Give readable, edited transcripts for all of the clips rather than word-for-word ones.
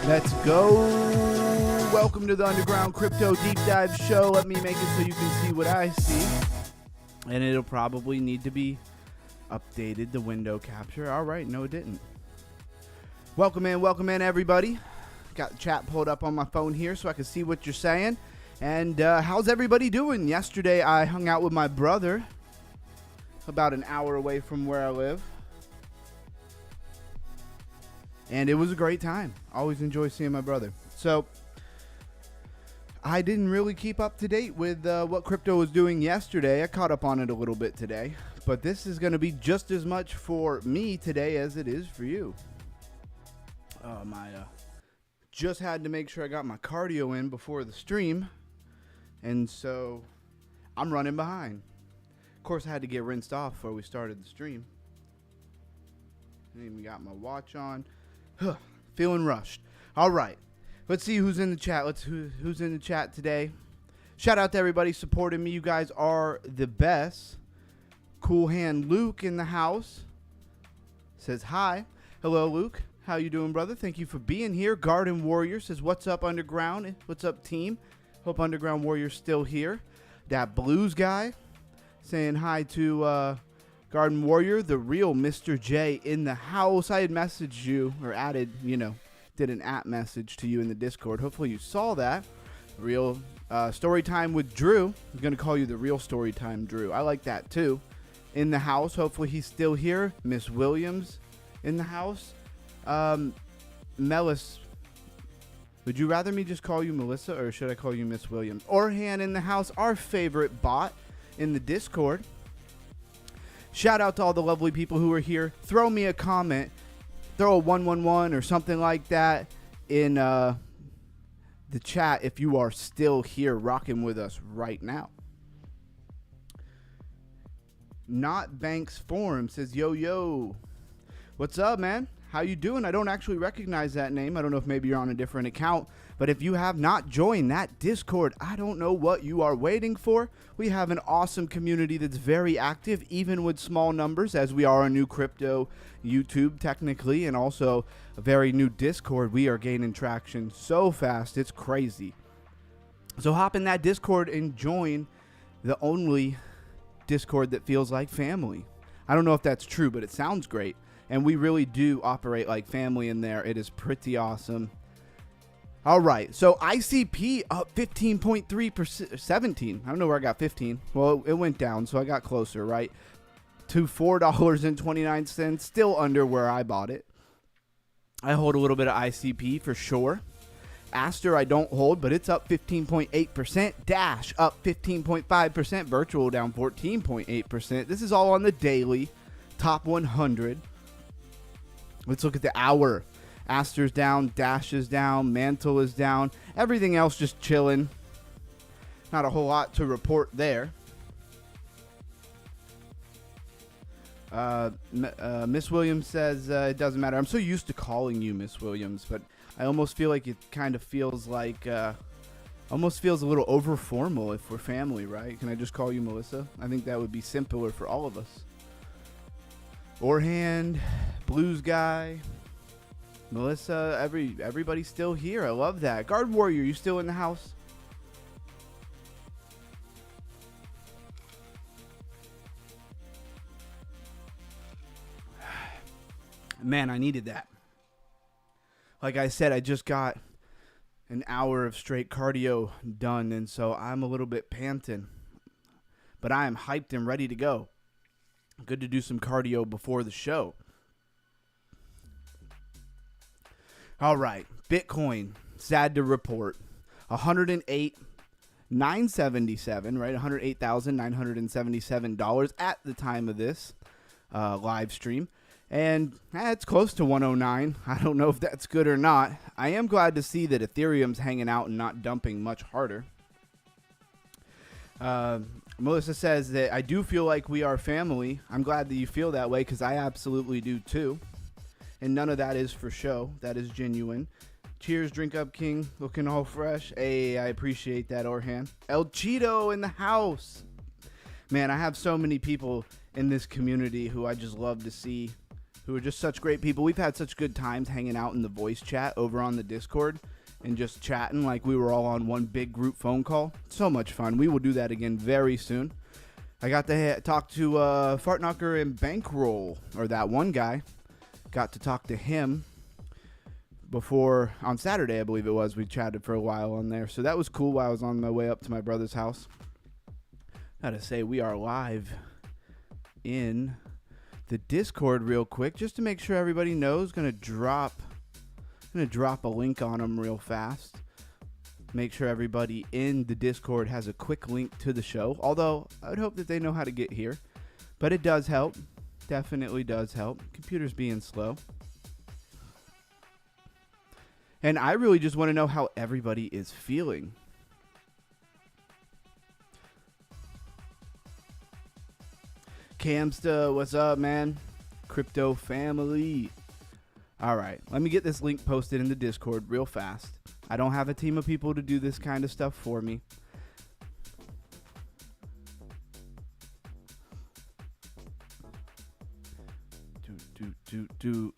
Let's go. Welcome to the Underground Crypto Deep Dive Show. Let me make it so you can see what I see. And it'll probably need to be updated, the window capture. All right, no it didn't. Welcome in everybody. Got the chat pulled up on my phone here so I can see what you're saying. And how's everybody doing? Yesterday I hung out with my brother about an hour away from where I live. And it was a great time. Always enjoy seeing my brother. So I didn't really keep up to date with what crypto was doing yesterday. I caught up on it a little bit today. But this is going to be just as much for me today as it is for you. Just had to make sure I got my cardio in before the stream. And so I'm running behind. Of course, I had to get rinsed off before we started the stream. I even got my watch on. Feeling rushed. All right. Let's see who's in the chat. Who's in the chat today. Shout out to everybody supporting me. You guys are the best. Cool Hand Luke in the house. Says hi. Hello, Luke. How you doing, brother? Thank you for being here. Garden Warrior says, what's up, Underground? What's up, team? Hope Underground Warrior's still here. That Blues guy saying hi to Garden Warrior, the real Mr. J in the house. I had messaged you, or added, did an @ message to you in the Discord. Hopefully you saw that. Real story time with Drew. I'm going to call you the real story time Drew. I like that too. In the house. Hopefully he's still here. Miss Williams in the house. Melis, would you rather me just call you Melissa, or should I call you Miss Williams? Orhan in the house, our favorite bot in the Discord. Shout out to all the lovely people who are here. Throw me a comment. Throw a 111 or something like that in the chat if you are still here rocking with us right now. Not Banks Forum says, yo. What's up, man? How you doing? I don't actually recognize that name. I don't know if maybe you're on a different account. But if you have not joined that Discord, I don't know what you are waiting for. We have an awesome community that's very active, even with small numbers, as we are a new crypto YouTube, technically, and also a very new Discord. We are gaining traction so fast, it's crazy. So hop in that Discord and join the only Discord that feels like family. I don't know if that's true, but it sounds great. And we really do operate like family in there. It is pretty awesome. All right, so ICP up 15.3%, 17. I don't know where I got 15. Well, it went down, so I got closer, right? To $4.29, still under where I bought it. I hold a little bit of ICP for sure. Aster I don't hold, but it's up 15.8%. Dash up 15.5%. Virtual down 14.8%. This is all on the daily top 100. Let's look at the hour. Aster's down, Dash is down, Mantle is down. Everything else just chilling. Not a whole lot to report there. Miss Williams says it doesn't matter. I'm so used to calling you Miss Williams, but I almost feel like it kind of feels like almost feels a little over formal if we're family, right? Can I just call you Melissa? I think that would be simpler for all of us. Orhand, Blues Guy, Melissa, everybody's still here. I love that. Guard Warrior, you still in the house? Man, I needed that. Like I said, I just got an hour of straight cardio done, and so I'm a little bit panting. But I am hyped and ready to go. Good to do some cardio before the show. All right, Bitcoin, sad to report, 108,977, right? $108,977 at the time of this live stream. And it's close to 109. I don't know if that's good or not. I am glad to see that Ethereum's hanging out and not dumping much harder. Melissa says that I do feel like we are family. I'm glad that you feel that way because I absolutely do too. And none of that is for show. That is genuine. Cheers, Drink Up King. Looking all fresh. Hey, I appreciate that, Orhan. El Cheeto in the house. Man, I have so many people in this community who I just love to see, who are just such great people. We've had such good times hanging out in the voice chat over on the Discord and just chatting like we were all on one big group phone call. So much fun. We will do that again very soon. I got to talk to Fartknocker and Bankroll, or that one guy. Got to talk to him before, on Saturday, I believe it was. We chatted for a while on there. So that was cool while I was on my way up to my brother's house. Gotta say, we are live in the Discord real quick, just to make sure everybody knows. Gonna drop a link on them real fast. Make sure everybody in the Discord has a quick link to the show. Although I would hope that they know how to get here, but it does help. Definitely does help. Computer's being slow. And I really just want to know how everybody is feeling. Camsta, what's up, man? Crypto family. All right, let me get this link posted in the Discord real fast. I don't have a team of people to do this kind of stuff for me.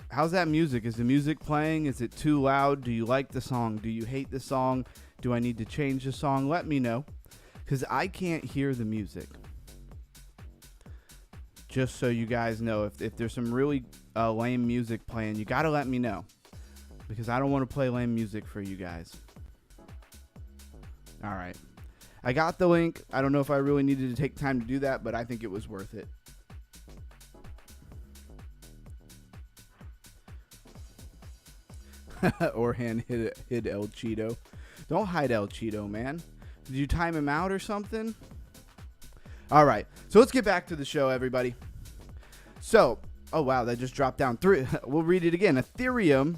How's that music? Is the music playing? Is it too loud? Do you like the song? Do you hate the song? Do I need to change the song? Let me know, because I can't hear the music. Just so you guys know, if there's some really lame music playing, you got to let me know, because I don't want to play lame music for you guys. All right. I got the link. I don't know if I really needed to take time to do that, but I think it was worth it. Orhan hid El Cheeto. Don't hide El Cheeto, man. Did you time him out or something? All right. So let's get back to the show, everybody. So, oh, wow, that just dropped down. We'll read it again. Ethereum,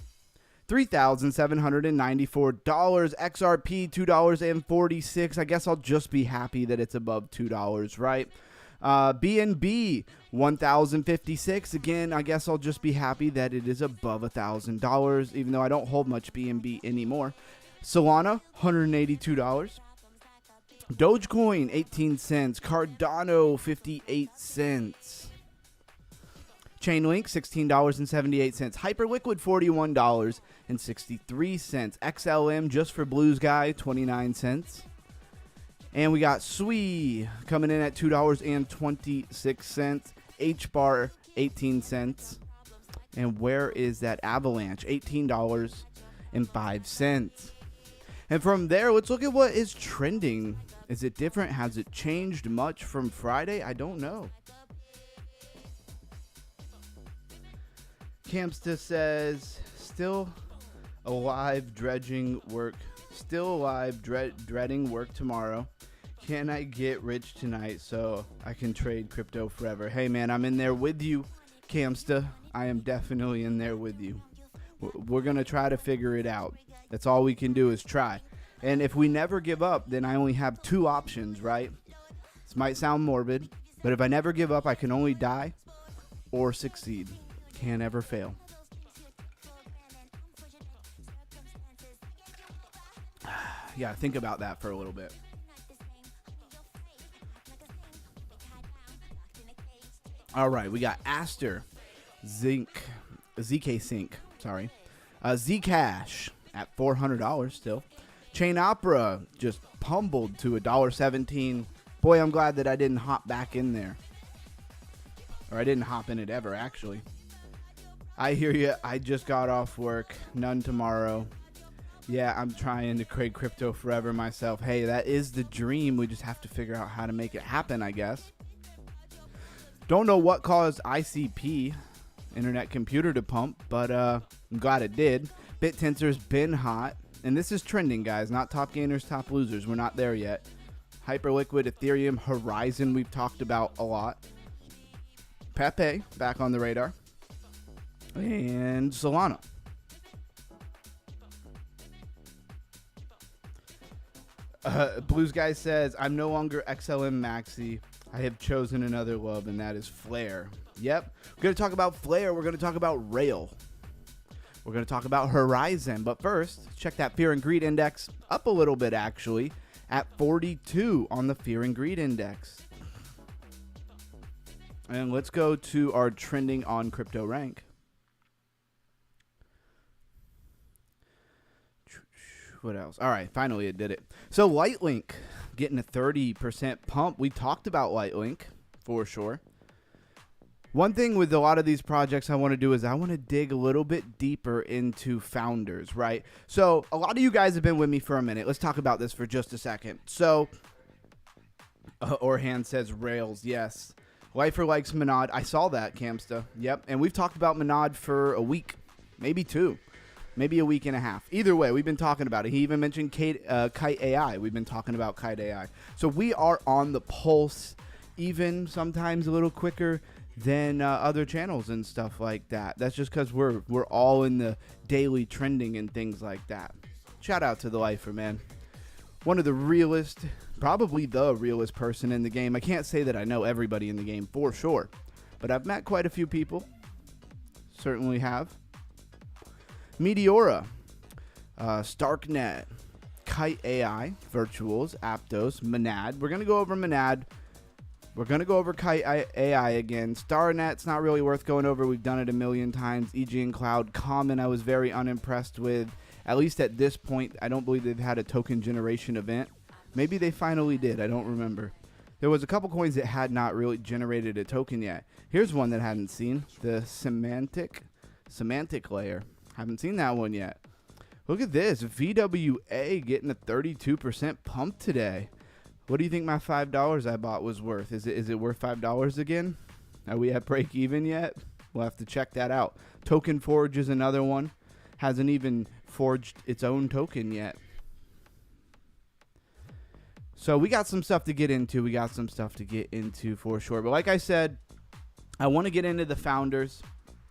$3,794. XRP, $2.46. I guess I'll just be happy that it's above $2, right? BNB, $1,056. Again, I guess I'll just be happy that it is above $1,000, even though I don't hold much BNB anymore. Solana, $182. Dogecoin, 18 cents. Cardano, 58 cents. Chainlink, $16.78. Hyperliquid, $41.63. XLM, just for Blues Guy, 29 cents. And we got SWI coming in at $2.26. HBAR, 18 cents. And where is that Avalanche? $18.05. And from there, let's look at what is trending. Is it different? Has it changed much from Friday? I don't know. Camsta says, still alive, dredging work. Still alive, dreading work tomorrow. Can I get rich tonight so I can trade crypto forever? Hey, man, I'm in there with you, Camsta. I am definitely in there with you. We're going to try to figure it out. That's all we can do is try. And if we never give up, then I only have two options, right? This might sound morbid, but if I never give up, I can only die or succeed. Can't ever fail. Yeah, think about that for a little bit. All right, we got Aster, ZK Sync, sorry. Zcash at $400 still. Chain Opera just pummeled to $1.17. Boy, I'm glad that I didn't hop back in there. Or I didn't hop in it ever, actually. I hear you. I just got off work. None tomorrow. Yeah, I'm trying to create crypto forever myself. Hey, that is the dream. We just have to figure out how to make it happen, I guess. Don't know what caused ICP, Internet Computer, to pump, but I'm glad it did. BitTensor's been hot. And this is trending, guys, not top gainers, top losers. We're not there yet. Hyperliquid, Ethereum, Horizon, we've talked about a lot. Pepe, back on the radar. And Solana. Blues Guy says, I'm no longer XLM Maxi. I have chosen another love, and that is Flare. Yep. We're going to talk about Flare. We're going to talk about Rail. We're going to talk about Horizon. But first, check that Fear and Greed Index. Up a little bit, actually, at 42 on the Fear and Greed Index. And let's go to our trending on crypto rank. What else? All right, finally it did it. So Lightlink getting a 30% pump. We talked about Lightlink for sure. One thing with a lot of these projects I want to do is I want to dig a little bit deeper into founders, right? So a lot of you guys have been with me for a minute. Let's talk about this for just a second. So Orhan says Rails, yes. Lifer likes Manad. I saw that, Camsta. Yep, and we've talked about Manad for a week, maybe two. Maybe a week and a half. Either way, we've been talking about it. He even mentioned Kite AI. We've been talking about Kite AI. So we are on the pulse, even sometimes a little quicker than other channels and stuff like that. That's just because we're all in the daily trending and things like that. Shout out to the Lifer, man. One of the realest, probably the realest person in the game. I can't say that I know everybody in the game for sure, but I've met quite a few people. Certainly have. Meteora, Starknet, Kite AI, Virtuals, Aptos, Monad. We're going to go over Monad. We're going to go over Kite AI again. Starnet's not really worth going over. We've done it a million times. EGN Cloud, Common, I was very unimpressed with. At least at this point, I don't believe they've had a token generation event. Maybe they finally did. I don't remember. There was a couple coins that had not really generated a token yet. Here's one that I hadn't seen. The semantic layer. Haven't seen that one yet. Look at this. VWA getting a 32% pump today. What do you think my $5 I bought was worth? Is it worth $5 again? Are we at break even yet? We'll have to check that out. Token Forge is another one. Hasn't even forged its own token yet. So we got some stuff to get into. We got some stuff to get into for sure. But like I said, I want to get into the founders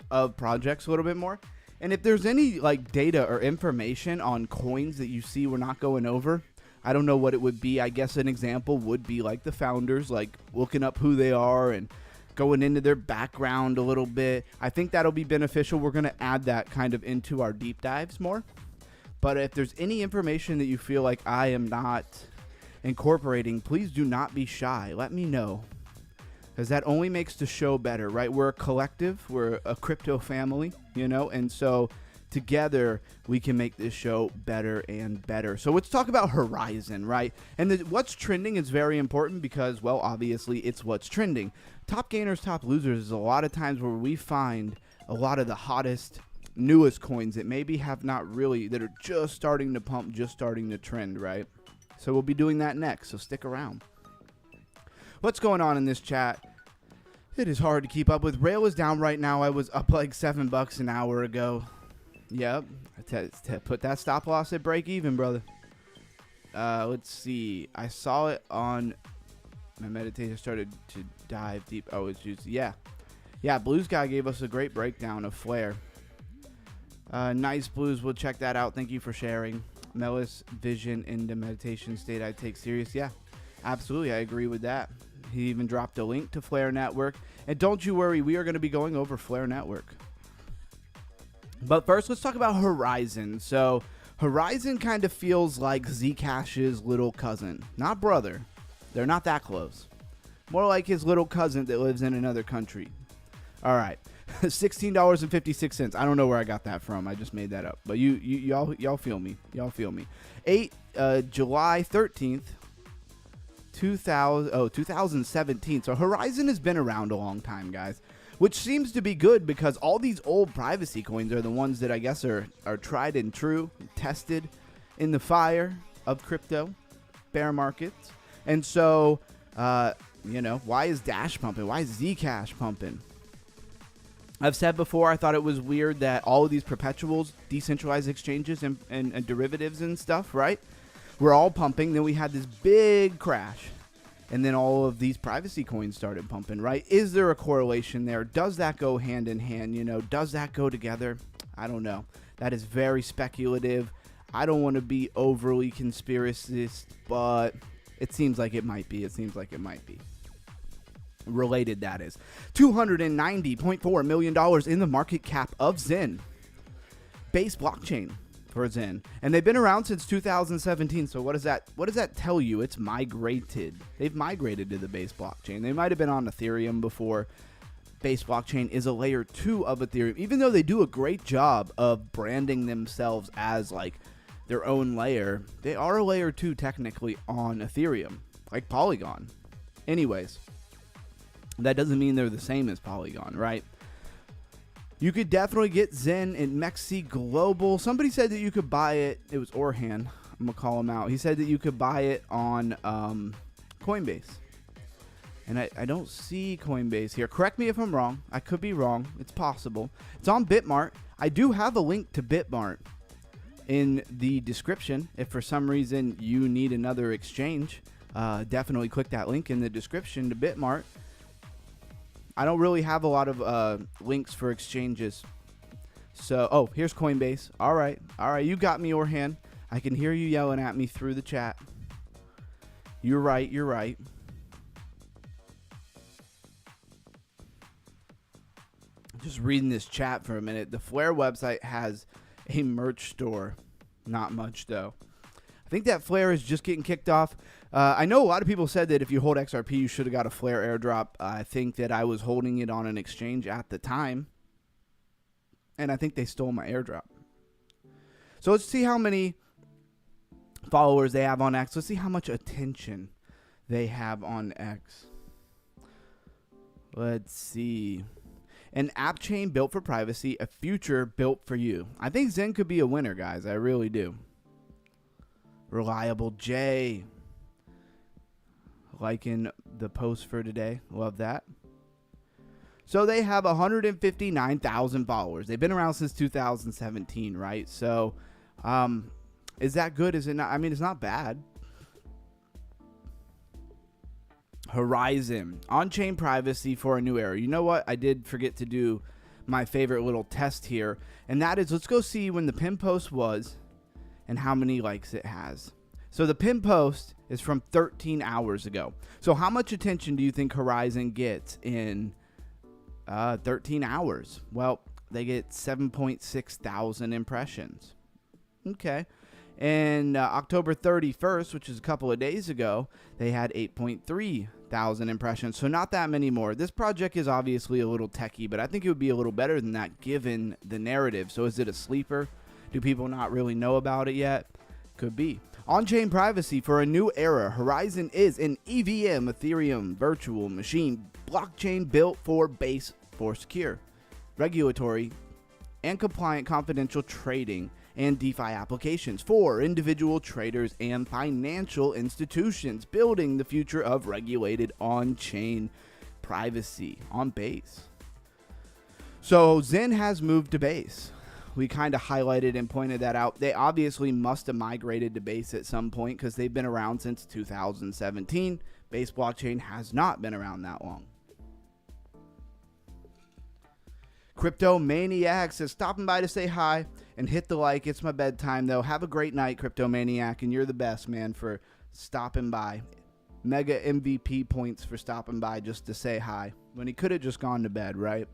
of projects a little bit more. And if there's any like data or information on coins that you see we're not going over, I don't know what it would be. I guess an example would be like the founders, like looking up who they are and going into their background a little bit. I think that'll be beneficial. We're going to add that kind of into our deep dives more. But if there's any information that you feel like I am not incorporating, please do not be shy. Let me know. Because that only makes the show better, right? We're a collective. We're a crypto family, you know? And so together we can make this show better and better. So let's talk about Horizon, right? And what's trending is very important because, well, obviously it's what's trending. Top gainers, top losers is a lot of times where we find a lot of the hottest, newest coins that maybe have not really, that are just starting to pump, just starting to trend, right? So we'll be doing that next, so stick around. What's going on in this chat? It is hard to keep up with. Rail is down right now. I was up like $7 an hour ago. Yep. Put that stop loss at break even, brother. Let's see. I saw it on my meditation. Started to dive deep. Oh, it's just, yeah. Yeah, Blues Guy gave us a great breakdown of Flare. Nice Blues, we'll check that out. Thank you for sharing. Melis vision in the meditation state I take serious. Yeah, absolutely. I agree with that. He even dropped a link to Flare Network. And don't you worry, we are going to be going over Flare Network. But first, let's talk about Horizon. So Horizon kind of feels like Zcash's little cousin. Not brother. They're not that close. More like his little cousin that lives in another country. All right. $16.56. I don't know where I got that from. I just made that up. But y'all feel me. Y'all feel me. July 13th, 2017. So Horizon has been around a long time, guys, which seems to be good because all these old privacy coins are the ones that I guess are tried and true, tested in the fire of crypto bear markets. And so, why is Dash pumping? Why is Zcash pumping? I've said before, I thought it was weird that all of these perpetuals, decentralized exchanges, and derivatives and stuff, right, were all pumping. Then we had this big crash. And then all of these privacy coins started pumping, right? Is there a correlation there? Does that go hand in hand? Does that go together? I don't know. That is very speculative. I don't want to be overly conspiracist, but it seems like it might be. Related, that is. $290.4 million in the market cap of Zen. Base blockchain for Zen. And they've been around since 2017. So what does that tell you? It's migrated. They've migrated to the Base blockchain. They might have been on Ethereum before. Base blockchain is a layer 2 of Ethereum. Even though they do a great job of branding themselves as like their own layer, they are a layer 2 technically on Ethereum, like Polygon. Anyways, that doesn't mean they're the same as Polygon, right? You could definitely get Zen in Mexi Global. Somebody said that you could buy it. It was Orhan. I'm going to call him out. He said that you could buy it on Coinbase. And I don't see Coinbase here. Correct me if I'm wrong. I could be wrong. It's possible. It's on Bitmart. I do have a link to Bitmart in the description. If for some reason you need another exchange, definitely click that link in the description to Bitmart. I don't really have a lot of links for exchanges. So, here's Coinbase. All right. You got me, Orhan. I can hear you yelling at me through the chat. You're right. Just reading this chat for a minute. The Flare website has a merch store. Not much, though. I think that Flare is just getting kicked off. I know a lot of people said that if you hold XRP, you should have got a Flare airdrop. I think that I was holding it on an exchange at the time, and I think they stole my airdrop. So let's see how many followers they have on X. Let's see how much attention they have on X. Let's see. An app chain built for privacy, a future built for you. I think Zen could be a winner, guys. I really do. Reliable J. Liking the post for today. Love that. So they have 159,000 followers. They've been around since 2017, right? So is that good? Is it not? I mean, it's not bad. Horizon. On-chain privacy for a new era. You know what? I did forget to do my favorite little test here. And that is, let's go see when the pin post was and how many likes it has. So the pin post is from 13 hours ago. So how much attention do you think Horizon gets in 13 hours? Well, they get 7.6 thousand impressions. Okay. And October 31st, which is a couple of days ago, they had 8.3 thousand impressions. So not that many more. This project is obviously a little techie, but I think it would be a little better than that given the narrative. So is it a sleeper? Do people not really know about it yet? Could be. On-chain privacy for a new era. Horizon is an EVM, Ethereum virtual machine blockchain built for Base for secure, regulatory, and compliant confidential trading and DeFi applications for individual traders and financial institutions, building the future of regulated on-chain privacy on Base. So Zen has moved to Base. We kind of highlighted and pointed that out. They obviously must have migrated to Base at some point because they've been around since 2017. Base blockchain has not been around that long. Crypto Maniac says, stopping by to say hi and hit the like. It's my bedtime, though. Have a great night, Crypto Maniac, and you're the best, man, for stopping by. Mega MVP points for stopping by just to say hi when he could have just gone to bed, right?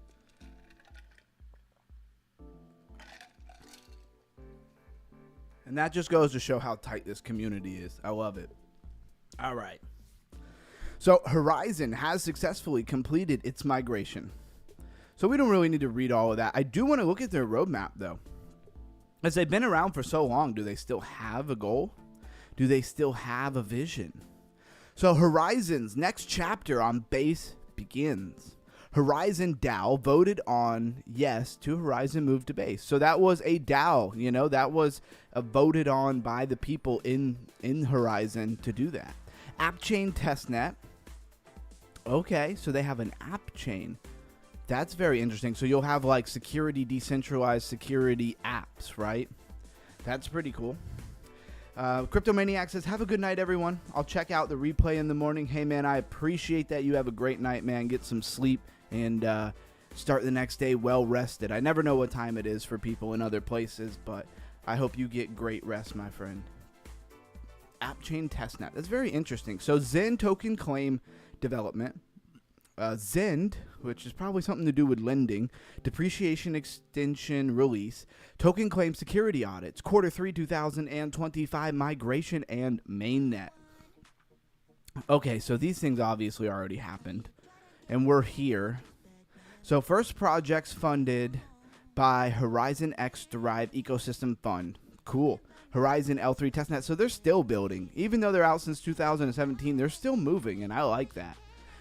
And that just goes to show how tight this community is. I love it. All right. So Horizon has successfully completed its migration. So we don't really need to read all of that. I do want to look at their roadmap, though. As they've been around for so long, do they still have a goal? Do they still have a vision? So Horizon's next chapter on Base begins. Horizon DAO voted on yes to Horizon move to Base. So that was a DAO, you know, that was voted on by the people in Horizon to do that. App chain testnet. Okay, so they have an app chain. That's very interesting. So you'll have like security, decentralized security apps, right? That's pretty cool. Cryptomaniac says, have a good night, everyone. I'll check out the replay in the morning. Hey, man, I appreciate that. You have a great night, man. Get some sleep and start the next day well rested. I never know what time it is for people in other places, but I hope you get great rest, my friend. App chain testnet. That's very interesting. So Zen token claim development. Zend, which is probably something to do with lending, depreciation extension release, token claim security audits, Q3 2025 migration, and mainnet. Okay, so these things obviously already happened, and we're here. So first projects funded by Horizon X Derived Ecosystem Fund. Cool. Horizon L3 testnet. So they're still building. Even though they're out since 2017, they're still moving, and I like that.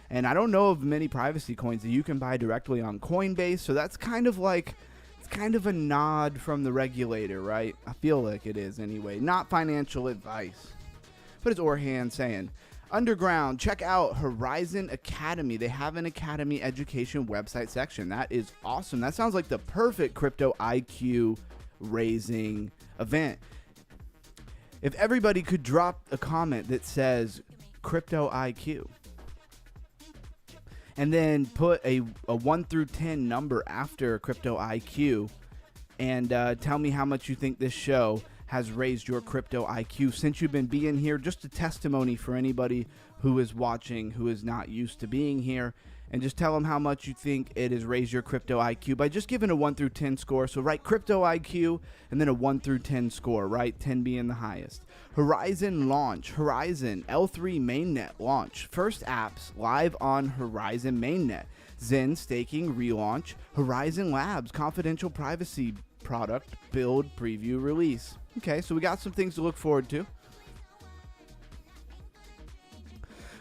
And I don't know of many privacy coins that you can buy directly on Coinbase, so that's kind of like, it's kind of a nod from the regulator, right? I feel like it is anyway. Not financial advice. But it's Orhan saying, Underground, check out Horizon Academy. They have an Academy education website section. That is awesome. That sounds like the perfect crypto IQ raising event. If everybody could drop a comment that says crypto IQ, and then put a 1 through 10 number after Crypto IQ, and tell me how much you think this show has raised your Crypto IQ since you've been being here. Just a testimony for anybody who is watching, who is not used to being here. And just tell them how much you think it has raised your Crypto IQ by just giving a 1 through 10 score. So write Crypto IQ and then a 1 through 10 score, right? 10 being the highest. Horizon launch. Horizon L3 mainnet launch. First apps live on Horizon mainnet. Zen staking relaunch. Horizon Labs confidential privacy product build preview release. Okay, so we got some things to look forward to.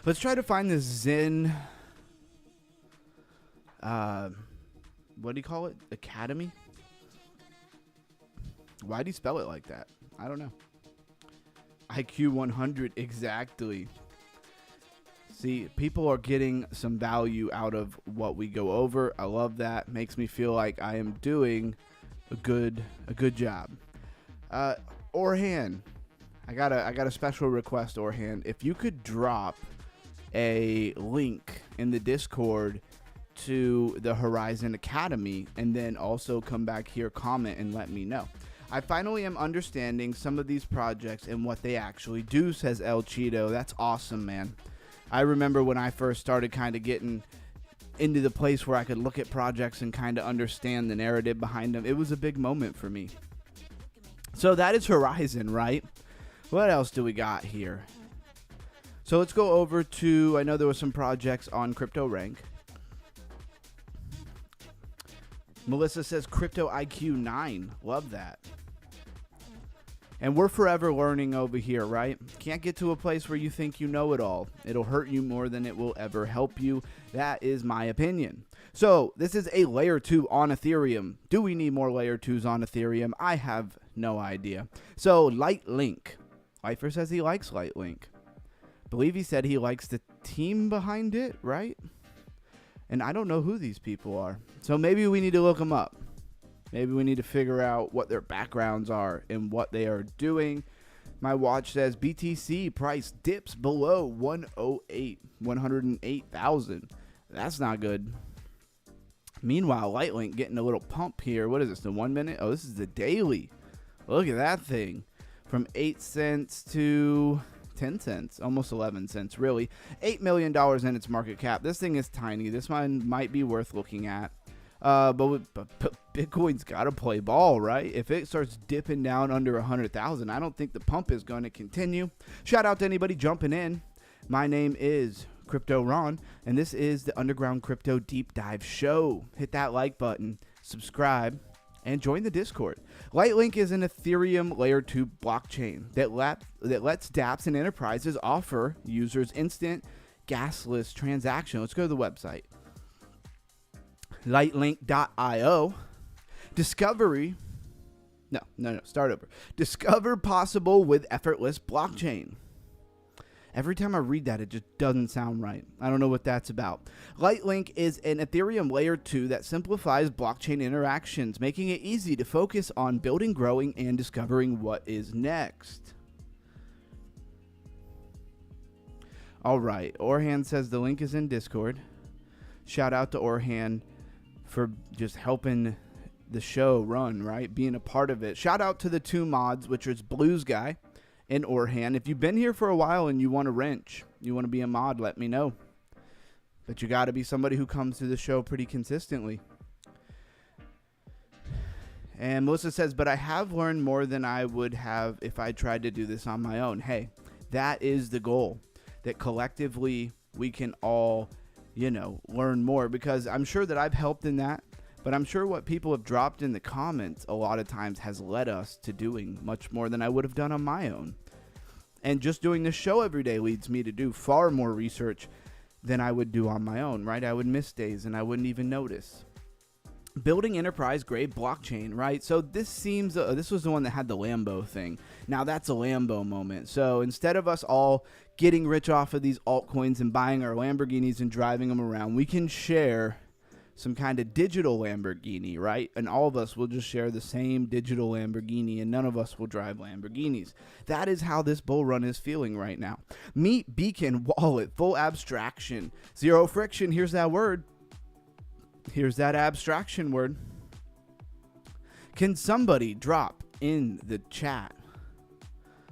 Let's try to find this Zen... what do you call it? Academy? Why do you spell it like that? I don't know. IQ 100, exactly. See, people are getting some value out of what we go over. I love that. Makes me feel like I am doing a good job. Orhan, I got a special request, Orhan. If you could drop a link in the Discord to the Horizon Academy and then also come back here, comment, and let me know. I finally am understanding some of these projects and what they actually do, says El Cheeto. That's awesome, man. I remember when I first started kind of getting into the place where I could look at projects and kind of understand the narrative behind them. It was a big moment for me. So that is Horizon, right? What else do we got here? So let's go over to, I know there were some projects on CryptoRank. Melissa says Crypto IQ 9. Love that. And we're forever learning over here, right? Can't get to a place where you think you know it all. It'll hurt you more than it will ever help you. That is my opinion. So this is a layer 2 on Ethereum. Do we need more layer 2s on Ethereum? I have no idea. So Lightlink. Lifer says he likes Lightlink. Believe he said he likes the team behind it, right? And I don't know who these people are. So maybe we need to look them up. Maybe we need to figure out what their backgrounds are and what they are doing. My watch says BTC price dips below 108, 108,000. That's not good. Meanwhile, Lightlink getting a little pump here. What is this, the 1 minute? Oh, this is the daily. Look at that thing. From 8 cents to 10 cents, almost 11 cents, really. $8 million in its market cap. This thing is tiny. This one might be worth looking at. But Bitcoin's got to play ball, right? If it starts dipping down under 100,000, I don't think the pump is going to continue. Shout out to anybody jumping in. My name is Crypto Ron, and this is the Underground Crypto Deep Dive Show. Hit that like button, subscribe, and join the Discord. Lightlink is an Ethereum Layer 2 blockchain that lets dApps and enterprises offer users instant gasless transaction. Let's go to the website. Lightlink.io. Start over. Discover possible with effortless blockchain. Every time I read that, it just doesn't sound right. I don't know what that's about. Lightlink is an Ethereum Layer 2 that simplifies blockchain interactions, making it easy to focus on building, growing, and discovering what is next. All right. Orhan says the link is in Discord. Shout out to Orhan for just helping the show run, right? Being a part of it. Shout out to the two mods, which is Blues Guy and Orhan. If you've been here for a while and you want to wrench, you want to be a mod, let me know. But you got to be somebody who comes to the show pretty consistently. And Melissa says, but I have learned more than I would have if I tried to do this on my own. Hey, that is the goal, that collectively we can all, learn more, because I'm sure that I've helped in that. But I'm sure what people have dropped in the comments a lot of times has led us to doing much more than I would have done on my own. And just doing this show every day leads me to do far more research than I would do on my own, right? I would miss days and I wouldn't even notice. Building enterprise-grade blockchain, right? So this seems, this was the one that had the Lambo thing. Now that's a Lambo moment. So instead of us all getting rich off of these altcoins and buying our Lamborghinis and driving them around, we can share some kind of digital Lamborghini, right? And all of us will just share the same digital Lamborghini, and none of us will drive Lamborghinis. That is how this bull run is feeling right now. Meet Beacon Wallet, full abstraction, zero friction. Here's that word. Here's that abstraction word. Can somebody drop in the chat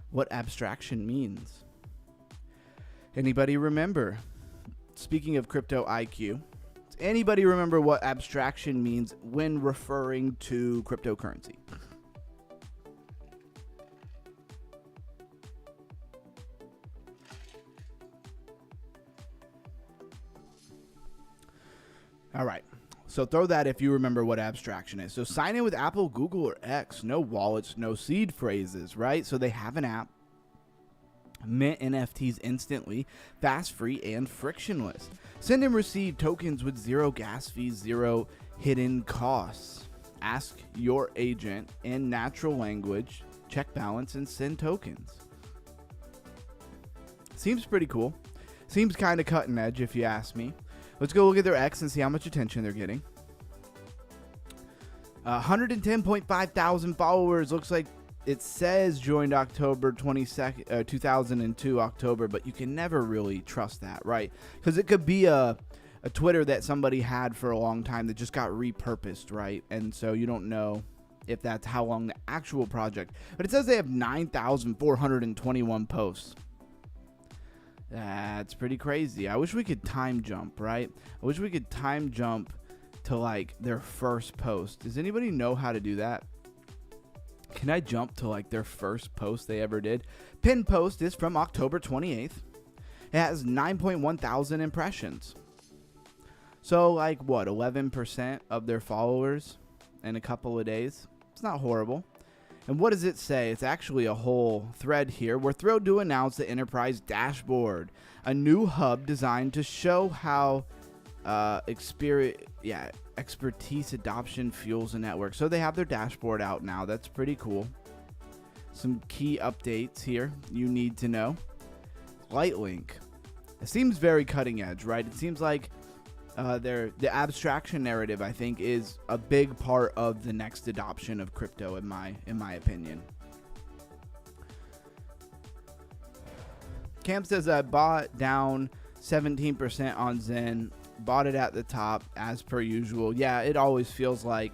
what abstraction means? Anybody remember? Speaking of crypto IQ, anybody remember what abstraction means when referring to cryptocurrency? All right. So throw that if you remember what abstraction is. So sign in with Apple, Google, or X. No wallets, no seed phrases, right? So they have an app. Mint NFTs instantly, fast, free, and frictionless. Send and receive tokens with zero gas fees, zero hidden costs. Ask your agent in natural language, check balance, and send tokens. Seems pretty cool. Seems kind of cutting edge if you ask me. Let's go look at their X and see how much attention they're getting. 110.5 thousand followers. Looks like it says joined October 22nd, 2002 October, but you can never really trust that, right? Because it could be a Twitter that somebody had for a long time that just got repurposed, right? And so you don't know if that's how long the actual project. But it says they have 9,421 posts. That's pretty crazy. I wish we could time jump, right? I wish we could time jump to like their first post. Does anybody know how to do that? Can I jump to like their first post they ever did? Pin post is from October 28th. It has 9.1 thousand impressions. So like what, 11% of their followers in a couple of days? It's not horrible. And what does it say? It's actually a whole thread here. We're thrilled to announce the Enterprise Dashboard, a new hub designed to show how expertise adoption fuels the network. So they have their dashboard out now. That's pretty cool. Some key updates here you need to know. Lightlink. It seems very cutting edge, right? It seems like the abstraction narrative, I think, is a big part of the next adoption of crypto, in my opinion. Cam says I bought down 17% on Zen bought it at the top as per usual. Yeah, it always feels like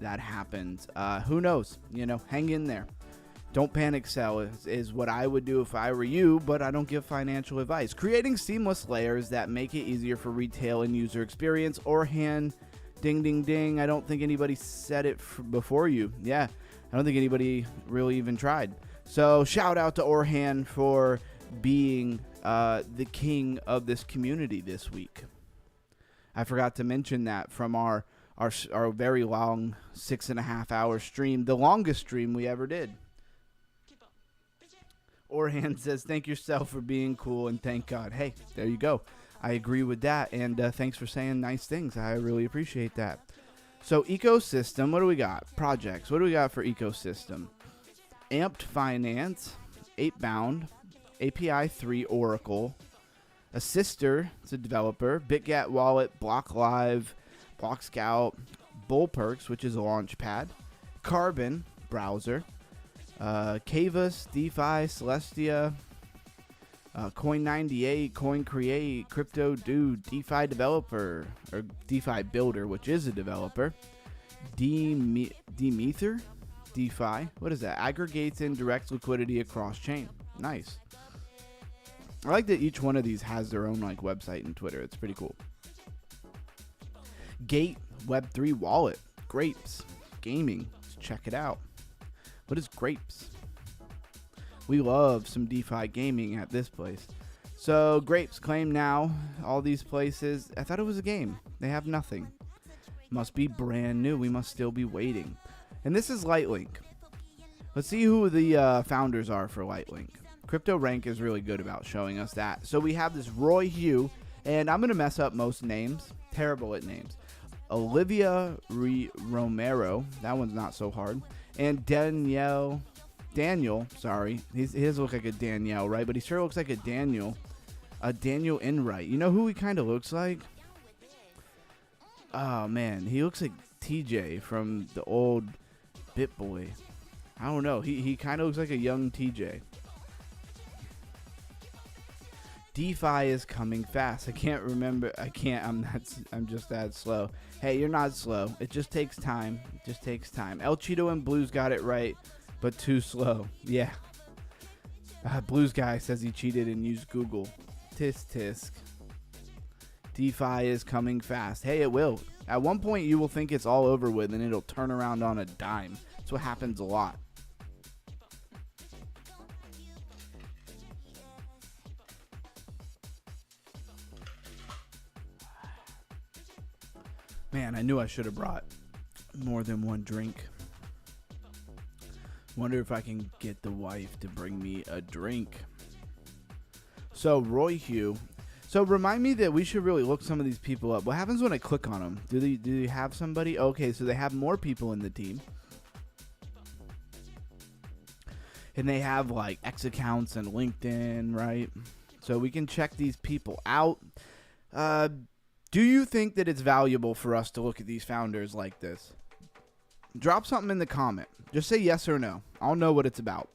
that happens. Who knows? Hang in there. Don't panic sell is what I would do if I were you, but I don't give financial advice. Creating seamless layers that make it easier for retail and user experience. Orhan, ding, ding, ding. I don't think anybody said it before you. Yeah, I don't think anybody really even tried. So shout out to Orhan for being the king of this community this week. I forgot to mention that from our very long 6.5 hour stream, the longest stream we ever did. Orhan says, thank yourself for being cool and thank God. Hey, there you go. I agree with that. And thanks for saying nice things. I really appreciate that. So ecosystem, what do we got? Projects. What do we got for ecosystem? Amped Finance, 8bound, API 3 Oracle, a sister, it's a developer, BitGat Wallet, Block Live, Block Scout, Bullperks, which is a launch pad, Carbon, browser, Kavus, DeFi, Celestia, Coin98, CoinCreate, Crypto Dude, DeFi Developer, or DeFi Builder, which is a developer, Demether, DeFi, what is that? Aggregates in direct liquidity across chain. Nice. I like that each one of these has their own website and Twitter. It's pretty cool. Gate Web3 Wallet, Grapes, Gaming. Let's check it out. What is Grapes? We love some DeFi gaming at this place. So Grapes claim now all these places. I thought it was a game. They have nothing. Must be brand new. We must still be waiting. And this is Lightlink. Let's see who the founders are for Lightlink. CryptoRank is really good about showing us that. So we have this Roy Hugh, and I'm going to mess up most names. Terrible at names. Olivia Romero. That one's not so hard. And Daniel, sorry. He doesn't look like a Danielle, right? But he sure looks like a Daniel. Daniel Enright. You know who he kind of looks like? Oh, man. He looks like TJ from the old BitBoy. I don't know. He kind of looks like a young TJ. DeFi is coming fast. I can't remember. I'm just that slow. Hey, you're not slow. It just takes time. It just takes time. El Cheeto and Blues got it right, but too slow. Yeah. Blues guy says he cheated and used Google. Tisk tisk. DeFi is coming fast. Hey, it will. At one point, you will think it's all over with, and it'll turn around on a dime. That's what happens a lot. Man, I knew I should have brought more than one drink. Wonder if I can get the wife to bring me a drink. So, Roy Hugh. So, remind me that we should really look some of these people up. What happens when I click on them? Do they have somebody? Okay, so they have more people in the team. And they have, X accounts and LinkedIn, right? So, we can check these people out. Do you think that it's valuable for us to look at these founders like this? Drop something in the comment. Just say yes or no. I'll know what it's about.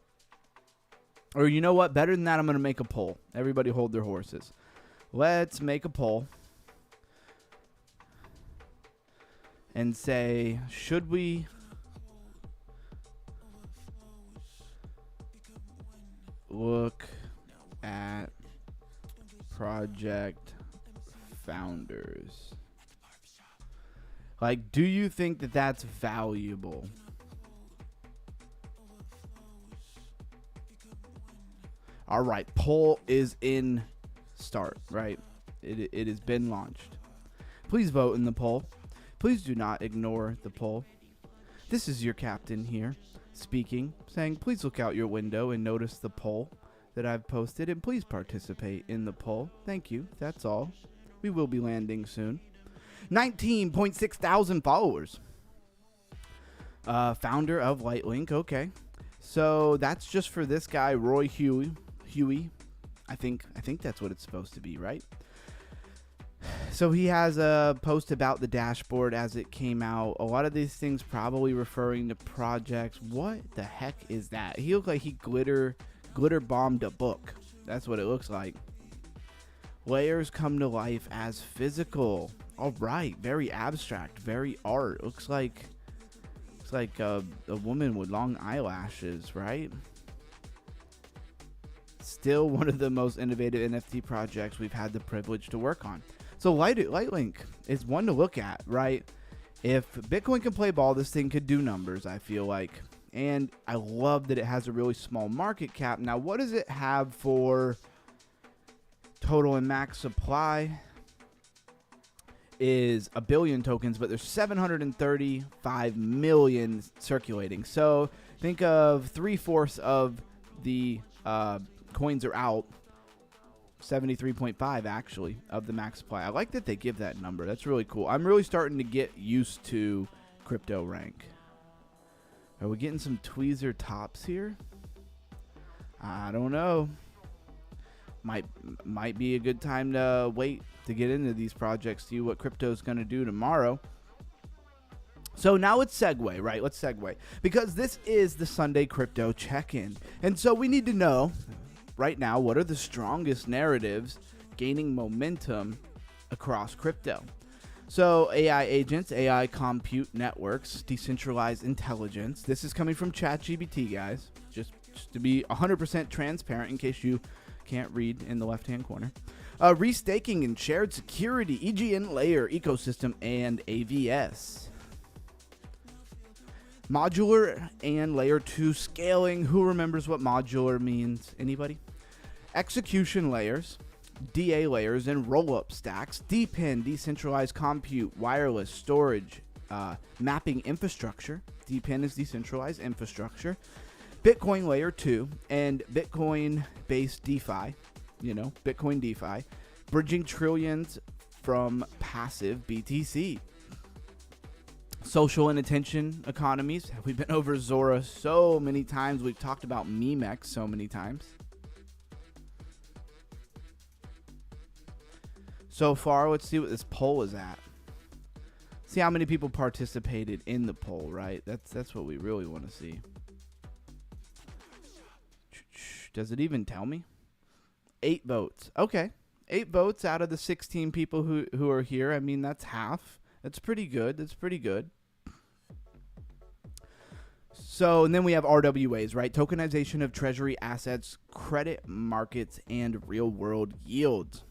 Or you know what? Better than that, I'm going to make a poll. Everybody hold their horses. Let's make a poll. And say, should we look at project founders? Do you think that that's valuable? All right, poll is in start, right? It has been launched. Please vote in the poll. Please do not ignore the poll. This is your captain here speaking, saying, please look out your window and notice the poll that I've posted, and please participate in the poll. Thank you. That's all. We will be landing soon. 19.6 thousand followers. Founder of Lightlink. Okay. So that's just for this guy, Roy Huey. I think that's what it's supposed to be, right? So he has a post about the dashboard as it came out. A lot of these things probably referring to projects. What the heck is that? He looked like he glitter bombed a book. That's what it looks like. Layers come to life as physical. All right, very abstract, very art. Looks like a woman with long eyelashes, right? Still one of the most innovative NFT projects we've had the privilege to work on. So Lightlink is one to look at, right? If Bitcoin can play ball, this thing could do numbers, I feel like. And I love that it has a really small market cap. Now, what does it have for total and max supply? Is a billion tokens, but there's 735 million circulating. So think of 3/4 of the coins are out. 73.5 actually of the max supply. I like that they give that number. That's really cool. I'm really starting to get used to crypto rank. Are we getting some tweezer tops here? I don't know. Might be a good time to wait to get into these projects, see what crypto's going to do tomorrow. So now let's segue, right? Let's segue. Because this is the Sunday crypto check-in. And so we need to know right now, what are the strongest narratives gaining momentum across crypto? So AI agents, AI compute networks, decentralized intelligence. This is coming from ChatGPT, guys. Just to be 100% transparent in case you can't read in the left-hand corner. Restaking and shared security, EGN layer, ecosystem, and AVS. Modular and layer 2 scaling. Who remembers what modular means? Anybody? Execution layers, DA layers, and roll-up stacks. DPIN, decentralized compute, wireless storage, mapping infrastructure. DPIN is decentralized infrastructure. Bitcoin layer 2 and Bitcoin-based DeFi. You know, Bitcoin DeFi. Bridging trillions from passive BTC. Social and attention economies. We've been over Zora so many times. We've talked about MemeX so many times. So far, let's see what this poll is at. See how many people participated in the poll, right? That's what we really want to see. Does it even tell me? 8 votes. Okay. 8 votes out of the 16 people who are here. I mean, that's half. That's pretty good. That's pretty good. So, and then we have RWAs, right? Tokenization of treasury assets, credit markets, and real-world yields.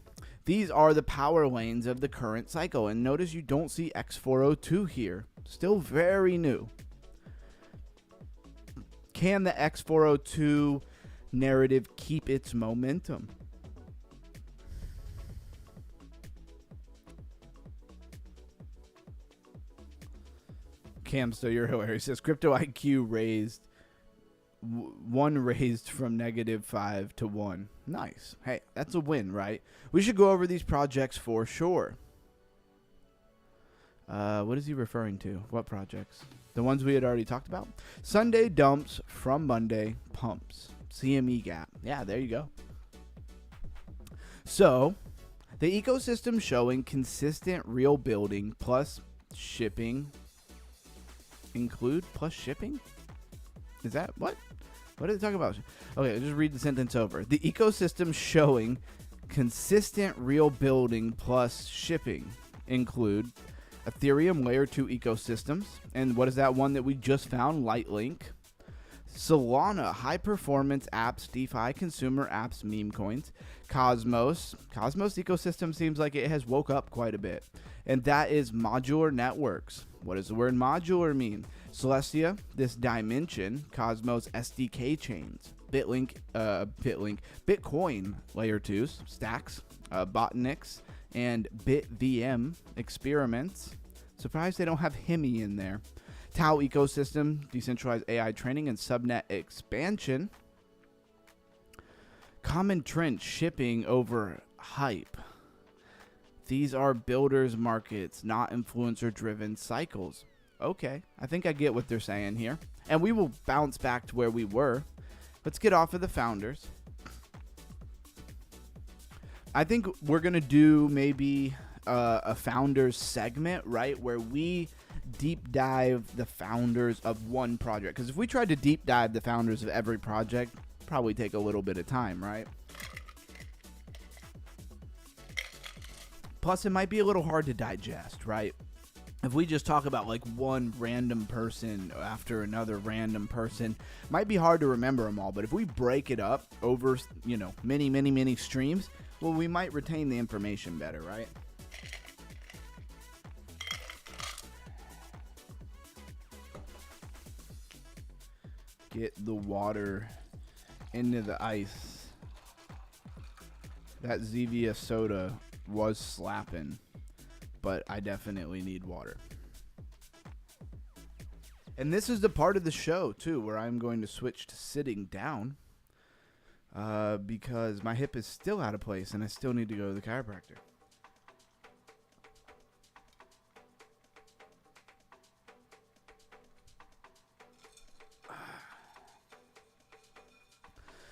These are the power lanes of the current cycle. And notice you don't see X402 here. Still very new. Can the X402 narrative keep its momentum? Cam, so you're hilarious. Says Crypto IQ raised from -5 to 1. Nice. Hey, that's a win, right? We should go over these projects for sure. What is he referring to? What projects? The ones we had already talked about? Sunday dumps from Monday pumps. CME gap. Yeah, there you go. So, the ecosystem showing consistent real building plus shipping plus shipping? Is that what? What are they talking about? Okay, I'll just read the sentence over. The ecosystem showing consistent real building plus shipping include Ethereum layer 2 ecosystems. And what is that one that we just found? Lightlink. Solana, high performance apps, DeFi, consumer apps, meme coins. Cosmos ecosystem seems like it has woke up quite a bit. And that is modular networks. What does the word modular mean? Celestia, this dimension, Cosmos SDK chains, Bitcoin layer 2s, stacks, botniks, and BitVM experiments. Surprised they don't have Hemi in there. Tau ecosystem, decentralized AI training, and subnet expansion. Common trend, shipping over hype. These are builders markets, not influencer-driven cycles. Okay, I think I get what they're saying here. And we will bounce back to where we were. Let's get off of the founders. I think we're going to do maybe a founders segment, right, where we deep dive the founders of one project. Because if we tried to deep dive the founders of every project, probably take a little bit of time, right? Plus, it might be a little hard to digest, right? If we just talk about like one random person after another random person, might be hard to remember them all. But if we break it up over, many streams, well, we might retain the information better, right? Get the water into the ice. That Zevia soda was slapping, but I definitely need water. And this is the part of the show, too, where I'm going to switch to sitting down because my hip is still out of place and I still need to go to the chiropractor.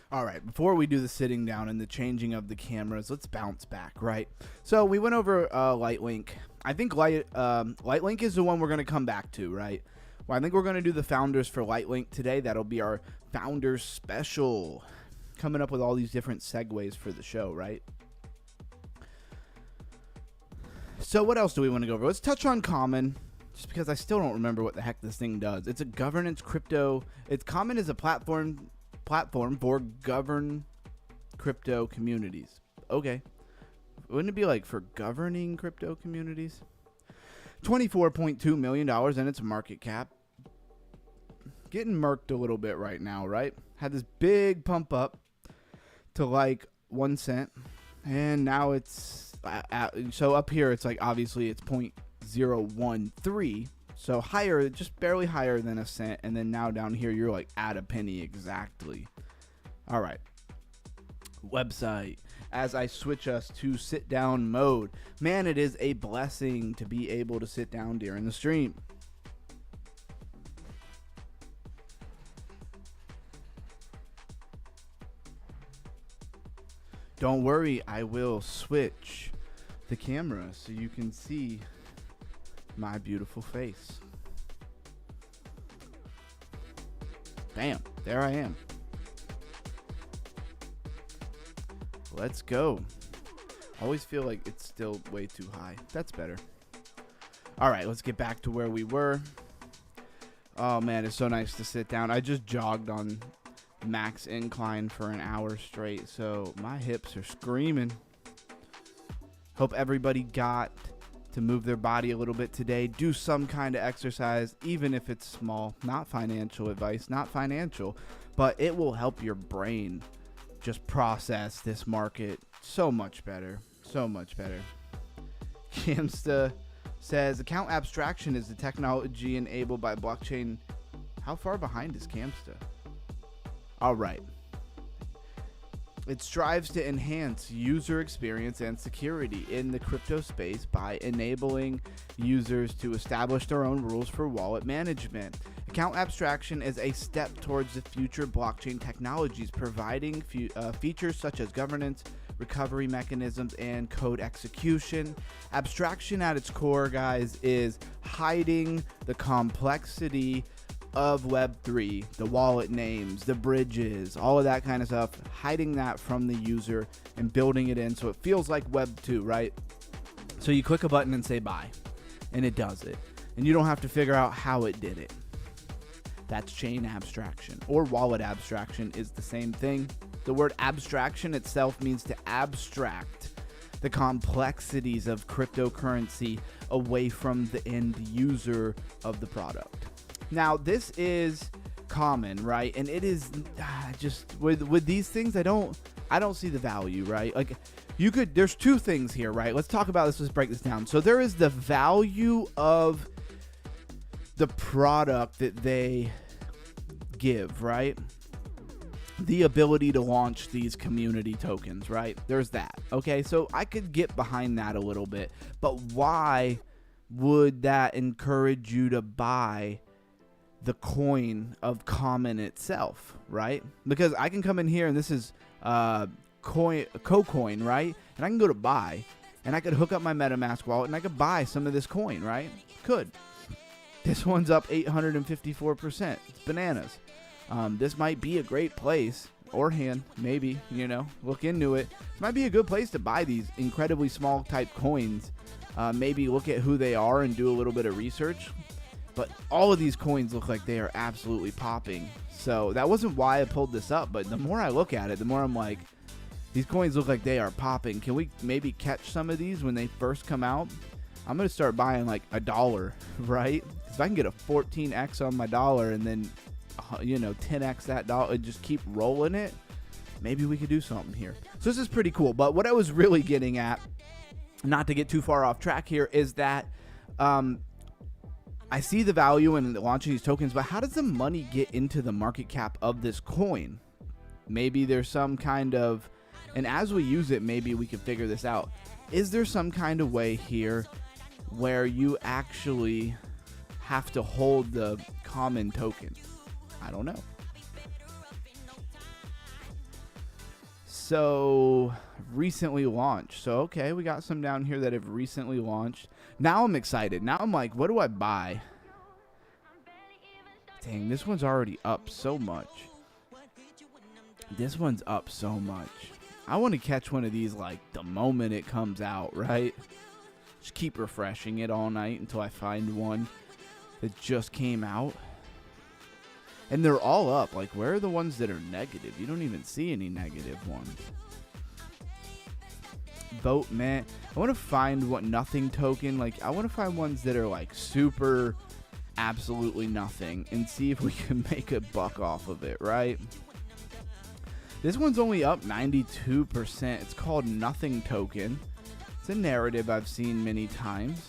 All right, before we do the sitting down and the changing of the cameras, let's bounce back, right? So we went over LightLink. I think LightLink is the one we're going to come back to, right? Well, I think we're going to do the founders for LightLink today. That'll be our founders special. Coming up with all these different segues for the show, right? So what else do we want to go over? Let's touch on Common, just because I still don't remember what the heck this thing does. It's a governance crypto. Common is a platform for govern crypto communities. Okay. Wouldn't it be like for governing crypto communities? $24.2 million in its market cap. Getting murked a little bit right now, right? Had this big pump up to like 1 cent. And now it's, so up here it's like, obviously it's 0.013. So higher, just barely higher than a cent. And then now down here, you're like at a penny exactly. All right. Website. As I switch us to sit down mode. Man, it is a blessing to be able to sit down during the stream. Don't worry, I will switch the camera so you can see my beautiful face. Bam, there I am. Let's go. Always feel like it's still way too high. That's better. All right, let's get back to where we were. Oh man, it's so nice to sit down. I just jogged on max incline for an hour straight, so my hips are screaming. Hope everybody got to move their body a little bit today. Do some kind of exercise, even if it's small. Not financial advice, not financial, but it will help your brain just process this market so much better. So much better. Camsta says account abstraction is the technology enabled by blockchain. How far behind is Camsta? All right. It strives to enhance user experience and security in the crypto space by enabling users to establish their own rules for wallet management. Account abstraction is a step towards the future blockchain technologies, providing features such as governance, recovery mechanisms, and code execution. Abstraction at its core, guys, is hiding the complexity of Web3, the wallet names, the bridges, all of that kind of stuff, hiding that from the user and building it in so it feels like Web2, right? So you click a button and say buy, and it does it. And you don't have to figure out how it did it. That's chain abstraction, or wallet abstraction is the same thing. The word abstraction itself means to abstract the complexities of cryptocurrency away from the end user of the product. Now, this is common, right? And it is just with these things, I don't see the value, right? Like there's two things here, right? Let's talk about this. Let's break this down. So there is the value of the product that they give, right? The ability to launch these community tokens, right? There's that. Okay, so I could get behind that a little bit, but why would that encourage you to buy the coin of Common itself, right? Because I can come in here and this is CoCoin, right? And I can go to buy and I could hook up my MetaMask wallet and I could buy some of this coin, right? Could. This one's up 854%. It's bananas. This might be a great place. or hand, maybe, you know, look into it. This might be a good place to buy these incredibly small type coins. Maybe look at who they are and do a little bit of research. But all of these coins look like they are absolutely popping. So that wasn't why I pulled this up, but the more I look at it, the more I'm like, these coins look like they are popping. Can we maybe catch some of these when they first come out? I'm going to start buying like $1, right? If I can get a 14x on my dollar and then, you know, 10x that dollar and just keep rolling it, maybe we could do something here. So this is pretty cool. But what I was really getting at, not to get too far off track here, is that I see the value in launching these tokens, but how does the money get into the market cap of this coin? Maybe there's some kind of, and as we use it, maybe we can figure this out. Is there some kind of way here where you actually have to hold the common token? I don't know. So recently launched. So okay, we got some down here that have recently launched. Now I'm excited. Now I'm like, what do I buy? Dang, this one's already up so much. This one's up so much. I want to catch one of these like the moment it comes out, right? Just keep refreshing it all night until I find one that just came out. And they're all up. Like, where are the ones that are negative? You don't even see any negative ones. Vote, man. I want to find what nothing token. Like, I want to find ones that are like super absolutely nothing and see if we can make a buck off of it, right? This one's only up 92%. It's called Nothing Token. It's a narrative I've seen many times.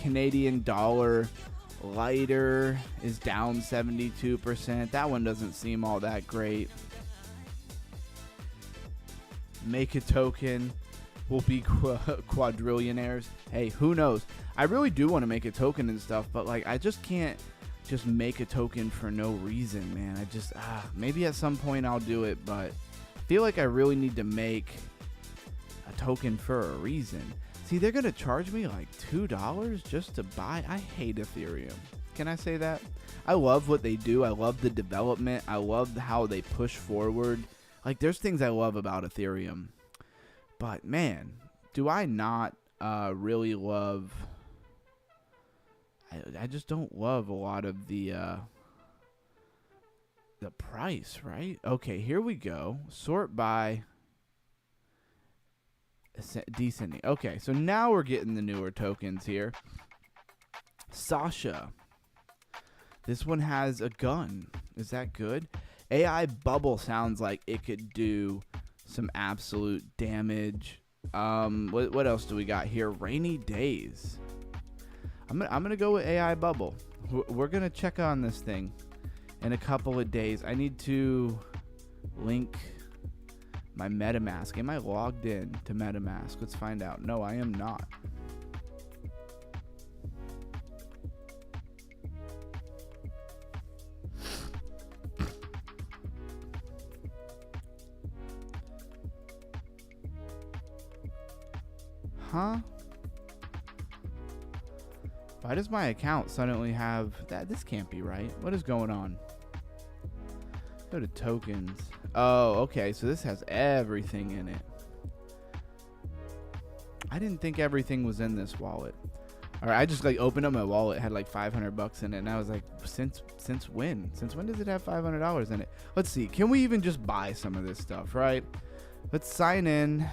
Canadian dollar lighter is down 72%. That one doesn't seem all that great. Make a token. We'll be quadrillionaires. Hey, who knows? I really do want to make a token and stuff, but like I just can't just make a token for no reason, man. I just maybe at some point I'll do it, but I feel like I really need to make a token for a reason. See, they're gonna charge me like $2 just to buy. I hate Ethereum. Can I say that? I love what they do. I love the development. I love how they push forward. Like, there's things I love about Ethereum. But man, do I not really love? I just don't love a lot of the price, right? Okay, here we go. Sort by descending. Okay, so now we're getting the newer tokens here. Sasha. This one has a gun. Is that good? AI Bubble sounds like it could do some absolute damage. What else do we got here? Rainy Days. I'm gonna go with AI Bubble. We're gonna check on this thing in a couple of days. I need to link my MetaMask. Am I logged in to MetaMask? Let's find out. No, I am not. Huh? Why does my account suddenly have that? This can't be right. What is going on? Go to tokens. Oh, okay. So this has everything in it. I didn't think everything was in this wallet. All right, I just like opened up my wallet, it had like $500 in it, and I was like, since when? Since when does it have $500 in it? Let's see. Can we even just buy some of this stuff, right? Let's sign in.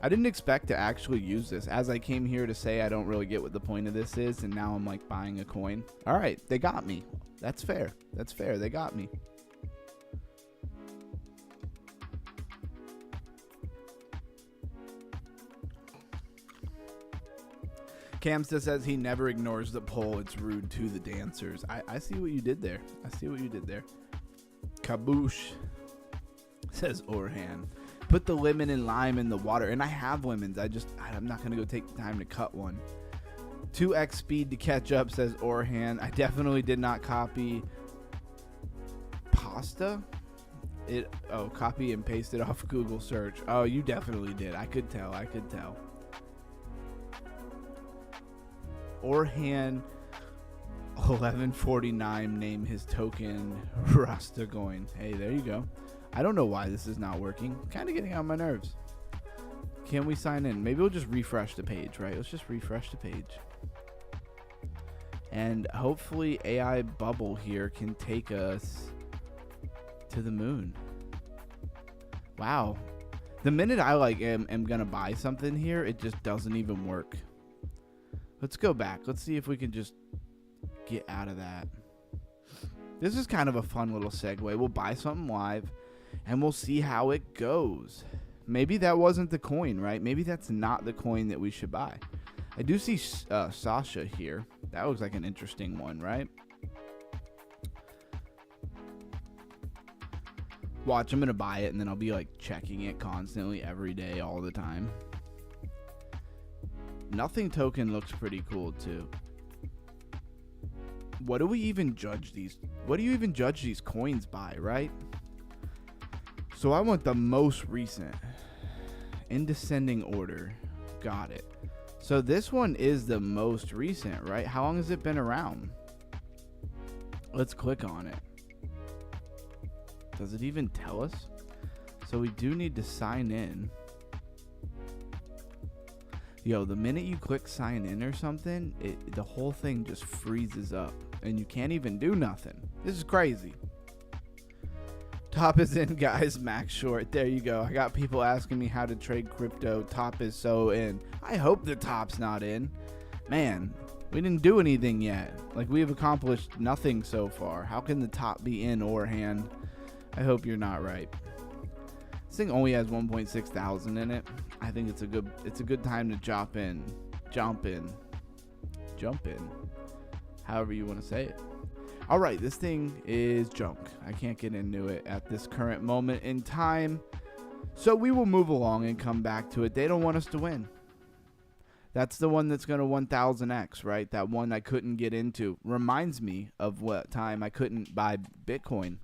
I didn't expect to actually use this. As I came here to say, I don't really get what the point of this is, and now I'm like buying a coin. All right, they got me. That's fair. That's fair. They got me. Camsta says he never ignores the poll. It's rude to the dancers. I see what you did there. I see what you did there. Kaboosh, says Orhan. Put the lemon and lime in the water. And I have lemons. I'm not going to go take the time to cut one. 2x speed to catch up, says Orhan. I definitely did not copy pasta. Copy and paste it off Google search. Oh, you definitely did. I could tell. Orhan 1149 name his token Rastagoin. Hey, there you go. I don't know why this is not working. Kind of getting on my nerves. Can we sign in? Maybe we'll just refresh the page, right? Let's just refresh the page. And hopefully AI bubble here can take us to the moon. Wow. The minute I am gonna buy something here, it just doesn't even work. Let's go back. Let's see if we can just get out of that. This is kind of a fun little segue. We'll buy something live and we'll see how it goes. Maybe that wasn't the coin, right? Maybe that's not the coin that we should buy. I do see Sasha here. That looks like an interesting one, right? Watch, I'm going to buy it and then I'll be like checking it constantly every day, all the time. Nothing token looks pretty cool too. What do we even judge these? What do you even judge these coins by, right? So I want the most recent in descending order. Got it. So this one is the most recent, right? How long has it been around? Let's click on it. Does it even tell us? So we do need to sign in. Yo, the minute you click sign in or something, the whole thing just freezes up and you can't even do nothing. This is crazy. Top is in, guys. Max short. There you go. I got people asking me how to trade crypto. Top is so in. I hope the top's not in. Man, we didn't do anything yet. Like, we have accomplished nothing so far. How can the top be in or hand? I hope you're not right. This thing only has 1.6 thousand in it. I think it's a good time to jump in. However you want to say it. All right, this thing is junk. I can't get into it at this current moment in time. So we will move along and come back to it. They don't want us to win. That's the one that's going to 1000x, right? That one I couldn't get into. Reminds me of what time I couldn't buy Bitcoin.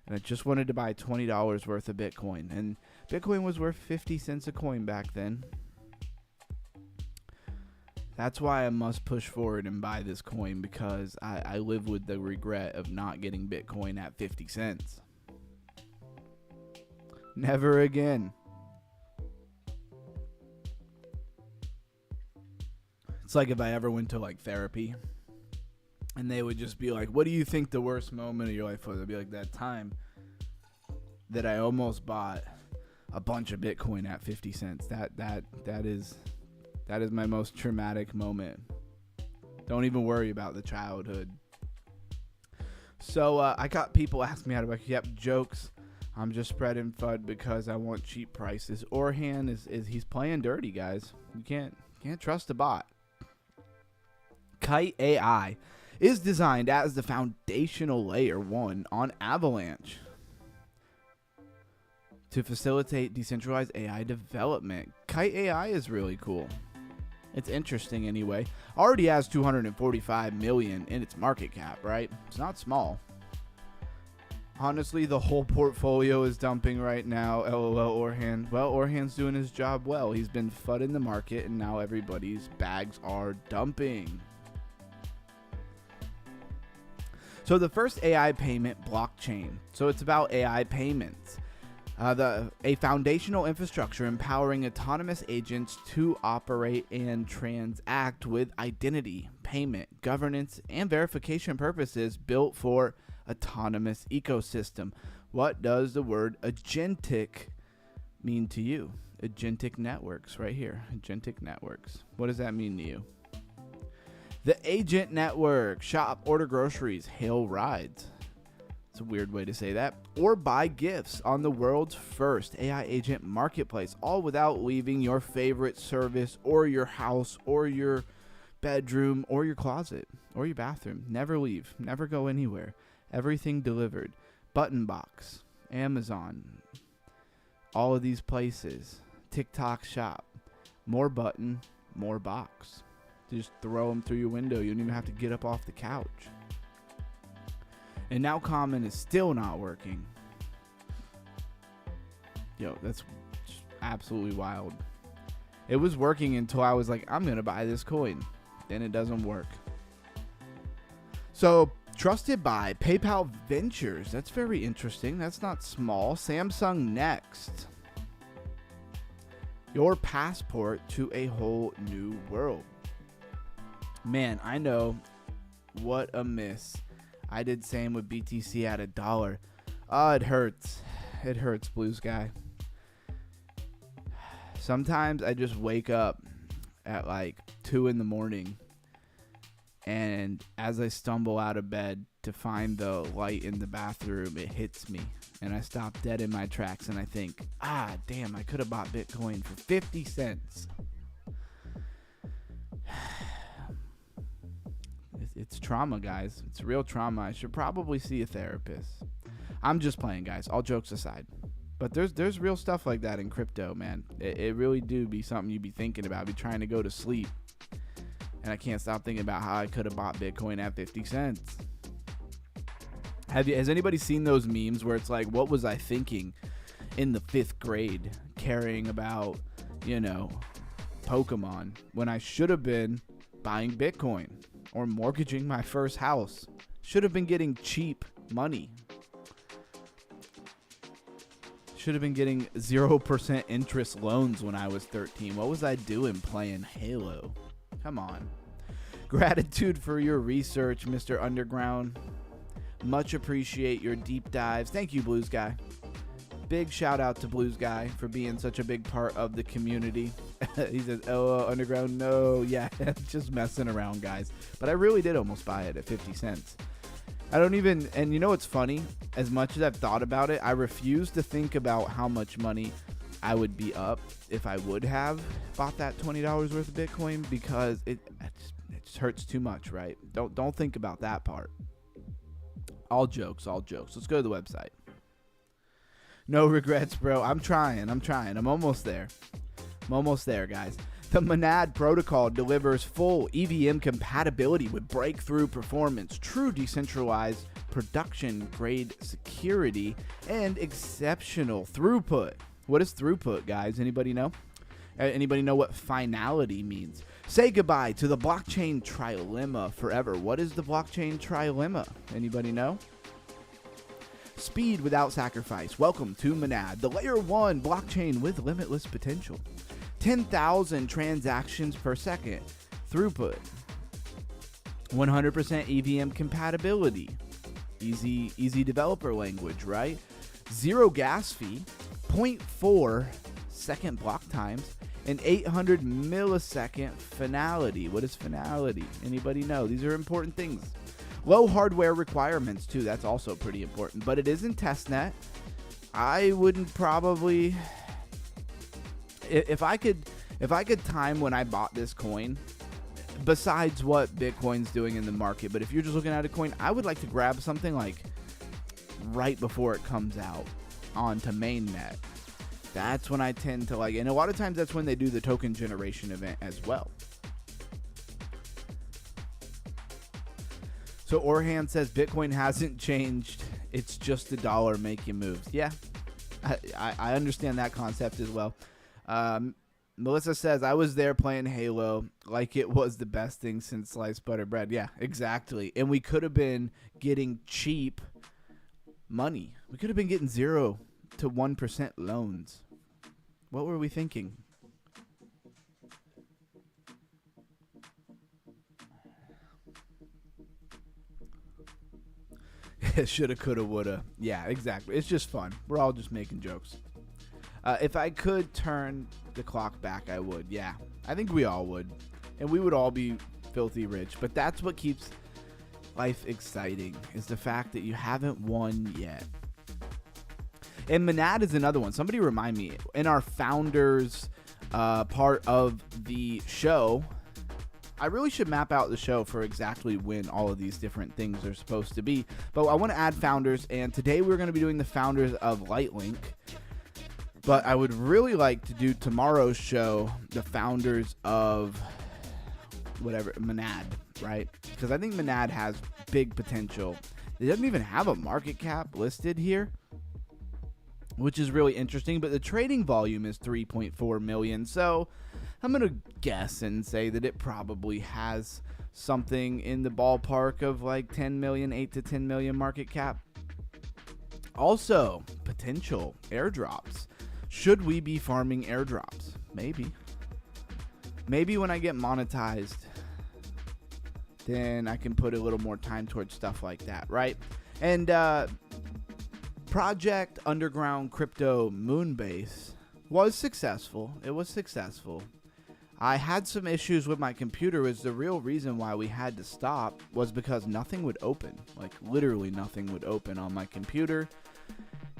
And I just wanted to buy $20 worth of Bitcoin. And Bitcoin was worth 50 cents a coin back then. That's why I must push forward and buy this coin, because I live with the regret of not getting Bitcoin at 50 cents. Never again. It's like if I ever went to like therapy and they would just be like, what do you think the worst moment of your life was? I'd be like, that time that I almost bought a bunch of Bitcoin at 50 cents. That is my most traumatic moment. Don't even worry about the childhood. So I got people asking me how to buy. Yep, jokes. I'm just spreading FUD because I want cheap prices. Orhan is he's playing dirty, guys. You can't trust a bot. Kite AI is designed as the foundational layer 1 on Avalanche to facilitate decentralized AI development. Kite AI is really cool. It's interesting anyway. Already has 245 million in its market cap, right? It's not small. Honestly, the whole portfolio is dumping right now. LOL, Orhan. Well, Orhan's doing his job well. He's been fudding the market, and now everybody's bags are dumping. So the first AI payment blockchain. So it's about AI payments. A foundational infrastructure empowering autonomous agents to operate and transact with identity, payment, governance, and verification purposes built for autonomous ecosystem. What does the word agentic mean to you? Agentic networks, right here. Agentic networks. What does that mean to you? The agent network. Shop, order groceries, hail rides. It's a weird way to say that. Or buy gifts on the world's first AI agent marketplace, all without leaving your favorite service or your house or your bedroom or your closet or your bathroom. Never leave. Never go anywhere. Everything delivered. Button Box, Amazon, all of these places. TikTok shop. More button, more box. Just throw them through your window. You don't even have to get up off the couch. And now Common is still not working. Yo, that's absolutely wild. It was working until I was like, I'm going to buy this coin. Then it doesn't work. So Trusted by PayPal Ventures. That's very interesting. That's not small. Samsung Next. Your passport to a whole new world. Man, I know what a miss. I did same with BTC at $1. Oh, it hurts. It hurts, Blue Sky. Sometimes I just wake up at like 2 in the morning, and as I stumble out of bed to find the light in the bathroom, it hits me, and I stop dead in my tracks, and I think, damn, I could have bought Bitcoin for 50 cents. It's trauma, guys. It's real trauma. I should probably see a therapist. I'm just playing, guys. All jokes aside. But there's real stuff like that in crypto, man. It really do be something you be thinking about. Be trying to go to sleep, and I can't stop thinking about how I could have bought Bitcoin at 50 cents. Has anybody seen those memes where it's like, what was I thinking in the 5th grade caring about, Pokemon when I should have been buying Bitcoin or mortgaging my first house? Should have been getting cheap money. Should have been getting 0% interest loans when I was 13. What was I doing playing Halo? Come on. Gratitude for your research, Mr. Underground. Much appreciate your deep dives. Thank you, Blues Guy. Big shout out to Blues Guy for being such a big part of the community. He says, "Oh, Underground, no." Yeah, just messing around, guys. But I really did almost buy it at 50 cents. I don't even, and you know what's funny? As much as I've thought about it, I refuse to think about how much money I would be up if I would have bought that $20 worth of Bitcoin, because it just hurts too much, right? Don't think about that part. All jokes. Let's go to the website. No regrets, bro. I'm trying. I'm almost there. Guys. The Monad protocol delivers full EVM compatibility with breakthrough performance, true decentralized production-grade security, and exceptional throughput. What is throughput, guys? Anybody know? Anybody know what finality means? Say goodbye to the blockchain trilemma forever. What is the blockchain trilemma? Anybody know? Speed without sacrifice. Welcome to Monad, the layer 1 blockchain with limitless potential. 10,000 transactions per second. Throughput. 100% EVM compatibility. Easy developer language, right? Zero gas fee. 0.4 second block times. And 800 millisecond finality. What is finality? Anybody know? These are important things. Low hardware requirements too. That's also pretty important. But it is in testnet. I wouldn't probably... If I could time when I bought this coin, besides what Bitcoin's doing in the market, but if you're just looking at a coin, I would like to grab something like right before it comes out onto mainnet. That's when I tend to like, and a lot of times that's when they do the token generation event as well. So Orhan says Bitcoin hasn't changed. It's just the dollar making moves. Yeah, I understand that concept as well. Melissa says, I was there playing Halo like it was the best thing since sliced butter bread. Yeah, exactly. And we could have been getting cheap money. We could have been getting 0 to 1% loans. What were we thinking? Shoulda, coulda, woulda. Yeah, exactly. It's just fun. We're all just making jokes. If I could turn the clock back, I would. Yeah, I think we all would. And we would all be filthy rich. But that's what keeps life exciting, is the fact that you haven't won yet. And Monad is another one. Somebody remind me. In our founders part of the show, I really should map out the show for exactly when all of these different things are supposed to be. But I want to add founders. And today we're going to be doing the founders of Lightlink. But I would really like to do tomorrow's show, the founders of whatever, Monad, right? Because I think Monad has big potential. It doesn't even have a market cap listed here. which is really interesting, but the trading volume is 3.4 million. So I'm going to guess and say that it probably has something in the ballpark of like 10 million, 8 to 10 million market cap. Also, potential airdrops. Should we be farming airdrops? Maybe. Maybe when I get monetized, then I can put a little more time towards stuff like that, right? And Project Underground Crypto Moonbase was successful. It was successful. I had some issues with my computer. Was the real reason why we had to stop was because nothing would open. Like literally nothing would open on my computer.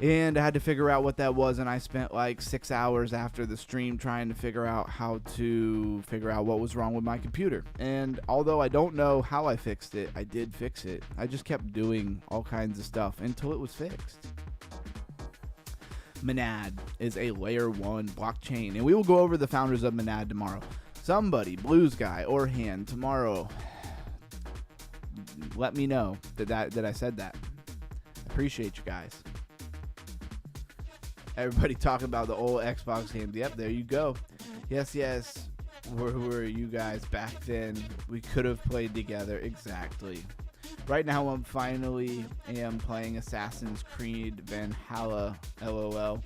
And I had to figure out what that was, and I spent like 6 hours after the stream trying to figure out how to figure out what was wrong with my computer. And although I don't know how I fixed it, I did fix it. I just kept doing all kinds of stuff until it was fixed. Monad is a layer 1 blockchain, and we will go over the founders of Monad tomorrow. Somebody, Blues Guy or Hand, tomorrow, let me know that I said that. Appreciate you guys. Everybody talking about the old Xbox games. Yep, there you go. Yes. Where were you guys back then? We could have played together. Exactly. Right now, I'm finally playing Assassin's Creed Valhalla. LOL.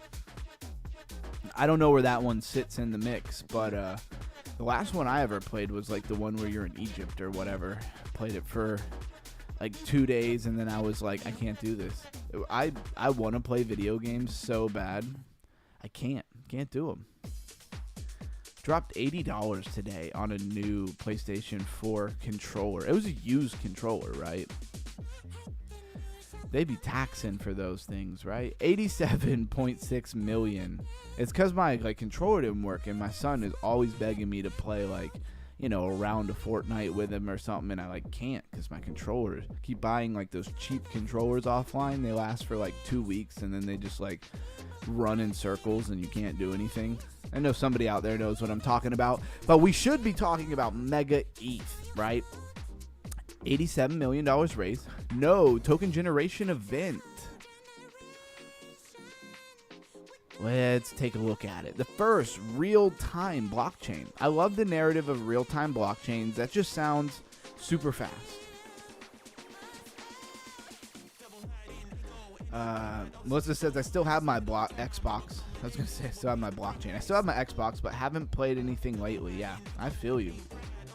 I don't know where that one sits in the mix, but the last one I ever played was like the one where you're in Egypt or whatever. Played it for like 2 days, and then I was like, I can't do this. I want to play video games so bad. I can't do them. Dropped $80 today on a new PlayStation 4 controller. It was a used controller, right? They be taxing for those things, right? 87.6 million. It's because my controller didn't work, and my son is always begging me to play a round of Fortnite with him or something, and I can't because my controllers keep buying those cheap controllers offline. They last for 2 weeks, and then they just run in circles, and you can't do anything. I know somebody out there knows what I'm talking about, but we should be talking about Mega ETH, right? $87 million raised. No token generation event. Let's take a look at it. The first real-time blockchain. I love the narrative of real-time blockchains. That just sounds super fast. Melissa says, I still have my Xbox. I was going to say I still have my blockchain. I still have my Xbox, but haven't played anything lately. Yeah, I feel you.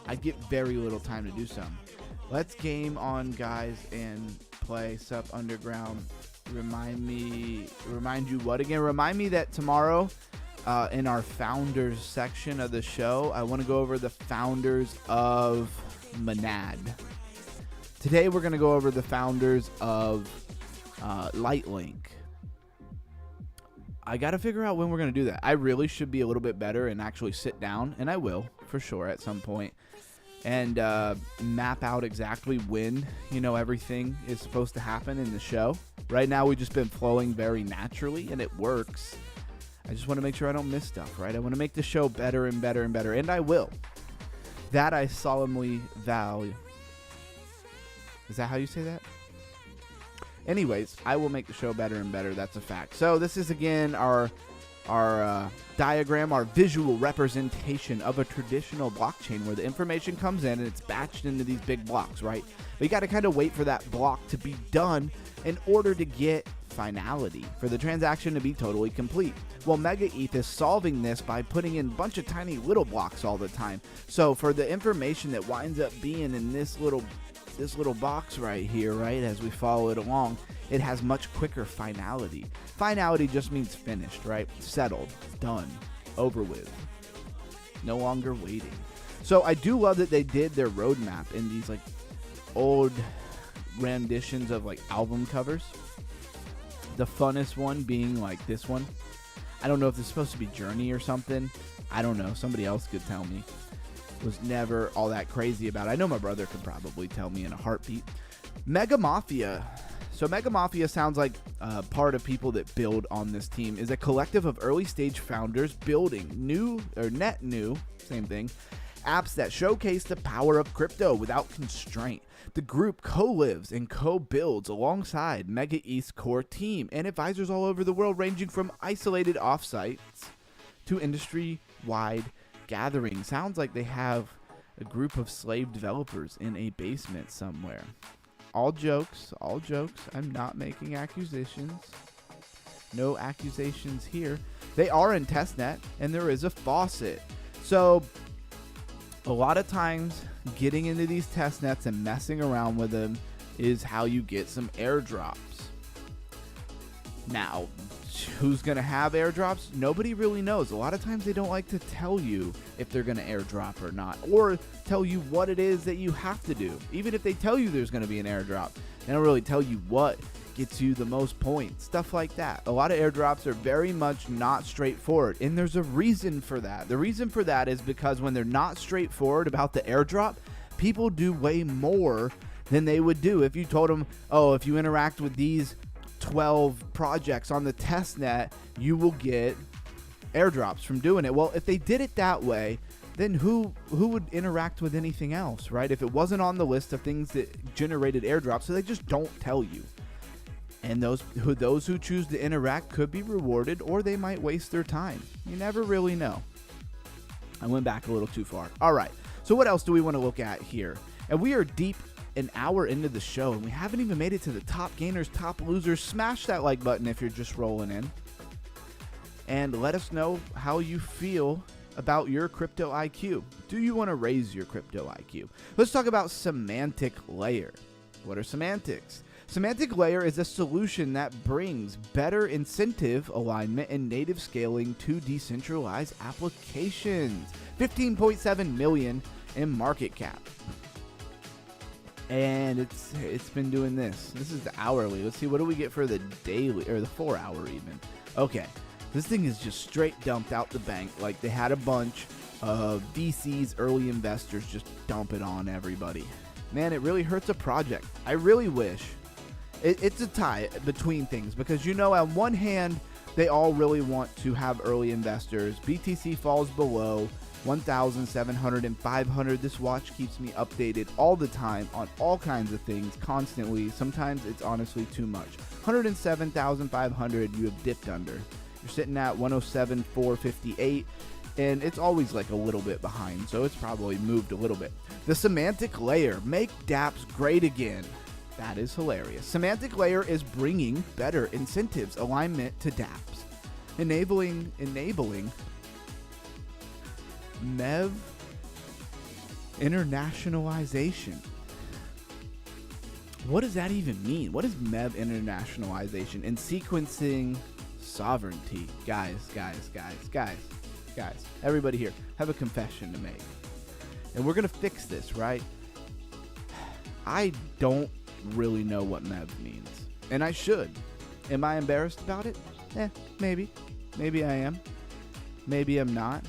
I get very little time to do some. Let's game on, guys, and play Sup Underground. Remind you what again? Remind me that tomorrow in our founders section of the show, I want to go over the founders of Monad. Today we're going to go over the founders of Lightlink. I got to figure out when we're going to do that. I really should be a little bit better and actually sit down, and I will for sure at some point, and map out exactly when everything is supposed to happen in the show. Right now we've just been flowing very naturally, and it works. I just want to make sure I don't miss stuff, right? I want to make the show better and better and better, and I will. That I solemnly vow. Is that how you say that? Anyways, I will make the show better and better. That's a fact. So this is, again, our diagram, our visual representation of a traditional blockchain where the information comes in and it's batched into these big blocks, right? But you got to kind of wait for that block to be done in order to get finality, for the transaction to be totally complete. Well, Mega ETH is solving this by putting in a bunch of tiny little blocks all the time. So for the information that winds up being in this little box right here, right, as we follow it along, it has much quicker finality. Finality just means finished, right? Settled, done, over with, no longer waiting. So I do love that they did their roadmap in these old renditions of album covers. The funnest one being this one. I don't know if this is supposed to be Journey or something. I don't know. Somebody else could tell me. Was never all that crazy about it. I know my brother could probably tell me in a heartbeat. Mega Mafia. So Mega Mafia sounds like part of people that build on this team is a collective of early stage founders building net new, same thing, apps that showcase the power of crypto without constraint. The group co-lives and co-builds alongside Mega East core team and advisors all over the world, ranging from isolated offsites to industry-wide gatherings. Sounds like they have a group of slave developers in a basement somewhere. All jokes. I'm not making accusations. No accusations here. They are in testnet, and there is a faucet. So a lot of times getting into these testnets and messing around with them is how you get some airdrops. Now, who's going to have airdrops? Nobody really knows. A lot of times they don't like to tell you if they're going to airdrop or not, or tell you what it is that you have to do. Even if they tell you there's going to be an airdrop, they don't really tell you what gets you the most points, stuff like that. A lot of airdrops are very much not straightforward, and there's a reason for that. The reason for that is because when they're not straightforward about the airdrop, people do way more than they would do if you told them, oh, if you interact with these 12 projects on the testnet, you will get airdrops from doing it. Well, if they did it that way, then who would interact with anything else, right? If it wasn't on the list of things that generated airdrops, so they just don't tell you. And those who choose to interact could be rewarded, or they might waste their time. You never really know. I went back a little too far. All right, so what else do we want to look at here? And we are deep an hour into the show, and we haven't even made it to the top gainers, top losers. Smash that like button if you're just rolling in. And let us know how you feel about your crypto IQ. Do you want to raise your crypto IQ? Let's talk about semantic layer. What are semantics? Semantic layer is a solution that brings better incentive alignment and native scaling to decentralized applications. 15.7 million in market cap. And it's been doing this. This is the hourly. Let's see, what do we get for the daily, or the 4 hour even? Okay, this thing is just straight dumped out the bank. Like they had a bunch of VCs, early investors, just dump it on everybody. Man, it really hurts a project. I really wish. It's a tie between things, because, you know, on one hand, they all really want to have early investors. BTC falls below 1,700 and 500. This watch keeps me updated all the time on all kinds of things, constantly. Sometimes it's honestly too much. 107,500, you have dipped under. You're sitting at 107,458, and it's always like a little bit behind, so it's probably moved a little bit. The semantic layer, make dApps great again. That is hilarious. Semantic layer is bringing better incentives alignment to dApps, enabling MEV internationalization. What does that even mean? What is MEV internationalization? And sequencing sovereignty. Guys, everybody here, have a confession to make. And we're going to fix this, right? I don't really know what MEV means, and I should. Am I embarrassed about it? Maybe. Maybe I am. Maybe I'm not.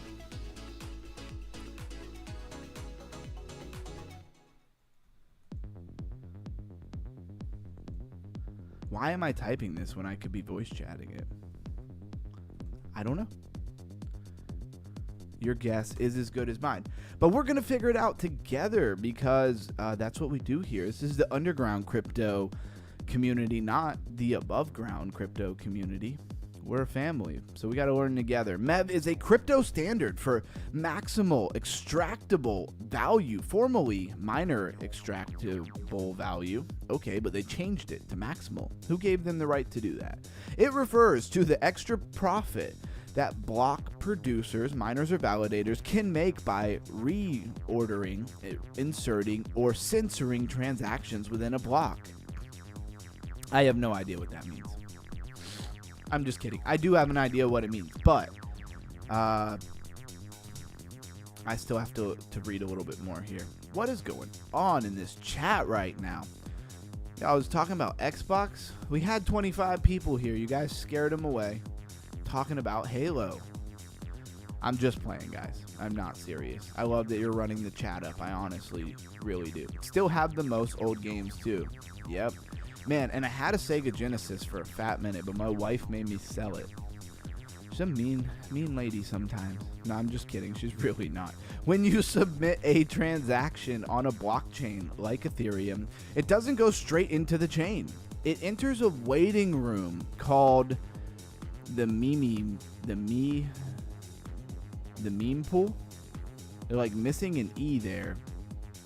Why am I typing this when I could be voice chatting it? I don't know. Your guess is as good as mine. But we're going to figure it out together, because that's what we do here. This is the underground crypto community, not the above ground crypto community. We're a family, so we got to learn together. MEV is a crypto standard for maximal extractable value, formerly minor extractable value. Okay, but they changed it to maximal. Who gave them the right to do that? It refers to the extra profit that block producers, miners, or validators can make by reordering, inserting, or censoring transactions within a block. I have no idea what that means. I'm just kidding. I do have an idea what it means, but I still have to read a little bit more here. What is going on in this chat right now? I was talking about Xbox. We had 25 people here. You guys scared them away. Talking about Halo. I'm just playing, guys. I'm not serious. I love that you're running the chat up. I honestly really do. Still have the most old games too. Yep. Man, and I had a Sega Genesis for a fat minute, but my wife made me sell it. She's a mean lady sometimes. No, I'm just kidding. She's really not. When you submit a transaction on a blockchain like Ethereum, it doesn't go straight into the chain. It enters a waiting room called the meme pool. They're like missing an E there.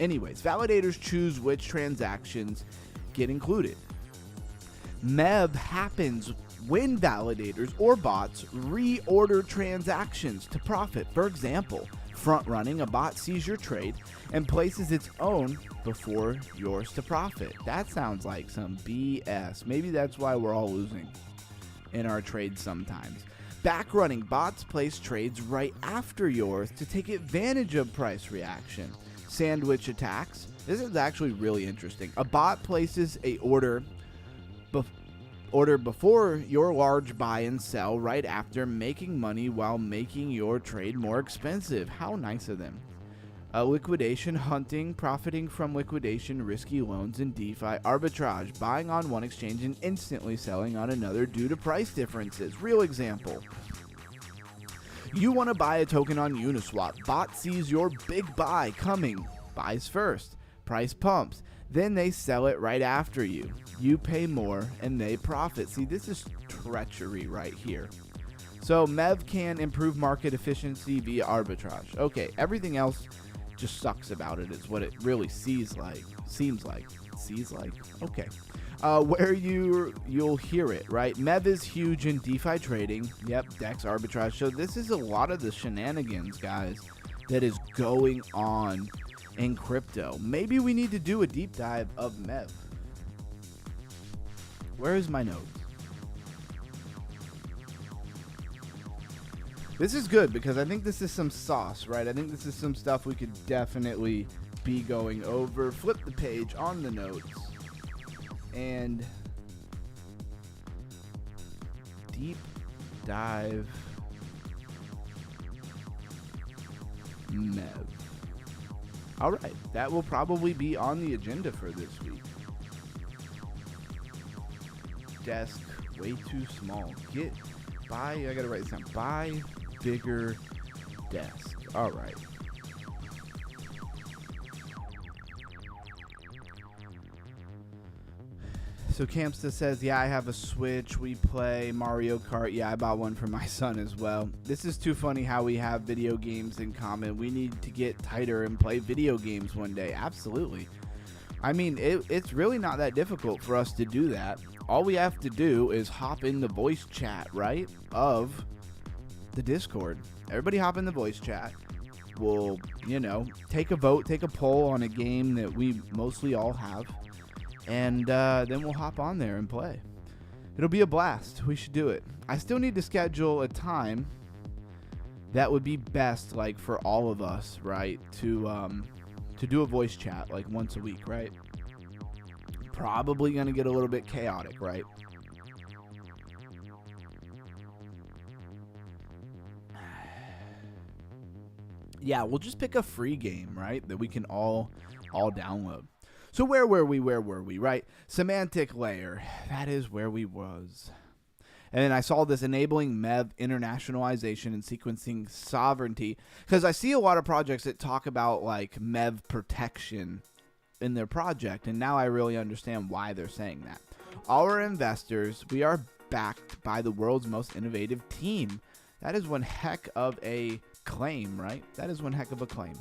Anyways, validators choose which transactions get included. MEV happens when validators or bots reorder transactions to profit. For example, front-running, a bot sees your trade and places its own before yours to profit. That sounds like some BS. Maybe that's why we're all losing in our trades sometimes. Backrunning, bots place trades right after yours to take advantage of price reaction. Sandwich attacks. This is actually really interesting. A bot places a order before your large buy and sell right after, making money while making your trade more expensive. How nice of them. Liquidation, hunting, profiting from liquidation, risky loans, and DeFi. Arbitrage, buying on one exchange and instantly selling on another due to price differences. Real example. You want to buy a token on Uniswap. Bot sees your big buy coming, buys first, price pumps. Then they sell it right after you. You pay more and they profit. See, this is treachery right here. So MEV can improve market efficiency via arbitrage. Okay, everything else just sucks about it is what it really seems like. Okay. Where you'll hear it, right? MEV is huge in DeFi trading. Yep, DEX arbitrage. So this is a lot of the shenanigans, guys, that is going on in crypto. Maybe we need to do a deep dive of MEV. Where is my notes? This is good because I think this is some sauce, right? I think this is some stuff we could definitely be going over. Flip the page on the notes and deep dive MEV. All right, that will probably be on the agenda for this week. Desk, way too small. I gotta write this down. Buy bigger desk. All right. So Campsta says, yeah, I have a Switch. We play Mario Kart. Yeah, I bought one for my son as well. This is too funny how we have video games in common. We need to get tighter and play video games one day. Absolutely. I mean, it's really not that difficult for us to do that. All we have to do is hop in the voice chat, right, of the Discord. Everybody hop in the voice chat. We'll, take a vote, take a poll on a game that we mostly all have. And then we'll hop on there and play. It'll be a blast. We should do it. I still need to schedule a time that would be best, like, for all of us, right, to do a voice chat, like, once a week, right? Probably going to get a little bit chaotic, right? Yeah, we'll just pick a free game, right, that we can all download. So where were we, right? Semantic layer. That is where we was. And then I saw this enabling MEV internationalization and sequencing sovereignty. Because I see a lot of projects that talk about, like, MEV protection in their project. And now I really understand why they're saying that. Our investors, we are backed by the world's most innovative team. That is one heck of a claim, right? That is one heck of a claim.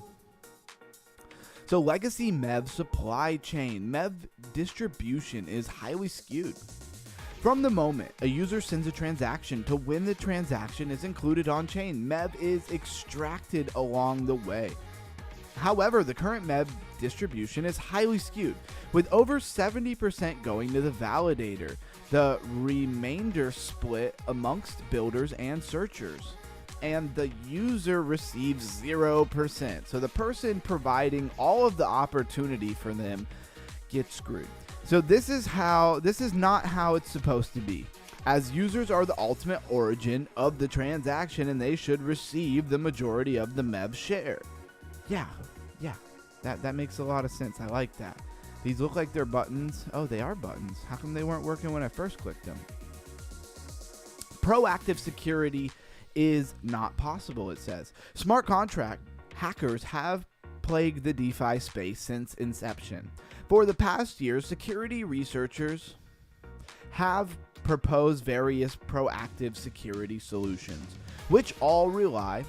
So legacy MEV supply chain. MEV distribution is highly skewed. From the moment a user sends a transaction to when the transaction is included on chain, MEV is extracted along the way. However, the current MEV distribution is highly skewed, with over 70% going to the validator, the remainder split amongst builders and searchers, and the user receives 0%. So the person providing all of the opportunity for them gets screwed. So this is not how it's supposed to be, as users are the ultimate origin of the transaction and they should receive the majority of the MEV share. Yeah, that makes a lot of sense. I like that. These look like they're buttons. Oh, they are buttons. How come they weren't working when I first clicked them? Proactive security is not possible, it says. Smart contract hackers have plagued the DeFi space since inception. For the past year, security researchers have proposed various proactive security solutions, which all relay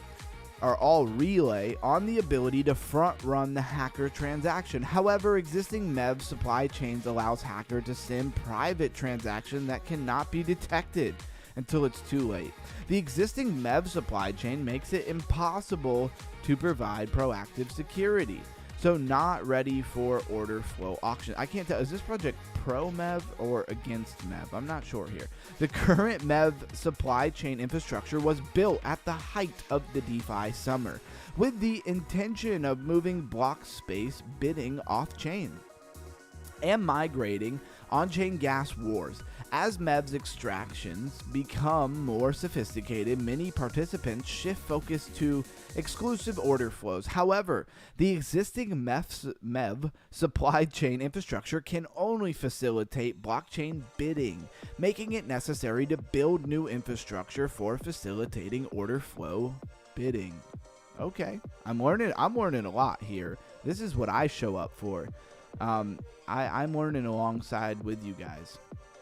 on the ability to front-run the hacker transaction. However, existing MEV supply chains allows hacker to send private transaction that cannot be detected until it's too late. The existing MEV supply chain makes it impossible to provide proactive security. So not ready for order flow auction. I can't tell, is this project pro MEV or against MEV? I'm not sure here. The current MEV supply chain infrastructure was built at the height of the DeFi summer with the intention of moving block space bidding off-chain and migrating on-chain gas wars. As MEV's extractions become more sophisticated, many participants shift focus to exclusive order flows. However, the existing MEV supply chain infrastructure can only facilitate blockchain bidding, making it necessary to build new infrastructure for facilitating order flow bidding. Okay, I'm learning a lot here. This is what I show up for. I'm learning alongside with you guys.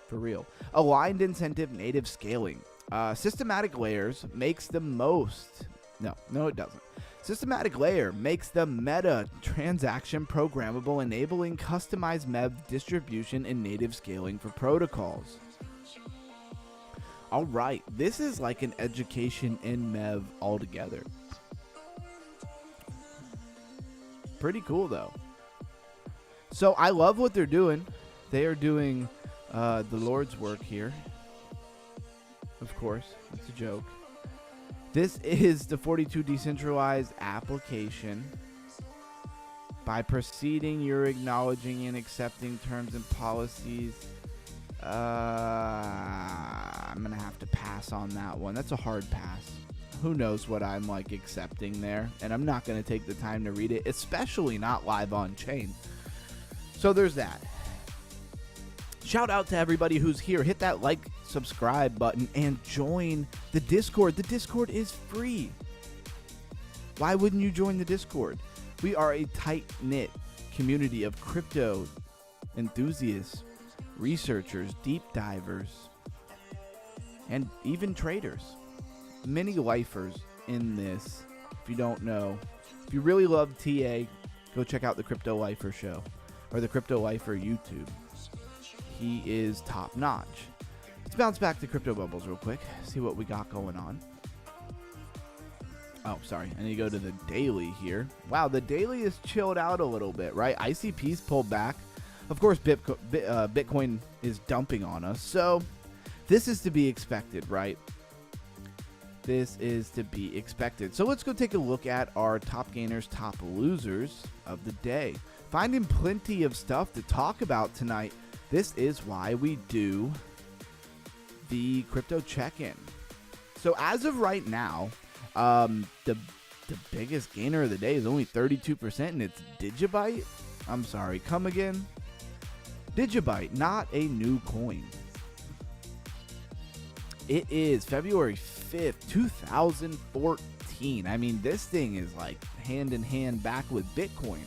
For real. Aligned incentive native scaling. Systematic layers makes the most. No, it doesn't. Systematic layer makes the meta transaction programmable, enabling customized MEV distribution and native scaling for protocols. All right, this is like an education in MEV altogether. Pretty cool though. So I love what they're doing. They are doing the Lord's work here. Of course, it's a joke. This is the 42 decentralized application. By proceeding, you're acknowledging and accepting terms and policies. I'm gonna have to pass on that one. That's a hard pass. Who knows what I'm like accepting there, and I'm not gonna take the time to read it, especially not live on chain. So there's that. Shout out to everybody who's here. Hit that like, subscribe button, and join the Discord. The Discord is free. Why wouldn't you join the Discord? We are a tight-knit community of crypto enthusiasts, researchers, deep divers, and even traders. Many lifers in this. If you don't know, if you really love TA, go check out the Crypto Lifer show or the Crypto Lifer YouTube. He is top notch. Let's bounce back to Crypto Bubbles real quick, see what we got going on. Oh, sorry, I need to go to the daily here. Wow, the daily is chilled out a little bit, right? ICP's pulled back. Of course, Bitcoin is dumping on us, so this is to be expected, right? This is to be expected. So let's go take a look at our top gainers, top losers of the day. Finding plenty of stuff to talk about tonight. This is why we do the crypto check-in. So as of right now, the biggest gainer of the day is only 32%, and it's Digibyte. I'm sorry, come again? Digibyte, not a new coin. It is February 5th, 2014. I mean, this thing is like hand in hand back with Bitcoin.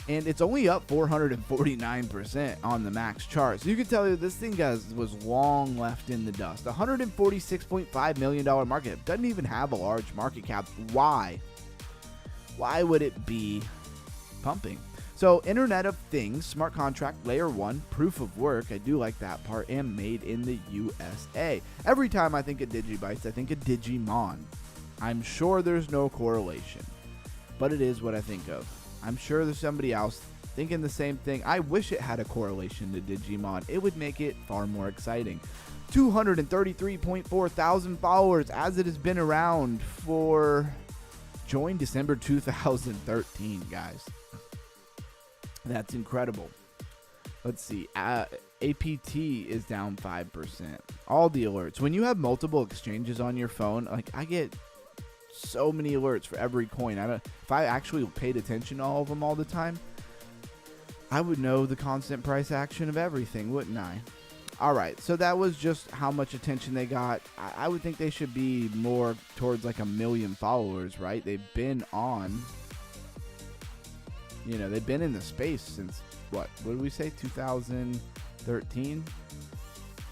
And it's only up 449% on the max chart. So you can tell you this thing, guys, was long left in the dust. $146.5 million market cap. Doesn't even have a large market cap. Why? Why would it be pumping? So Internet of Things, smart contract, layer 1, proof of work. I do like that part. And made in the USA. Every time I think of Digibytes, I think of Digimon. I'm sure there's no correlation, but it is what I think of. I'm sure there's somebody else thinking the same thing. I wish it had a correlation to Digimon. It would make it far more exciting. 233.4 thousand followers as it has been around for joined December 2013, guys. That's incredible. Let's see. APT is down 5%. All the alerts. When you have multiple exchanges on your phone, like I get so many alerts for every coin. If I actually paid attention to all of them all the time, I would know the constant price action of everything, wouldn't I? All right, so that was just how much attention they got. I would think they should be more towards like 1 million followers, right? They've been on, they've been in the space since what did we say, 2013?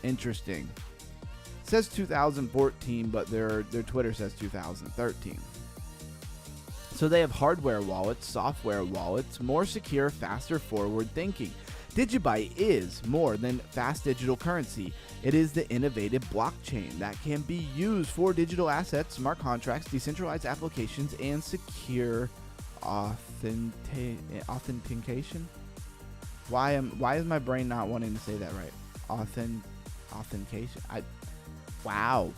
Interesting. It says 2014, but their Twitter says 2013. So they have hardware wallets, software wallets, more secure, faster, forward thinking. Digibyte is more than fast digital currency. It is the innovative blockchain that can be used for digital assets, smart contracts, decentralized applications, and secure authentication. Why is my brain not wanting to say that right? Authentication. Wow.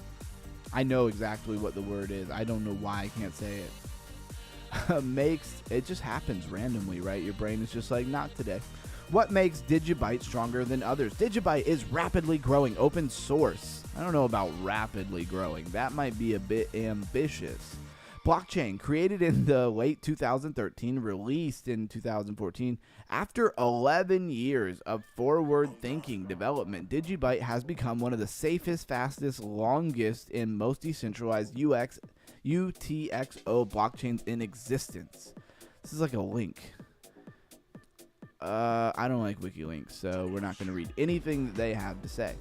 I know exactly what the word is. I don't know why I can't say it. It just happens randomly, right? Your brain is just like, not today. What makes Digibyte stronger than others? Digibyte is rapidly growing, open source. I don't know about rapidly growing. That might be a bit ambitious. Blockchain, created in the late 2013, released in 2014. After 11 years of forward-thinking development, Digibyte has become one of the safest, fastest, longest, and most decentralized UTXO blockchains in existence. This is like a link. I don't like WikiLeaks, so we're not going to read anything that they have to say,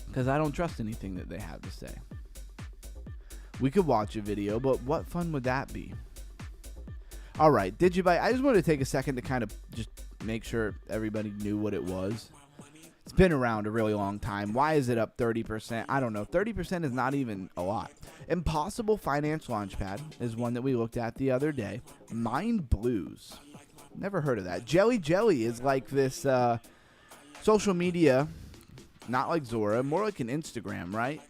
because I don't trust anything that they have to say. We could watch a video, but what fun would that be? All right, Digibyte. I just wanted to take a second to kind of just make sure everybody knew what it was. It's been around a really long time. Why is it up 30%? I don't know. 30% is not even a lot. Impossible Finance Launchpad is one that we looked at the other day. Mind Blues. Never heard of that. Jelly is like this social media, not like Zora, more like an Instagram, right?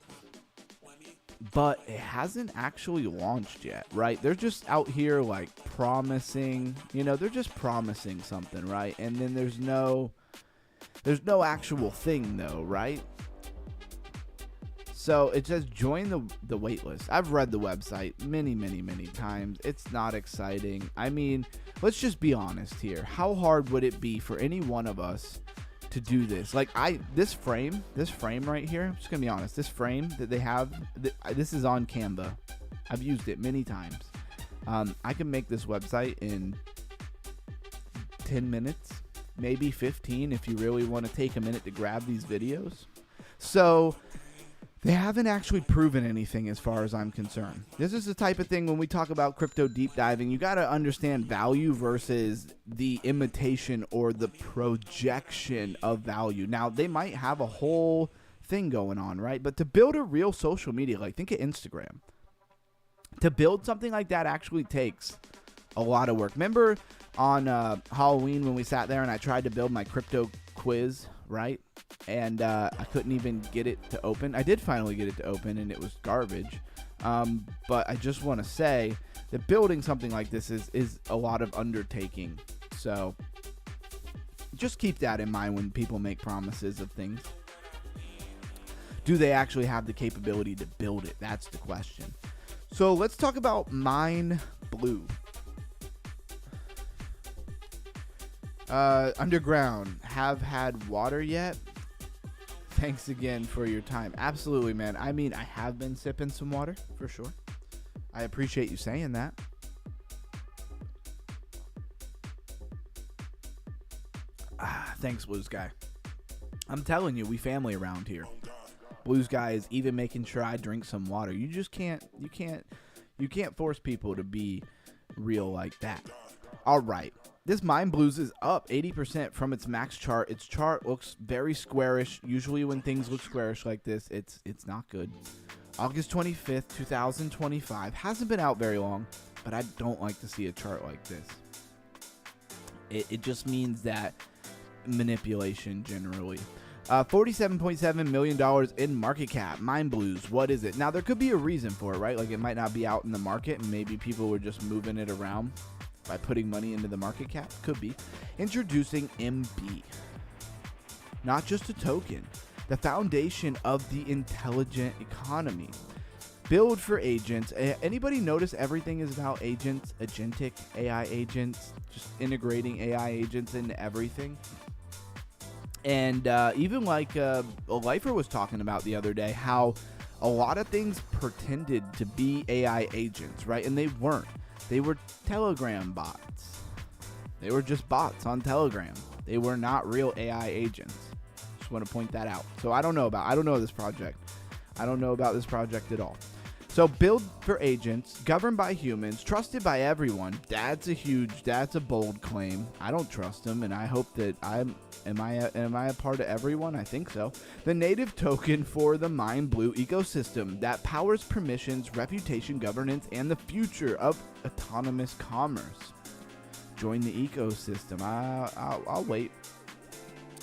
But it hasn't actually launched yet, right? They're just out here like promising, they're just promising something, right? And then there's no actual thing though, right? So it says join the waitlist. I've read the website many times. It's not exciting. I mean, let's just be honest here. How hard would it be for any one of us to do this? Like this frame right here, I'm just gonna be honest, this frame that they have, this is on Canva. I've used it many times. I can make this website in 10 minutes, maybe 15 if you really want to take a minute to grab these videos. So they haven't actually proven anything as far as I'm concerned. This is the type of thing when we talk about crypto deep diving, you got to understand value versus the imitation or the projection of value. Now, they might have a whole thing going on, right? But to build a real social media, like think of Instagram. To build something like that actually takes a lot of work. Remember on Halloween when we sat there and I tried to build my crypto quiz, right? And I couldn't even get it to open. I did finally get it to open, and it was garbage. But I just want to say that building something like this is a lot of undertaking. So just keep that in mind when people make promises of things. Do they actually have the capability to build it? That's the question. So let's talk about Mind Blue. Underground, have had water yet? Thanks again for your time. Absolutely, man. I mean, I have been sipping some water, for sure. I appreciate you saying that. Thanks, Blue Sky. I'm telling you, we family around here. Blue Sky is even making sure I drink some water. You just can't force people to be real like that. All right. This Mind Blues is up 80% from its max chart. Its chart looks very squarish. Usually when things look squarish like this, it's not good. August 25th, 2025. Hasn't been out very long, but I don't like to see a chart like this. It just means that manipulation generally. $47.7 million in market cap. Mind Blues, what is it? Now, there could be a reason for it, right? Like it might not be out in the market and maybe people were just moving it around by putting money into the market cap. Could be. Introducing MB. Not just a token. The foundation of the intelligent economy. Build for agents. Anybody notice everything is about agents? Agentic AI agents. Just integrating AI agents into everything. And even like a lifer was talking about the other day, how a lot of things pretended to be AI agents, right? And they weren't. They were Telegram bots. They were just bots on Telegram. They were not real AI agents. Just want to point that out. So I don't know this project. I don't know about this project at all. So build for agents, governed by humans, trusted by everyone. That's a bold claim. I don't trust them, and I hope that am I a part of everyone? I think so. The native token for the MemeX ecosystem that powers permissions, reputation, governance, and the future of autonomous commerce. Join the ecosystem. I'll wait.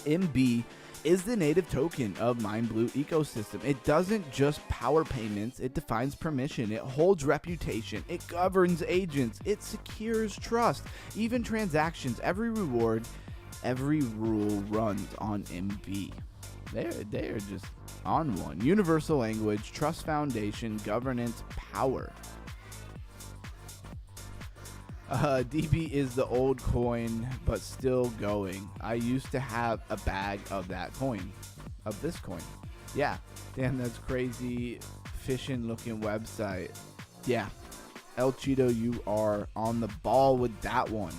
MB is the native token of MemeX ecosystem. It doesn't just power payments, it defines permission, it holds reputation, it governs agents, it secures trust, even transactions, every reward, every rule runs on MB. They're just on one. Universal language, trust foundation, governance, power. DB is the old coin, but still going. I used to have a bag of that coin, of this coin. Yeah, damn, that's crazy. Fishin' looking website. Yeah, El Cheeto, you are on the ball with that one.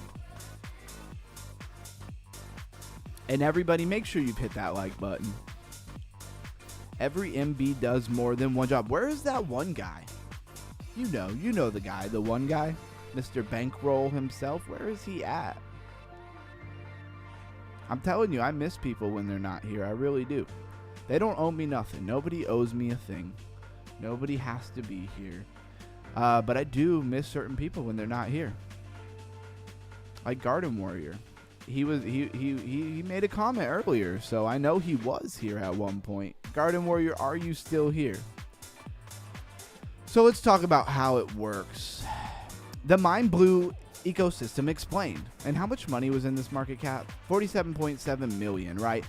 And everybody, make sure you've hit that like button. Every MB does more than one job. Where is that one guy? You know the guy, the one guy. Mr. Bankroll himself, where is he at? I'm telling you, I miss people when they're not here. I really do. They don't owe me nothing. Nobody owes me a thing. Nobody has to be here. But I do miss certain people when they're not here. Like Garden Warrior. He made a comment earlier, so I know he was here at one point. Garden Warrior, are you still here? So let's talk about how it works. The MemeX ecosystem explained. And how much money was in this market cap? 47.7 million, right?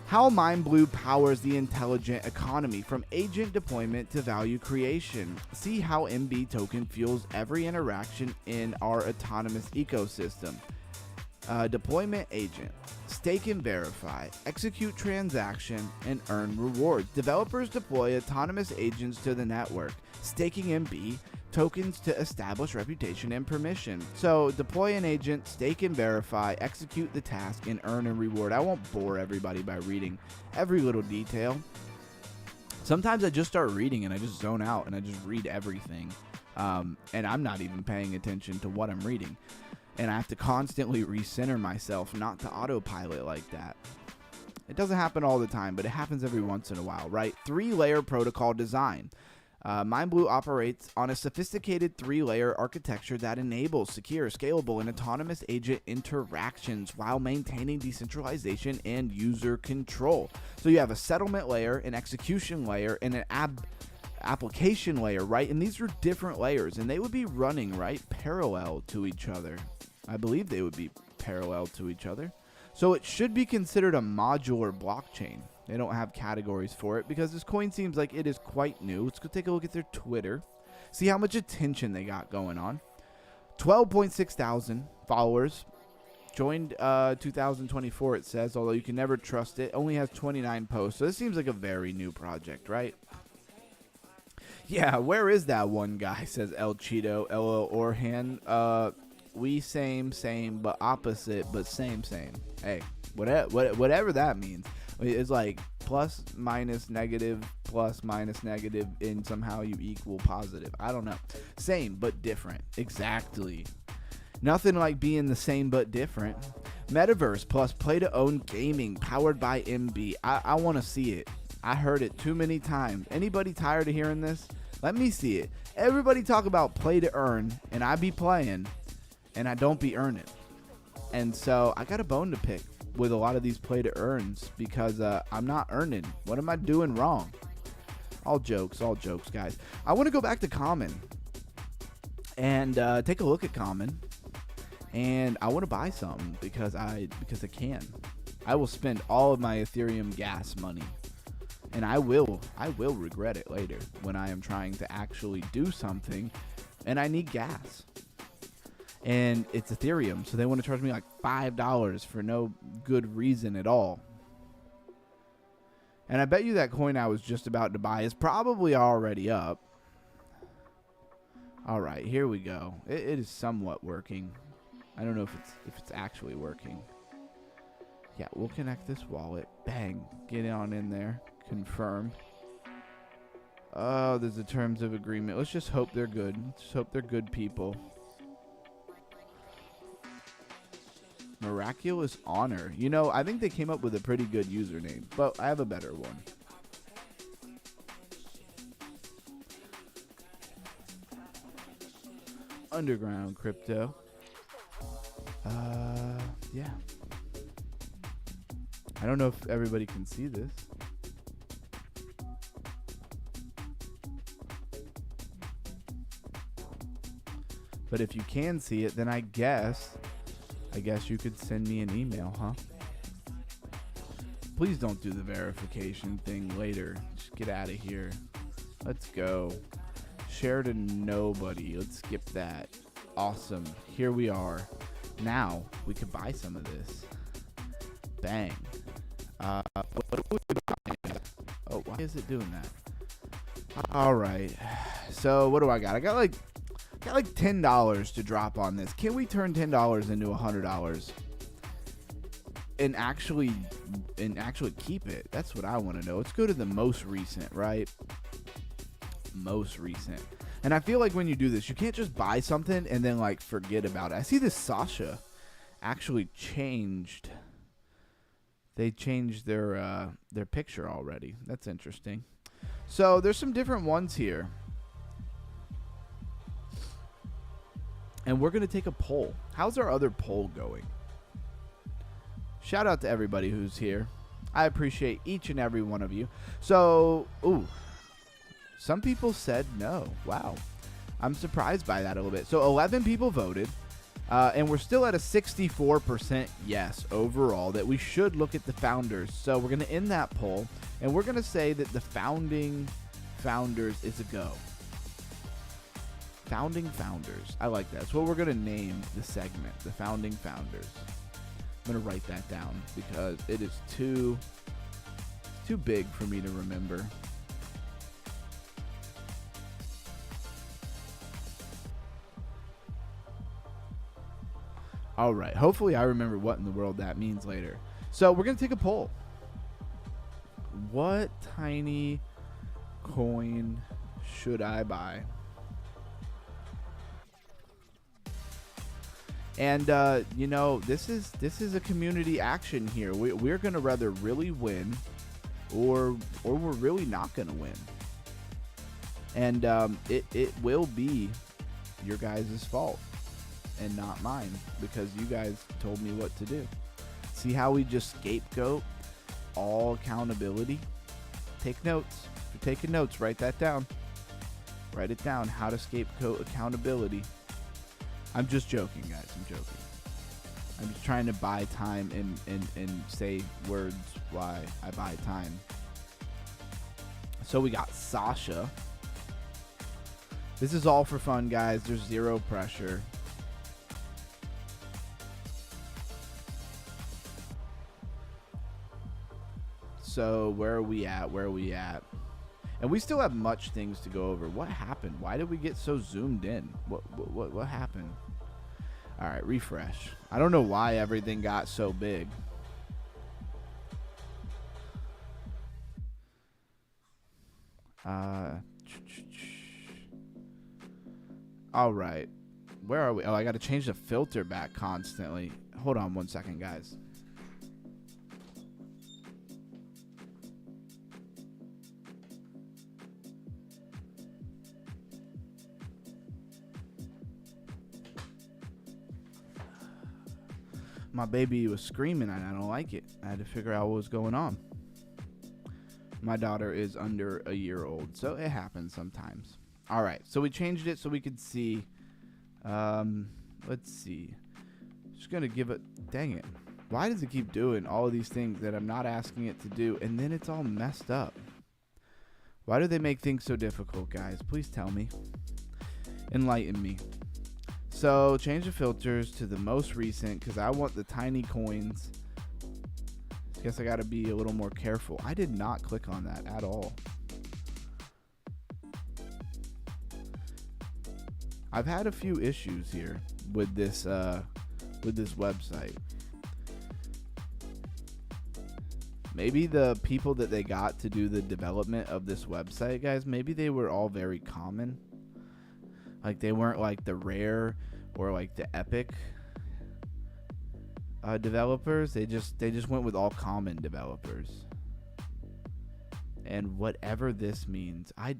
How MemeX powers the intelligent economy from agent deployment to value creation. See how MB token fuels every interaction in our autonomous ecosystem. Deployment agent. Stake and verify. Execute transaction and earn rewards. Developers deploy autonomous agents to the network. Staking MB tokens to establish reputation and permission. So deploy an agent, stake and verify, execute the task, and earn a reward. I won't bore everybody by reading every little detail. Sometimes I just start reading and I just zone out and I just read everything. And I'm not even paying attention to what I'm reading. And I have to constantly recenter myself not to autopilot like that. It doesn't happen all the time, but it happens every once in a while, right? 3-layer protocol design. MemeX operates on a sophisticated 3-layer architecture that enables secure, scalable, and autonomous agent interactions while maintaining decentralization and user control. So you have a settlement layer, an execution layer, and an application layer, right? And these are different layers, and they would be running, right, parallel to each other. I believe they would be parallel to each other. So it should be considered a modular blockchain. They don't have categories for it because this coin seems like it is quite new. Let's go take a look at their Twitter. See how much attention they got going on. 12.6 thousand followers. Joined 2024, it says, although you can never trust it. Only has 29 posts. So this seems like a very new project, right? Yeah, where is that one guy, says El Cheeto, LO Orhan. We same, but opposite, but same. Hey, whatever that means. It's like plus, minus, negative, plus, minus, negative, and somehow you equal positive. I don't know. Same, but different. Exactly. Nothing like being the same, but different. Metaverse plus play-to-own gaming powered by MB. I want to see it. I heard it too many times. Anybody tired of hearing this? Let me see it. Everybody talk about play-to-earn, and I be playing, and I don't be earning. And so I got a bone to pick with a lot of these play to earns because I'm not earning. What am I doing wrong? All jokes, guys. I want to go back to Common and take a look at Common, and I want to buy something because I can. I will spend all of my Ethereum gas money, and I will regret it later when I am trying to actually do something and I need gas. And it's Ethereum, so they want to charge me like $5 for no good reason at all. And I bet you that coin I was just about to buy is probably already up. All right, here we go. It is somewhat working. I don't know if it's actually working. Yeah, we'll connect this wallet. Bang. Get on in there. Confirm. Oh, there's the terms of agreement. Let's just hope they're good. Let's just hope they're good people. Miraculous Honor. You know, I think they came up with a pretty good username, but I have a better one. Underground Crypto. Yeah. I don't know if everybody can see this. But if you can see it, then I guess you could send me an email, huh? Please don't do the verification thing later. Just get out of here. Let's go. Share to nobody. Let's skip that. Awesome. Here we are. Now we could buy some of this. Bang. What are we buying? Oh, why is it doing that? All right. So what do I got? I got like $10 to drop on this. Can we turn $10 into $100 and actually keep it? That's what I want to know. Let's go to the most recent, right? Most recent. And I feel like when you do this, you can't just buy something and then like forget about it. I see this Sasha actually changed. They changed their picture already. That's interesting. So there's some different ones here. And we're going to take a poll. How's our other poll going? Shout out to everybody who's here. I appreciate each and every one of you. So, some people said no. Wow. I'm surprised by that a little bit. So 11 people voted. And we're still at a 64% yes overall that we should look at the founders. So we're going to end that poll. And we're going to say that the founding founders is a go. Founding Founders. I like that. That's what we're going to name the segment. The Founding Founders. I'm going to write that down because it is too big for me to remember. All right. Hopefully I remember what in the world that means later. So we're going to take a poll. What tiny coin should I buy? And, you know, this is a community action here. We're going to rather really win or we're really not going to win. And it will be your guys' fault and not mine because you guys told me what to do. See how we just scapegoat all accountability? Take notes. If you're taking notes, write that down. Write it down. How to scapegoat accountability. I'm just joking, guys. I'm joking. I'm just trying to buy time and say words why I buy time. So we got Sasha. This is all for fun, guys. There's zero pressure. So where are we at? Where are we at? And we still have much things to go over. What happened? Why did we get so zoomed in? What happened? All right, refresh. I don't know why everything got so big. All right. Where are we? Oh, I got to change the filter back constantly. Hold on 1 second, guys. My baby was screaming and I don't like it. I had to figure out what was going on. My daughter is under a year old, so it happens sometimes. All right, so we changed it so we could see. Let's see. Just going to give it. Dang it. Why does it keep doing all of these things that I'm not asking it to do, and then it's all messed up? Why do they make things so difficult, guys? Please tell me. Enlighten me. So change the filters to the most recent because I want the tiny coins. Guess I gotta be a little more careful. I did not click on that at all. I've had a few issues here with this website. Maybe the people that they got to do the development of this website, guys, maybe they were all very common. Like they weren't like the rare or like the epic developers. They just went with all common developers. And whatever this means, I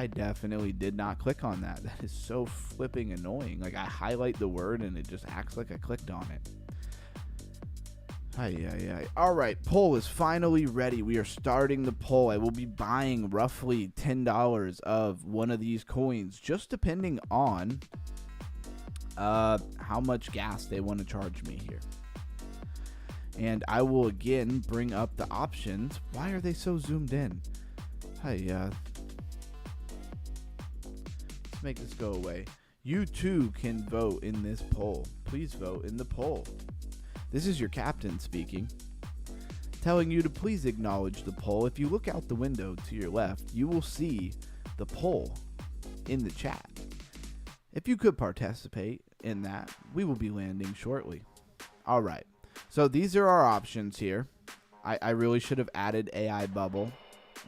definitely did not click on that. That is so flipping annoying. Like I highlight the word and it just acts like I clicked on it. All right, poll is finally ready. We are starting the poll. I will be buying roughly $10 of one of these coins, just depending on how much gas they want to charge me here. And I will again bring up the options. Why are they so zoomed in? Let's make this go away. You too can vote in this poll. Please vote in the poll. This is your captain speaking, telling you to please acknowledge the poll. If you look out the window to your left, you will see the poll in the chat. If you could participate in that, we will be landing shortly. All right. So these are our options here. I really should have added AI bubble,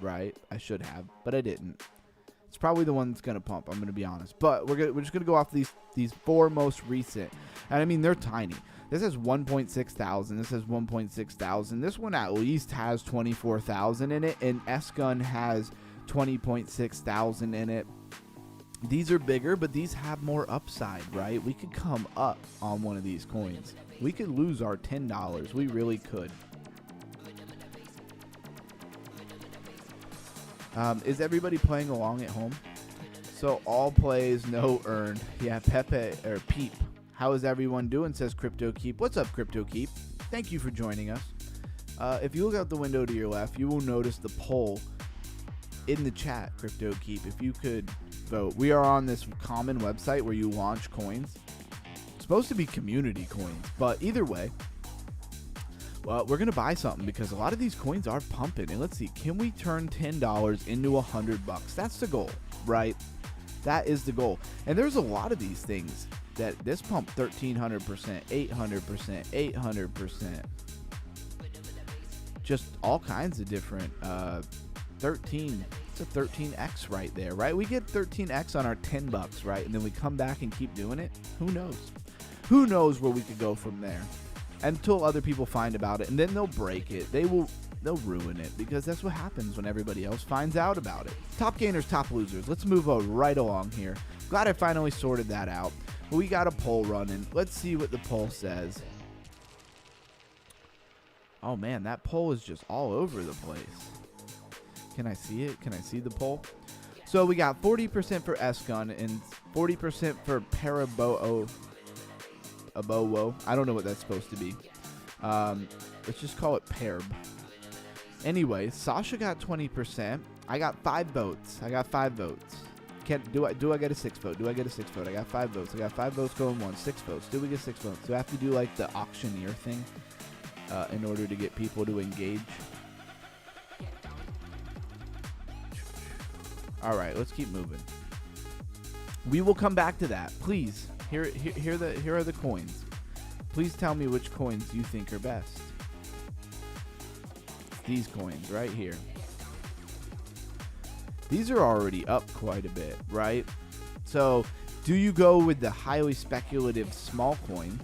right? I should have, but I didn't. It's probably the one that's going to pump, I'm going to be honest. But we're just going to go off these four most recent. And I mean, they're tiny. This has 1.6 thousand. This has 1.6 thousand. This one at least has 24,000 in it. And S-Gun has 20.6 thousand in it. These are bigger, but these have more upside, right? We could come up on one of these coins. We could lose our $10. We really could. Is everybody playing along at home? So all plays, no earn. Yeah, Pepe or Peep. How is everyone doing? Says Crypto Keep. What's up, Crypto Keep? Thank you for joining us. If you look out the window to your left, you will notice the poll in the chat, Crypto Keep. If you could vote. We are on this common website where you launch coins. It's supposed to be community coins, but either way, well, we're going to buy something because a lot of these coins are pumping. And let's see, can we turn $10 into $100? That's the goal, right? That is the goal. And there's a lot of these things that this pump 1,300%, 800%, 800%. Just all kinds of different 13. It's a 13x right there, right? We get 13x on our $10, right? And then we come back and keep doing it. Who knows? Who knows where we could go from there? Until other people find about it, and then they'll break it. They'll ruin it, because that's what happens when everybody else finds out about it. Top gainers, top losers. Let's move right along here. Glad I finally sorted that out. But we got a poll running. Let's see what the poll says. Oh man, that poll is just all over the place. Can I see it? Can I see the poll? So we got 40% for S-Gun and 40% for Parabowo. I don't know what that's supposed to be. Let's just call it Parb. Anyway, Sasha got 20%. I got 5 votes. Do I get a 6 vote? Do I get a 6 vote? I got 5 votes. I got 5 votes going once. 6 votes. Do we get 6 votes? Do I have to do like the auctioneer thing in order to get people to engage? All right, let's keep moving. We will come back to that. Please, here are the coins. Please tell me which coins you think are best. These coins right here. These are already up quite a bit, right? So, do you go with the highly speculative small coins?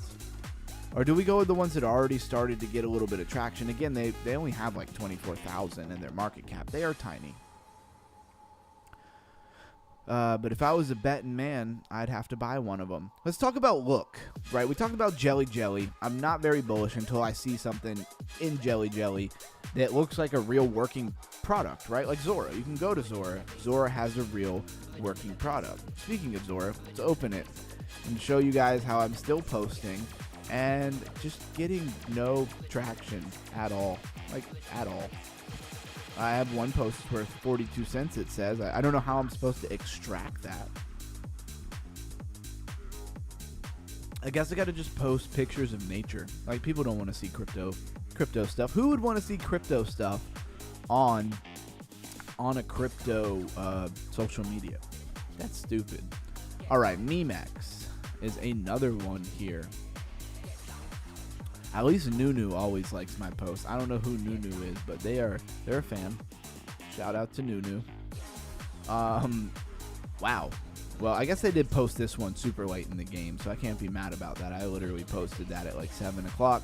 Or do we go with the ones that already started to get a little bit of traction? Again, they only have like 24,000 in their market cap. They are tiny. But if I was a betting man, I'd have to buy one of them. Let's talk about look, right? We talked about Jelly. I'm not very bullish until I see something in Jelly that looks like a real working product, right? Like Zora. You can go to Zora. Zora has a real working product. Speaking of Zora, let's open it and show you guys how I'm still posting and just getting no traction at all. Like, at all. I have one post worth 42 cents, it says. I don't know how I'm supposed to extract that. I guess I gotta just post pictures of nature. Like, people don't want to see crypto stuff. Who would want to see crypto stuff on a crypto social media? That's stupid. All right, MemeX is another one here. At least Nunu always likes my posts. I don't know who Nunu is, but they're a fan. Shout out to Nunu. Wow. Well, I guess they did post this one super late in the game, so I can't be mad about that. I literally posted that at like 7 o'clock.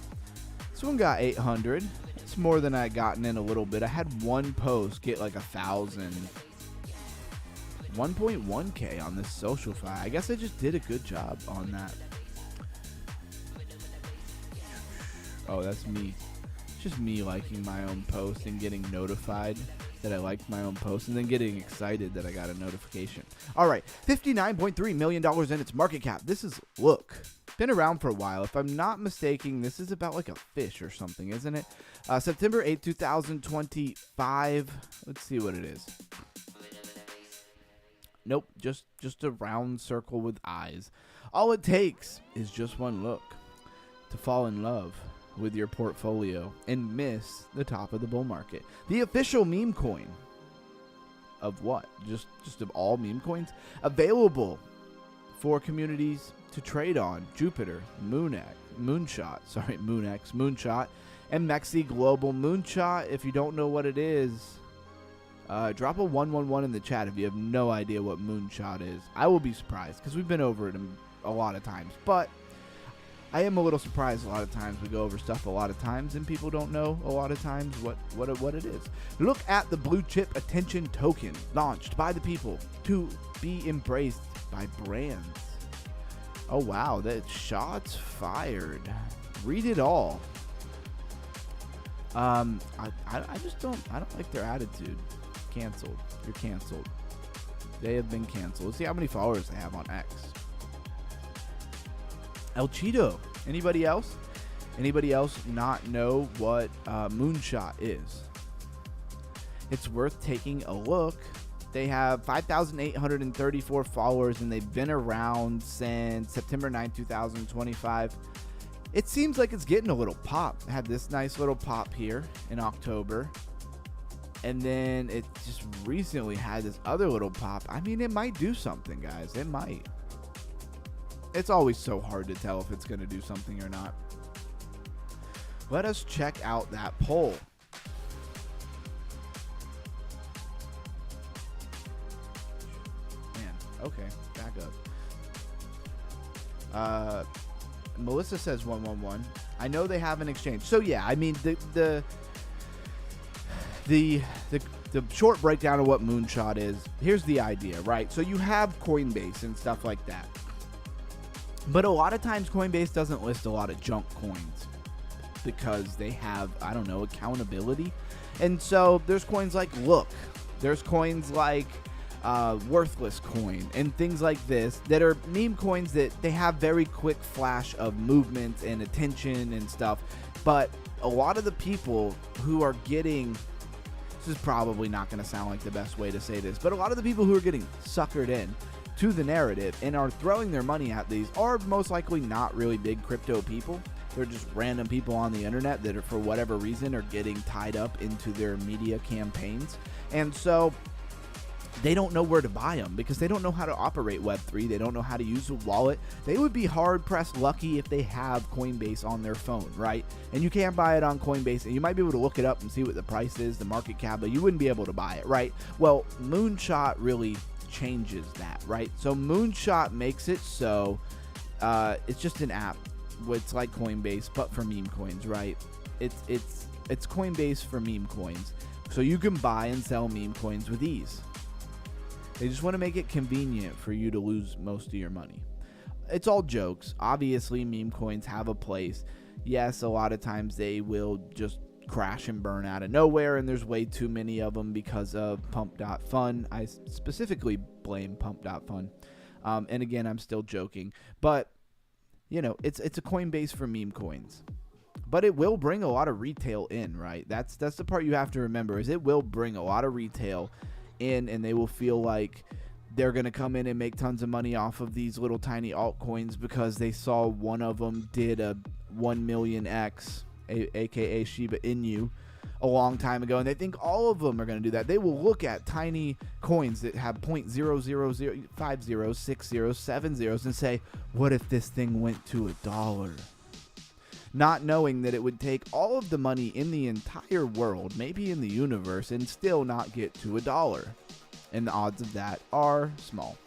This one got 800. It's more than I gotten in a little bit. I had one post get like 1,000. 1.1K on this social fi. I guess I just did a good job on that. Oh, that's me. It's just me liking my own post and getting notified that I liked my own post and then getting excited that I got a notification. All right, $59.3 million in its market cap. This is, look, been around for a while. If I'm not mistaken, this is about like a fish or something, isn't it? September 8, 2025. Let's see what it is. Nope, just a round circle with eyes. All it takes is just one look to fall in love with your portfolio and miss the top of the bull market. The official meme coin of what? Just of all meme coins available for communities to trade on. Jupiter, MemeX, Moonshot, and Mexi Global Moonshot. If you don't know what it is, drop a 111 in the chat if you have no idea what Moonshot is. I will be surprised because we've been over it a lot of times, but I am a little surprised a lot of times. We go over stuff a lot of times and people don't know a lot of times what it is. Look at the blue chip attention token launched by the people to be embraced by brands. Oh wow, that shots fired. Read it all. I don't like their attitude. Canceled. You're canceled. They have been canceled. Let's see how many followers they have on X. El Cheeto. Anybody else? Anybody else not know what Moonshot is? It's worth taking a look. They have 5,834 followers, and they've been around since September 9, 2025. It seems like it's getting a little pop. It had this nice little pop here in October. And then it just recently had this other little pop. I mean, it might do something, guys. It might. It's always so hard to tell if it's going to do something or not. Let us check out that poll. Man, okay, back up. Melissa says 111. I know they have an exchange. So yeah, I mean the short breakdown of what Moonshot is. Here's the idea, right? So you have Coinbase and stuff like that. But a lot of times Coinbase doesn't list a lot of junk coins because they have, I don't know, accountability. And so there's coins like Look. There's coins like Worthless Coin and things like this that are meme coins that they have very quick flash of movement and attention and stuff. But a lot of the people who are getting, this is probably not going to sound like the best way to say this, but a lot of the people who are getting suckered in to the narrative and are throwing their money at these are most likely not really big crypto people. They're just random people on the internet that are, for whatever reason, are getting tied up into their media campaigns. And so they don't know where to buy them because they don't know how to operate Web3. They don't know how to use a wallet. They would be hard-pressed lucky if they have Coinbase on their phone, right? And you can't buy it on Coinbase, and you might be able to look it up and see what the price is, the market cap, but you wouldn't be able to buy it, right? Well, Moonshot really changes that, right? So Moonshot makes it so it's just an app. It's like Coinbase, but for meme coins, right? It's Coinbase for meme coins. So you can buy and sell meme coins with ease. They just want to make it convenient for you to lose most of your money. It's all jokes. Obviously, meme coins have a place. Yes, a lot of times they will just crash and burn out of nowhere, and there's way too many of them because of Pump.Fun. I specifically blame Pump.Fun. And again, I'm still joking. But, you know, it's a Coinbase for meme coins. But it will bring a lot of retail in, right? That's the part you have to remember, is it will bring a lot of retail in, and they will feel like they're going to come in and make tons of money off of these little tiny altcoins because they saw one of them did a 1 million X, aka Shiba Inu, a long time ago, and they think all of them are going to do that. They will look at tiny coins that have 0.00050, 60, 70 and say, what if this thing went to $1? Not knowing that it would take all of the money in the entire world, maybe in the universe, and still not get to $1. And the odds of that are small.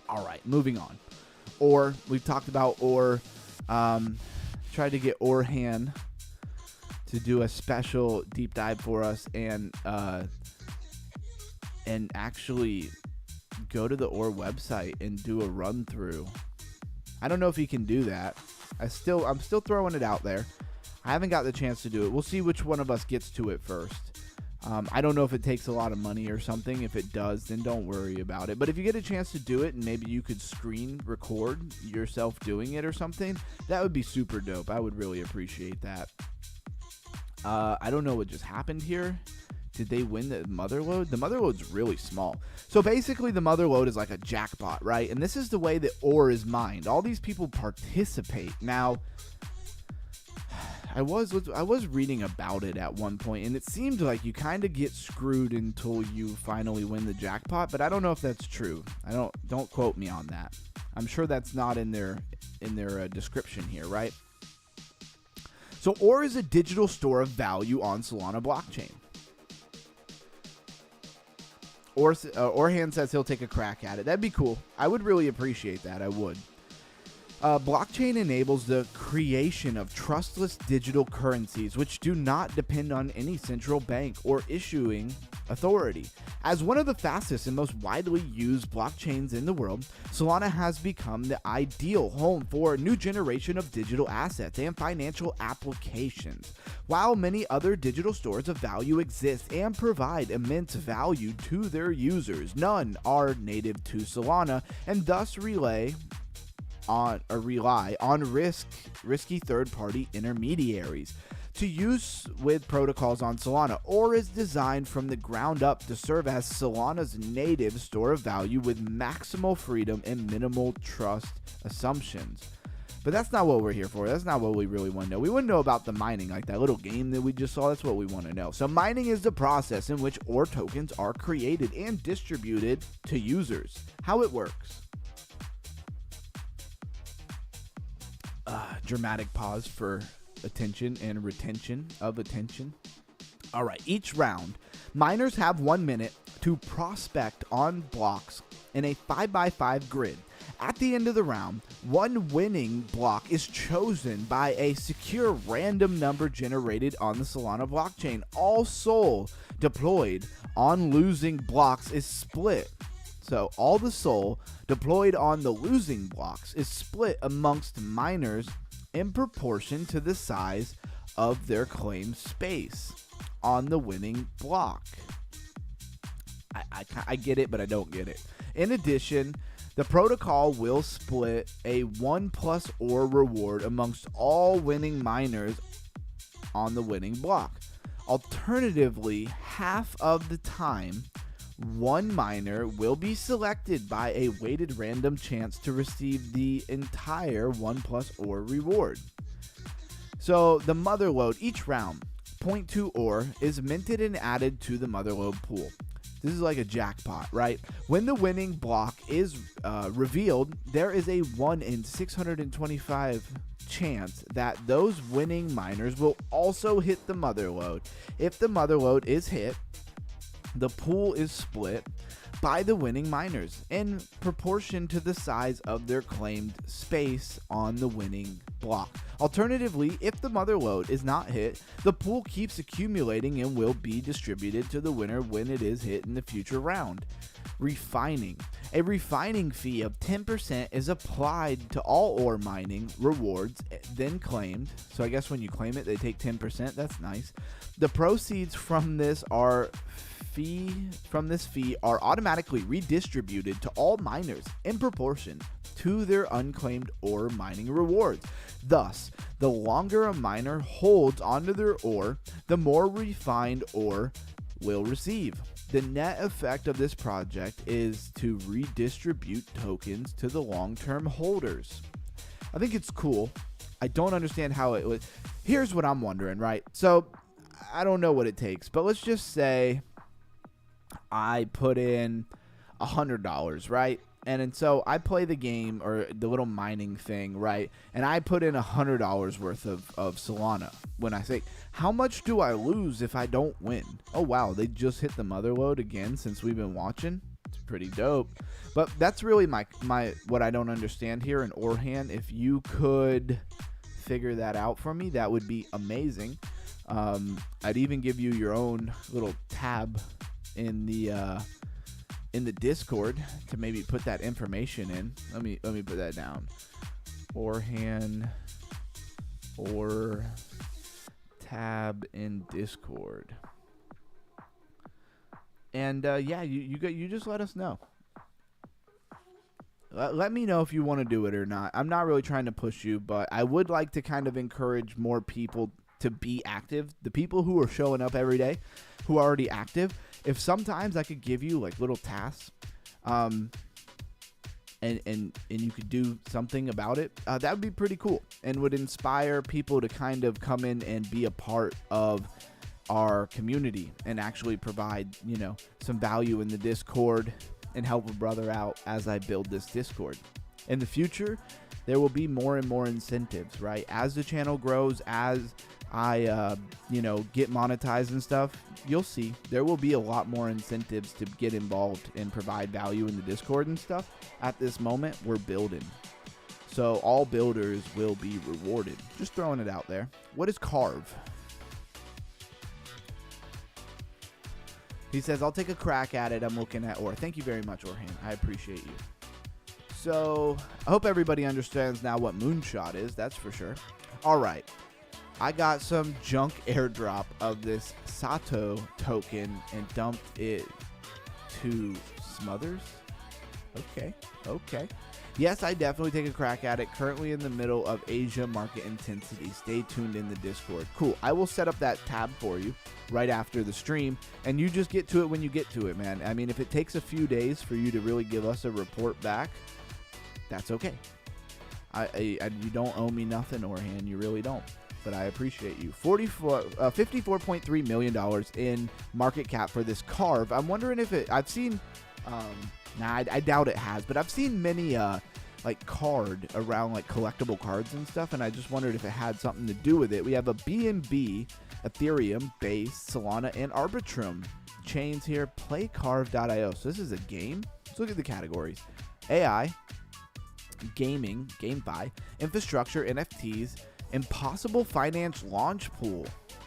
All right, moving on. Or, we've talked about Or. Tried to get Orhan to do a special deep dive for us and actually go to the Or website and do a run through. I don't know if he can do that. I'm still throwing it out there. I haven't got the chance to do it. We'll see which one of us gets to it first. I don't know if it takes a lot of money or something. If it does, then don't worry about it. But if you get a chance to do it and maybe you could screen record yourself doing it or something, that would be super dope. I would really appreciate that. I don't know what just happened here. Did they win the mother load? The mother load's really small. So basically the mother load is like a jackpot, right? And this is the way that Or is mined. All these people participate. Now, I was reading about it at one point, and it seemed like you kind of get screwed until you finally win the jackpot, but I don't know if that's true. Don't quote me on that. I'm sure that's not in their description here, right? So Or is a digital store of value on Solana blockchain. Orhan says he'll take a crack at it. That'd be cool. I would really appreciate that. I would. Blockchain enables the creation of trustless digital currencies which do not depend on any central bank or issuing authority. As one of the fastest and most widely used blockchains in the world, Solana has become the ideal home for a new generation of digital assets and financial applications. While many other digital stores of value exist and provide immense value to their users, none are native to Solana and thus rely on risky third-party intermediaries to use with protocols on Solana, or is designed from the ground up to serve as Solana's native store of value with maximal freedom and minimal trust assumptions. But that's not what we're here for. That's not what we really want to know. We want to know about the mining, like that little game that we just saw. That's what we want to know. So mining is the process in which Or tokens are created and distributed to users. How it works. Dramatic pause for attention and retention of attention. All right, each round, miners have 1 minute to prospect on blocks in a 5x5 grid. At the end of the round, one winning block is chosen by a secure random number generated on the Solana blockchain. All SOL deployed on losing blocks is split. So all the SOL deployed on the losing blocks is split amongst miners in proportion to the size of their claimed space on the winning block. I get it, but I don't get it. In addition, the protocol will split a 1+ Or reward amongst all winning miners on the winning block. Alternatively, half of the time, one miner will be selected by a weighted random chance to receive the entire 1+ Or reward. So the mother load each round, 0.2 Or, is minted and added to the mother load pool. This is like a jackpot, right? When the winning block is revealed, there is a 1 in 625 chance that those winning miners will also hit the mother load. If the mother load is hit, the pool is split by the winning miners in proportion to the size of their claimed space on the winning block. Alternatively, if the mother load is not hit, the pool keeps accumulating and will be distributed to the winner when it is hit in the future round. Refining. A refining fee of 10% is applied to all Or mining rewards then claimed. So I guess when you claim it, they take 10%. That's nice. The proceeds from this fee are automatically redistributed to all miners in proportion to their unclaimed Or mining rewards. Thus, the longer a miner holds onto their Or, the more refined Or will receive. The net effect of this project is to redistribute tokens to the long-term holders. I think it's cool. I don't understand how it would. Here's what I'm wondering, right? So I don't know what it takes, but let's just say I put in $100, right? And so I play the game or the little mining thing, right? And I put in $100 worth of Solana. When I say, how much do I lose if I don't win? Oh, wow. They just hit the mother load again since we've been watching. It's pretty dope. But that's really my what I don't understand here in Orhan. If you could figure that out for me, that would be amazing. I'd even give you your own little tab in the Discord to maybe put that information in. Let me put that down. Orhan or tab in Discord. And yeah, you just let us know. Let me know if you want to do it or not. I'm not really trying to push you, but I would like to kind of encourage more people to be active. The people who are showing up every day, who are already active. If sometimes I could give you like little tasks, and you could do something about it, that would be pretty cool and would inspire people to kind of come in and be a part of our community and actually provide, some value in the Discord and help a brother out as I build this Discord. In the future, there will be more and more incentives, right? As the channel grows, as I, get monetized and stuff, you'll see there will be a lot more incentives to get involved and provide value in the Discord and stuff. At this moment, we're building. So all builders will be rewarded. Just throwing it out there. What is Carve? He says, I'll take a crack at it. I'm looking at Or. Thank you very much, Orhan. I appreciate you. So I hope everybody understands now what Moonshot is. That's for sure. All right. I got some junk airdrop of this Sato token and dumped it to Smothers. Okay. Yes, I definitely take a crack at it. Currently in the middle of Asia market intensity. Stay tuned in the Discord. Cool. I will set up that tab for you right after the stream, and you just get to it when you get to it, man. I mean, if it takes a few days for you to really give us a report back, that's okay. You don't owe me nothing, Orhan. You really don't. But I appreciate you. $54.3 million in market cap for this Carve. I'm wondering if I've seen, I doubt it has, but I've seen many, card around, collectible cards and stuff, and I just wondered if it had something to do with it. We have a BNB, Ethereum, Base, Solana, and Arbitrum chains here. PlayCarve.io. So this is a game. Let's look at the categories. AI, gaming, GameFi, infrastructure, NFTs, Impossible Finance Launch Pool.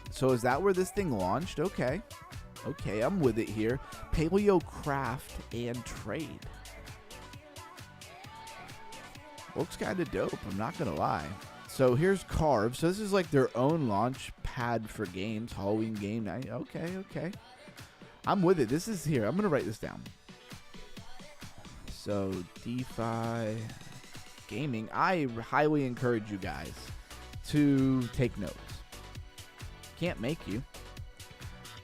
So is that where this thing launched? Okay, I'm with it here. Paleo Craft and Trade. Looks kind of dope, I'm not going to lie. So here's Carve. So this is like their own launch pad for games. Halloween game night. Okay. I'm with it. This is here. I'm going to write this down. So DeFi gaming. I highly encourage you guys to take notes. Can't make you.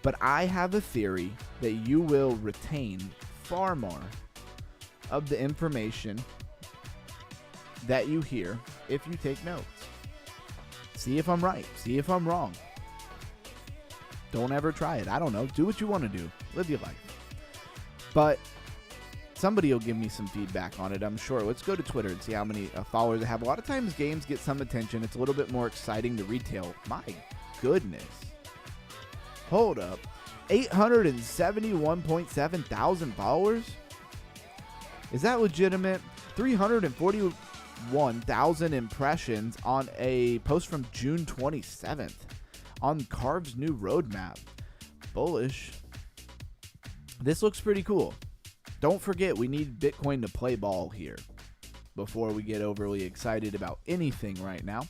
But I have a theory that you will retain far more of the information that you hear if you take notes. See if I'm right. See if I'm wrong. Don't ever try it. I don't know. Do what you want to do. Live your life. But somebody will give me some feedback on it, I'm sure. Let's go to Twitter and see how many followers I have. A lot of times games get some attention. It's a little bit more exciting to retail. My goodness. Hold up. 871.7 thousand followers? Is that legitimate? 341,000 impressions on a post from June 27th on Carve's new roadmap. Bullish. This looks pretty cool. Don't forget, we need Bitcoin to play ball here before we get overly excited about anything right now.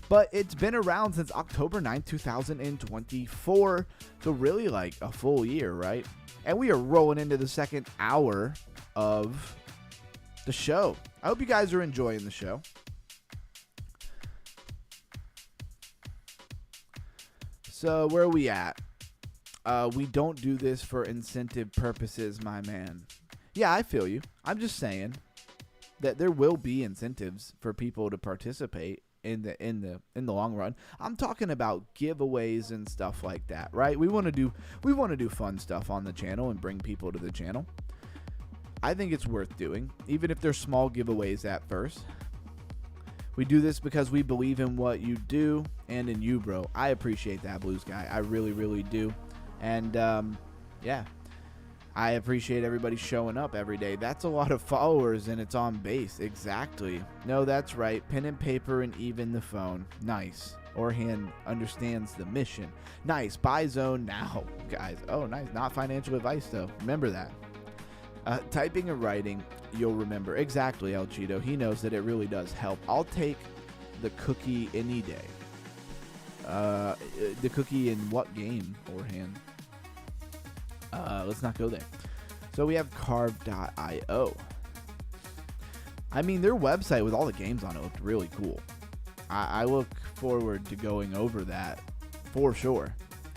But it's been around since October 9th, 2024. So really like a full year, right? And we are rolling into the second hour of the show. I hope you guys are enjoying the show. So where are we at? We don't do this for incentive purposes, my man. Yeah, I feel you. I'm just saying that there will be incentives for people to participate in the long run. I'm talking about giveaways and stuff like that, right? We want to do fun stuff on the channel and bring people to the channel. I think it's worth doing, even if they're small giveaways at first. We do this because we believe in what you do and in you, bro. I appreciate that, Blues Guy. I really, really do. And yeah, I appreciate everybody showing up every day. That's a lot of followers, and it's on base. Exactly. No, that's right. Pen and paper and even the phone. Nice. Orhan understands the mission. Nice. Buy zone now, guys. Oh, nice. Not financial advice, though. Remember that. Typing and writing, you'll remember. Exactly, El Cheeto. He knows that it really does help. I'll take the cookie any day. The cookie in what game, Orhan? Let's not go there. So we have carve.io. I mean, their website with all the games on it looked really cool. I look forward to going over that for sure.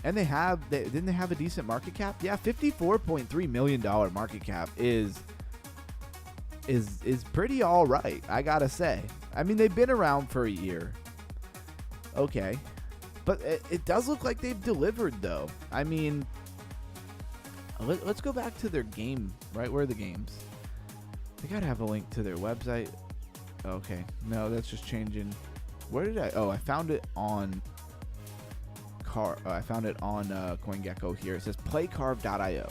And didn't they have a decent market cap? Yeah, $54.3 million market cap is pretty all right, I gotta say. I mean, they've been around for a year. Okay. But it does look like they've delivered, though. I mean, let's go back to their game, right? Where are the games? They gotta have a link to their website. Okay. No, that's just changing. Where did I? Oh, I found it on CoinGecko here. It says playcarve.io.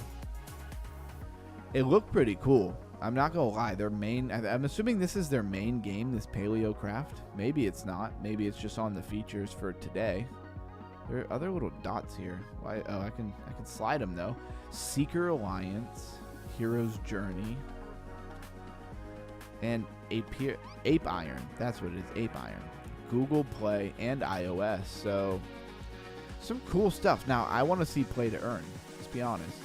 It looked pretty cool. I'm not gonna lie. I'm assuming this is their main game, this Paleo Craft. Maybe it's not. Maybe it's just on the features for today. There are other little dots here. Why? Oh, I can slide them though. Seeker Alliance, Hero's Journey, and Ape Iron. That's what it is. Ape Iron. Google Play and iOS. So some cool stuff. Now I want to see play to earn. Let's be honest.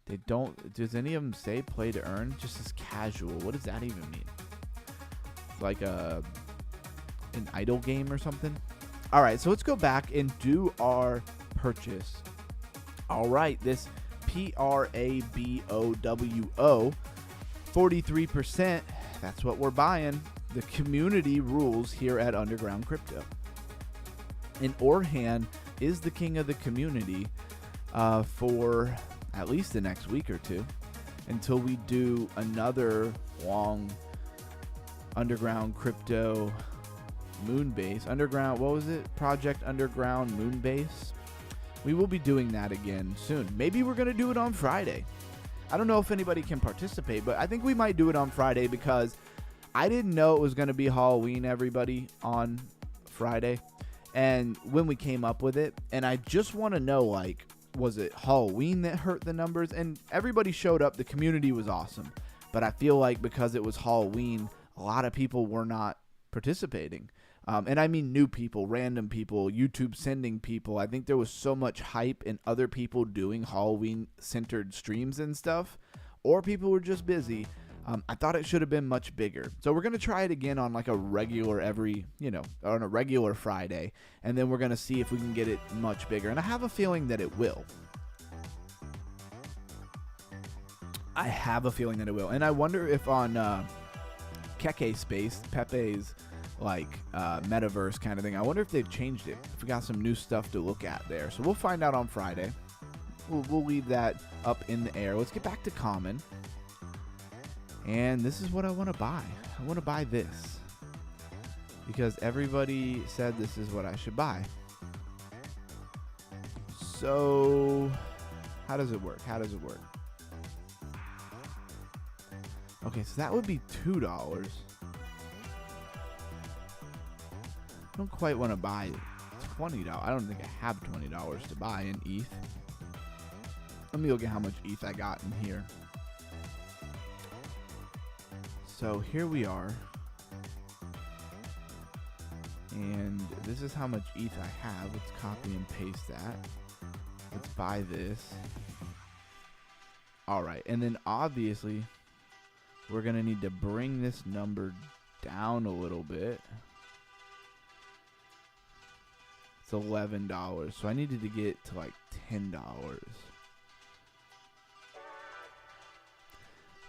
They don't. Does any of them say play to earn? Just as casual. What does that even mean? Like an idle game or something? All right, so let's go back and do our purchase. All right, this PRABOWO, 43%. That's what we're buying. The community rules here at Underground Crypto. And Orhan is the king of the community for at least the next week or two until we do another long Underground Crypto Moonbase. Underground, what was it? Project Underground Moonbase. We will be doing that again soon. Maybe we're going to do it on Friday. I don't know if anybody can participate, but I think we might do it on Friday because I didn't know it was going to be Halloween, everybody, on Friday. And when we came up with it, and I just want to know, like, was it Halloween that hurt the numbers? And everybody showed up. The community was awesome. But I feel like because it was Halloween, a lot of people were not participating. And I mean new people, random people, YouTube sending people. I think there was so much hype and other people doing Halloween-centered streams and stuff. Or people were just busy. I thought it should have been much bigger. So we're going to try it again on like a regular on a regular Friday. And then we're going to see if we can get it much bigger. And I have a feeling that it will. I have a feeling that it will. And I wonder if on Keke Space, Pepe's metaverse kind of thing, I wonder if they've changed it. If we got some new stuff to look at there. So we'll find out on Friday. We'll leave that up in the air. Let's get back to common. And this is what I want to buy. I want to buy this because everybody said this is what I should buy. So how does it work? Okay, so that would be $2. I don't quite want to buy $20. I don't think I have $20 to buy in ETH. Let me look at how much ETH I got in here. So here we are. And this is how much ETH I have. Let's copy and paste that. Let's buy this. All right. And then obviously we're going to need to bring this number down a little bit. It's $11. So I needed to get to like $10.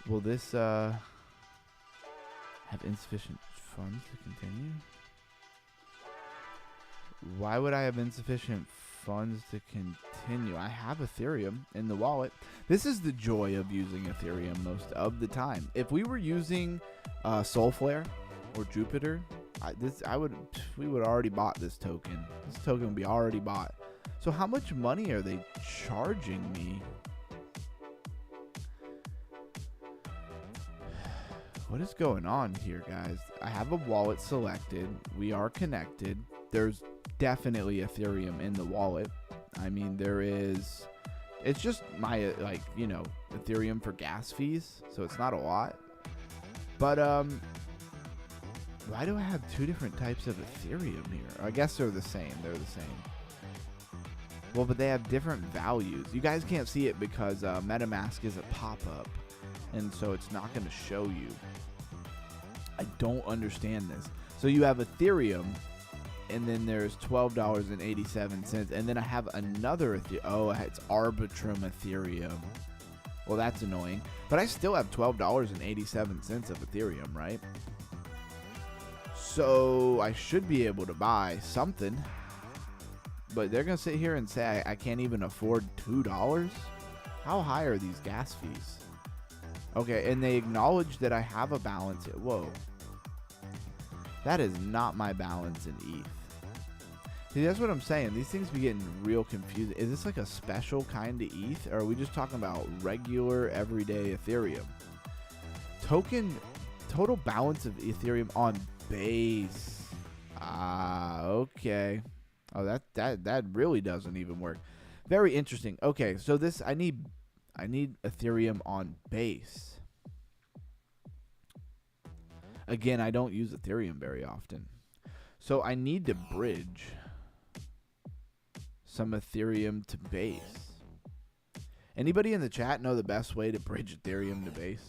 Will this have insufficient funds to continue? Why would I have insufficient funds to continue? I have Ethereum in the wallet. This is the joy of using Ethereum most of the time. If we were using Soulflare or Jupiter, we would already bought this token. This token would be already bought. So how much money are they charging me? What is going on here, guys? I have a wallet selected. We are connected. There's definitely Ethereum in the wallet. I mean, there is. It's just my, like, you know, Ethereum for gas fees. So it's not a lot. But, why do I have two different types of Ethereum here? I guess they're the same. They're the same. Well, but they have different values. You guys can't see it because MetaMask is a pop-up. And so it's not going to show you. I don't understand this. So you have Ethereum, and then there's $12.87, and then I have another Ethereum. Oh, it's Arbitrum Ethereum. Well, that's annoying. But I still have $12.87 of Ethereum, right? So I should be able to buy something. But they're going to sit here and say I can't even afford $2? How high are these gas fees? Okay, and they acknowledge that I have a balance. Whoa. That is not my balance in ETH. See, that's what I'm saying. These things be getting real confusing. Is this like a special kind of ETH? Or are we just talking about regular, everyday Ethereum? Total balance of Ethereum on base. Ah, okay. Oh, that really doesn't even work. Very interesting. Okay, so this, I need Ethereum on base. Again, I don't use Ethereum very often. So I need to bridge some Ethereum to base. Anybody in the chat know the best way to bridge Ethereum to base?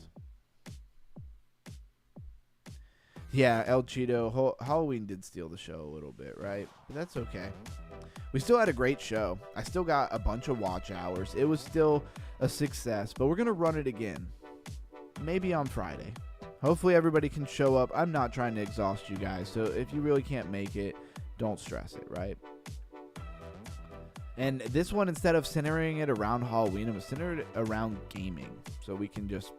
Yeah, El Cheeto, Halloween did steal the show a little bit, right? But that's okay. We still had a great show. I still got a bunch of watch hours. It was still a success, but we're going to run it again. Maybe on Friday. Hopefully everybody can show up. I'm not trying to exhaust you guys, so if you really can't make it, don't stress it, right? And this one, instead of centering it around Halloween, I'm going to center it around gaming. So we can just,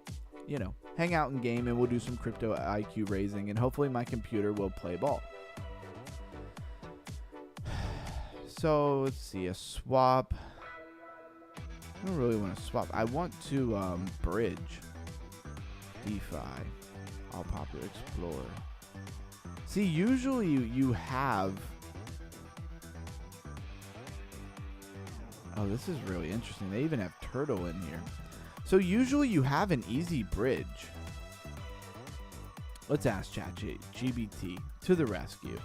you know, hang out and game, and we'll do some crypto IQ raising, and hopefully my computer will play ball. So let's see, a swap. I don't really want to swap. I want to bridge DeFi. All popular Explorer. See, usually you have. Oh, this is really interesting. They even have Turtle in here. So usually you have an easy bridge. Let's ask ChatGPT to the rescue.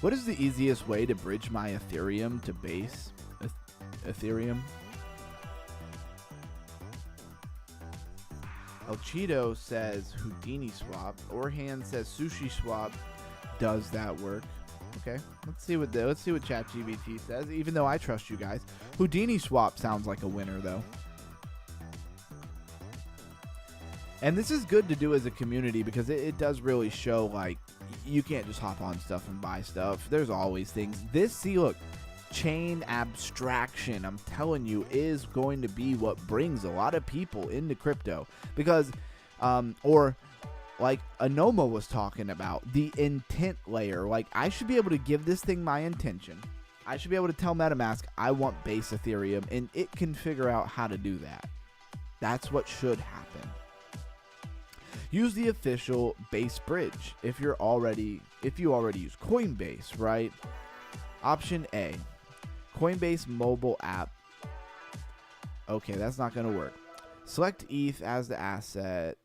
What is the easiest way to bridge my Ethereum to base Ethereum? El Cheeto says Houdini swap. Orhan says Sushi swap. Does that work? Okay, let's see what ChatGPT says. Even though I trust you guys, Houdini swap sounds like a winner though. And this is good to do as a community because it does really show, like, you can't just hop on stuff and buy stuff. There's always things. See, look, chain abstraction, I'm telling you, is going to be what brings a lot of people into crypto. Because, or like Anoma was talking about, the intent layer. Like, I should be able to give this thing my intention. I should be able to tell MetaMask I want base Ethereum, and it can figure out how to do that. That's what should happen. Use the official base bridge if you already use Coinbase, right? Option A, Coinbase mobile app. Okay, that's not going to work. Select ETH as the asset.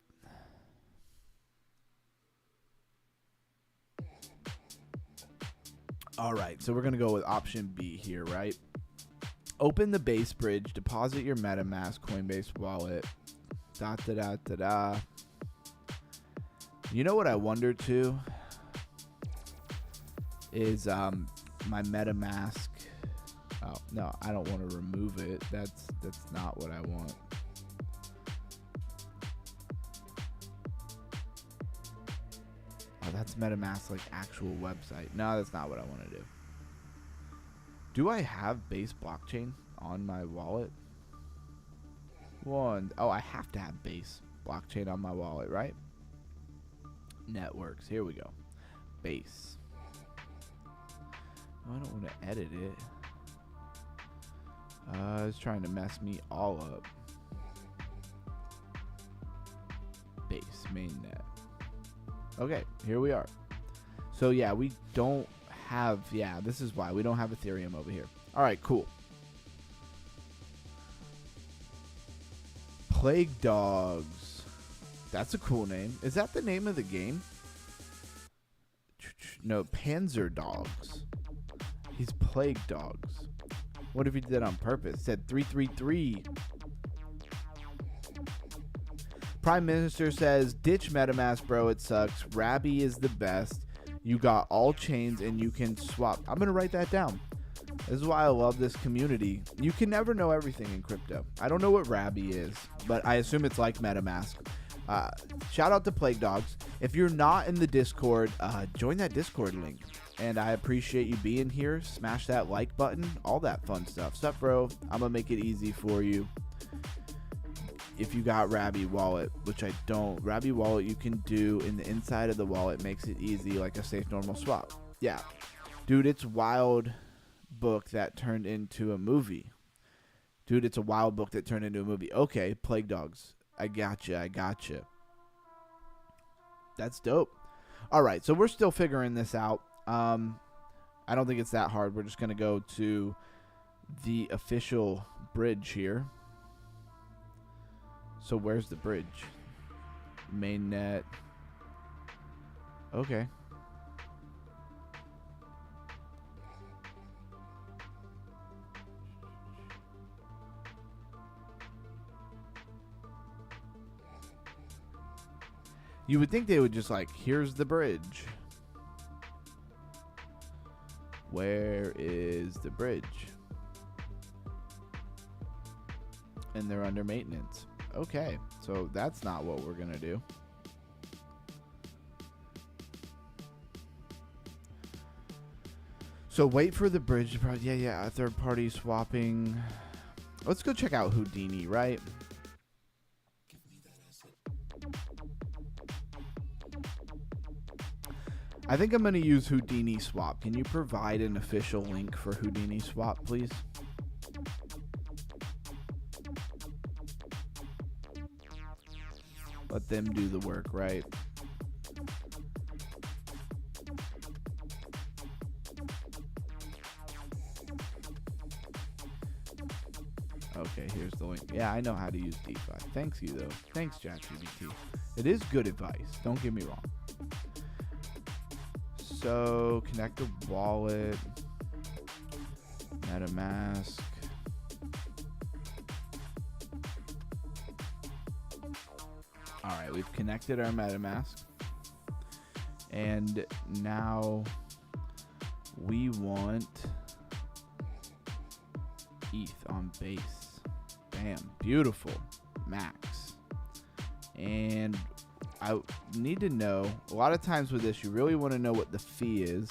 All right, so we're going to go with option B here, right? Open the base bridge, deposit your MetaMask Coinbase wallet. You know what I wonder too? is my MetaMask. Oh no, I don't want to remove it. That's not what I want. Oh, that's MetaMask, like actual website. No, that's not what I want to do. Do I have Base blockchain on my wallet? Oh, I have to have Base blockchain on my wallet, right? Networks. Here we go. Base. Oh, I don't want to edit it. It's trying to mess me all up. Base mainnet. Okay, here we are. So yeah, we don't have, this is why we don't have Ethereum over here. All right, cool. Plague Dogs. That's a cool name. Is that the name of the game? No, Panzer Dogs. He's Plague Dogs. What if he did that on purpose? It said 333. Prime Minister says, ditch MetaMask, bro. It sucks. Rabby is the best. You got all chains and you can swap. I'm going to write that down. This is why I love this community. You can never know everything in crypto. I don't know what Rabby is, but I assume it's like MetaMask. Shout out to Plague Dogs. If you're not in the Discord, join that Discord link. And I appreciate you being here. Smash that like button. All that fun stuff. Sup, bro? I'm going to make it easy for you. If you got Rabby Wallet, which I don't. Rabby Wallet you can do in the inside of the wallet. Makes it easy like a safe normal swap. Yeah. Dude, it's wild book that turned into a movie. Dude, it's a wild book that turned into a movie. Okay, Plague Dogs. I gotcha. That's dope. All right, so we're still figuring this out. I don't think it's that hard. We're just going to go to the official bridge here. So where's the bridge? Mainnet. Okay. You would think they would just like, here's the bridge. Where is the bridge? And they're under maintenance. Okay, so that's not what we're gonna do. So wait for the bridge. Yeah, third party swapping. Let's go check out Houdini, right? I think I'm going to use Houdini Swap. Can you provide an official link for Houdini Swap, please? Let them do the work, right? Okay, here's the link. Yeah, I know how to use DeFi. Thanks you, though. Thanks, ChatGPT. It is good advice. Don't get me wrong. So, connect the wallet. MetaMask. Alright, we've connected our MetaMask. And now we want ETH on base. Bam. Beautiful. Max. And I need to know, a lot of times with this, you really want to know what the fee is.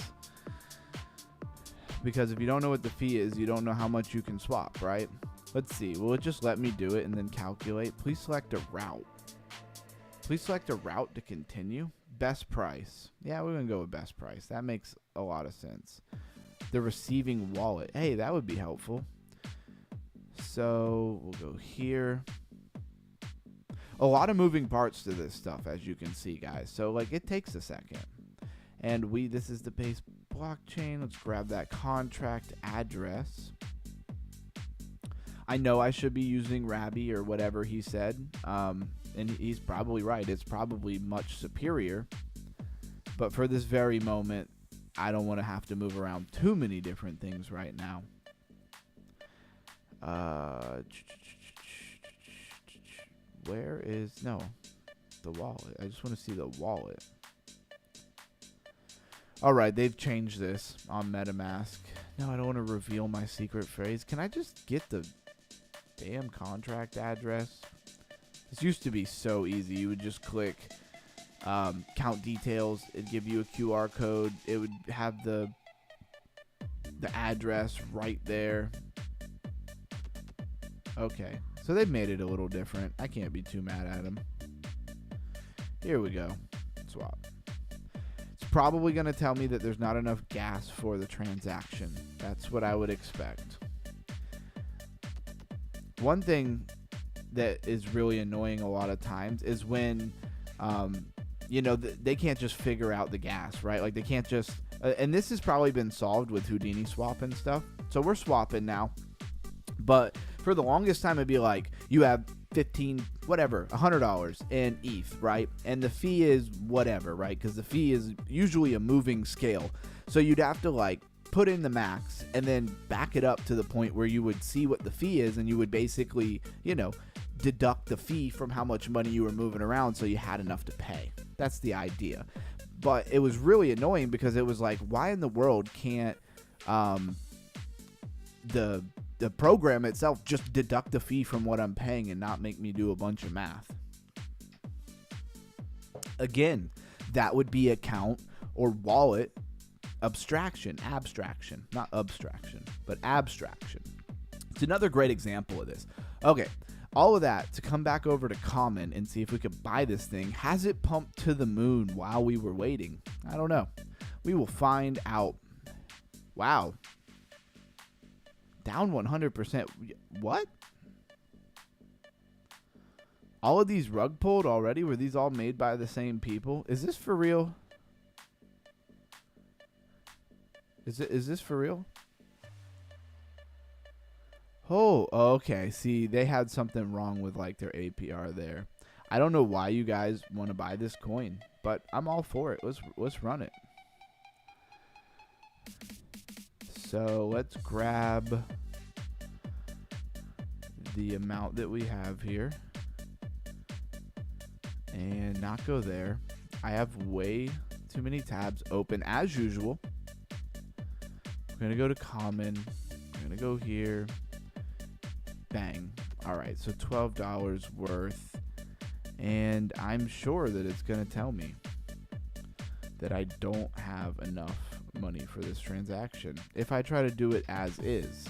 Because if you don't know what the fee is, you don't know how much you can swap, right? Let's see. Will it just let me do it and then calculate? Please select a route. Please select a route to continue. Best price. Yeah, we're going to go with best price. That makes a lot of sense. The receiving wallet. Hey, that would be helpful. So we'll go here. A lot of moving parts to this stuff, as you can see, guys. So, like, it takes a second. And this is the base blockchain. Let's grab that contract address. I know I should be using Rabby or whatever he said. And he's probably right. It's probably much superior. But for this very moment, I don't want to have to move around too many different things right now. Where is the wallet? I just want to see the wallet. All right, they've changed this on MetaMask. No, I don't want to reveal my secret phrase. Can I just get the damn contract address? This used to be so easy. You would just click count details. It'd give you a QR code. It would have the address right there. Okay, so they've made it a little different. I can't be too mad at them. Here we go. Swap. It's probably going to tell me that there's not enough gas for the transaction. That's what I would expect. One thing that is really annoying a lot of times is when, they can't just figure out the gas, right? Like they can't just, and this has probably been solved with Houdini swap and stuff. So we're swapping now. But for the longest time, it'd be like you have $100 in ETH, right? And the fee is whatever, right? Because the fee is usually a moving scale. So you'd have to like put in the max and then back it up to the point where you would see what the fee is, and you would basically, deduct the fee from how much money you were moving around so you had enough to pay. That's the idea. But it was really annoying because it was like, why in the world can't the program itself just deduct the fee from what I'm paying and not make me do a bunch of math? Again, that would be account or wallet abstraction, not abstraction, but abstraction. It's another great example of this. Okay, all of that to come back over to common and see if we could buy this thing. Has it pumped to the moon while we were waiting? I don't know. We will find out. Wow. Down 100%. What? All of these rug pulled already? Were these all made by the same people? Is this for real? Is this for real? Oh, okay. See, they had something wrong with like their APR there. I don't know why you guys want to buy this coin, but I'm all for it. Let's run it. So let's grab the amount that we have here and not go there. I have way too many tabs open as usual. We're going to go to common. We're going to go here. Bang. All right, so $12 worth. And I'm sure that it's going to tell me that I don't have enough money for this transaction if I try to do it as is.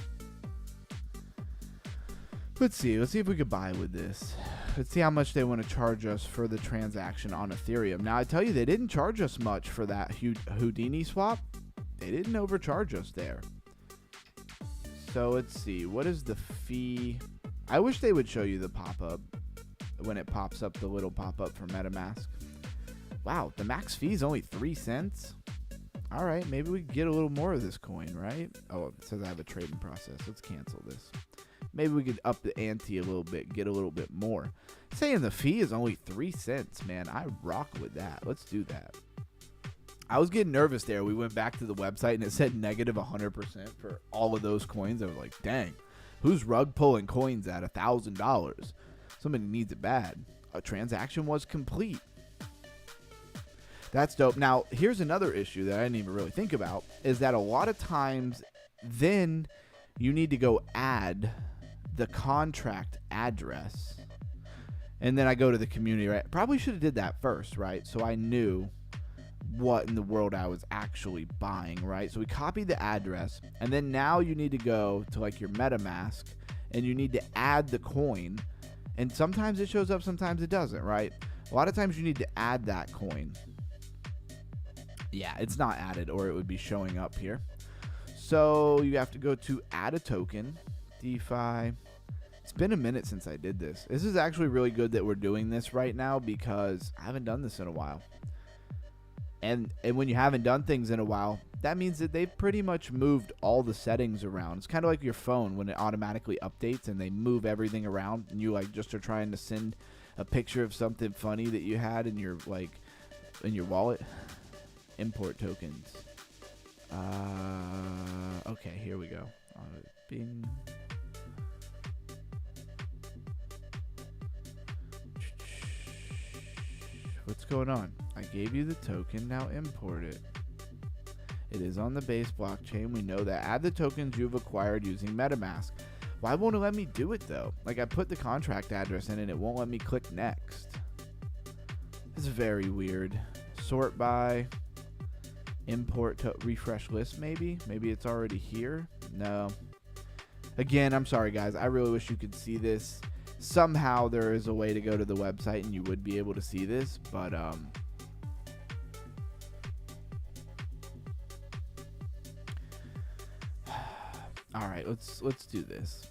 Let's see if we could buy with this. Let's see how much they want to charge us for the transaction on Ethereum. Now I tell you, they didn't charge us much for that Houdini swap. They didn't overcharge us there. So let's see, what is the fee? I wish they would show you the pop-up when it pops up, the little pop-up for MetaMask. Wow, the max fee is only 3 cents. All right, maybe we can get a little more of this coin, right? Oh, it says I have a trading process. Let's cancel this. Maybe we could up the ante a little bit, get a little bit more. Saying the fee is only 3 cents, man. I rock with that. Let's do that. I was getting nervous there. We went back to the website and it said negative 100% for all of those coins. I was like, dang, who's rug pulling coins at $1,000? Somebody needs it bad. A transaction was complete. That's dope. Now, here's another issue that I didn't even really think about, is that a lot of times then you need to go add the contract address. And then I go to the community, right? Probably should have did that first, right? So I knew what in the world I was actually buying, right? So we copied the address, and then now you need to go to like your MetaMask and you need to add the coin. And sometimes it shows up, sometimes it doesn't, right? A lot of times you need to add that coin. Yeah, it's not added or it would be showing up here. So you have to go to add a token, DeFi. It's been a minute since I did this. This is actually really good that we're doing this right now because I haven't done this in a while. And when you haven't done things in a while, that means that they've pretty much moved all the settings around. It's kind of like your phone when it automatically updates and they move everything around and you like just are trying to send a picture of something funny that you had in your wallet. Import tokens. Okay, here we go. Bing. What's going on? I gave you the token, now import it. It is on the base blockchain. We know that. Add the tokens you've acquired using MetaMask. Why won't it let me do it though? Like I put the contract address in and it won't let me click next. It's very weird. Sort by, import to refresh list maybe? Maybe it's already here? No. Again, I'm sorry guys. I really wish you could see this. Somehow there is a way to go to the website and you would be able to see this, but all right, let's do this.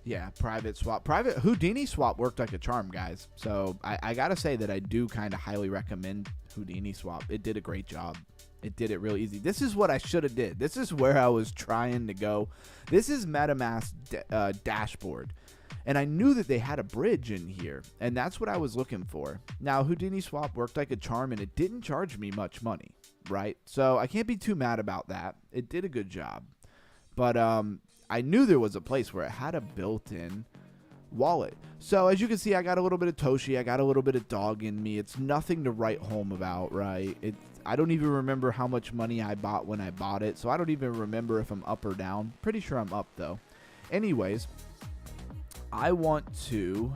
Yeah, private swap. Private Houdini swap worked like a charm, guys. So I gotta say that I do kind of highly recommend Houdini swap. It did a great job. It did it real easy. This is what I should have did. This is where I was trying to go. This is MetaMask dashboard. And I knew that they had a bridge in here. And that's what I was looking for. Now, Houdini swap worked like a charm and it didn't charge me much money, right? So I can't be too mad about that. It did a good job. But I knew there was a place where it had a built-in wallet. So as you can see, I got a little bit of Toshi. I got a little bit of dog in me. It's nothing to write home about, right? I don't even remember how much money I bought when I bought it. So I don't even remember if I'm up or down. Pretty sure I'm up though. Anyways, I want to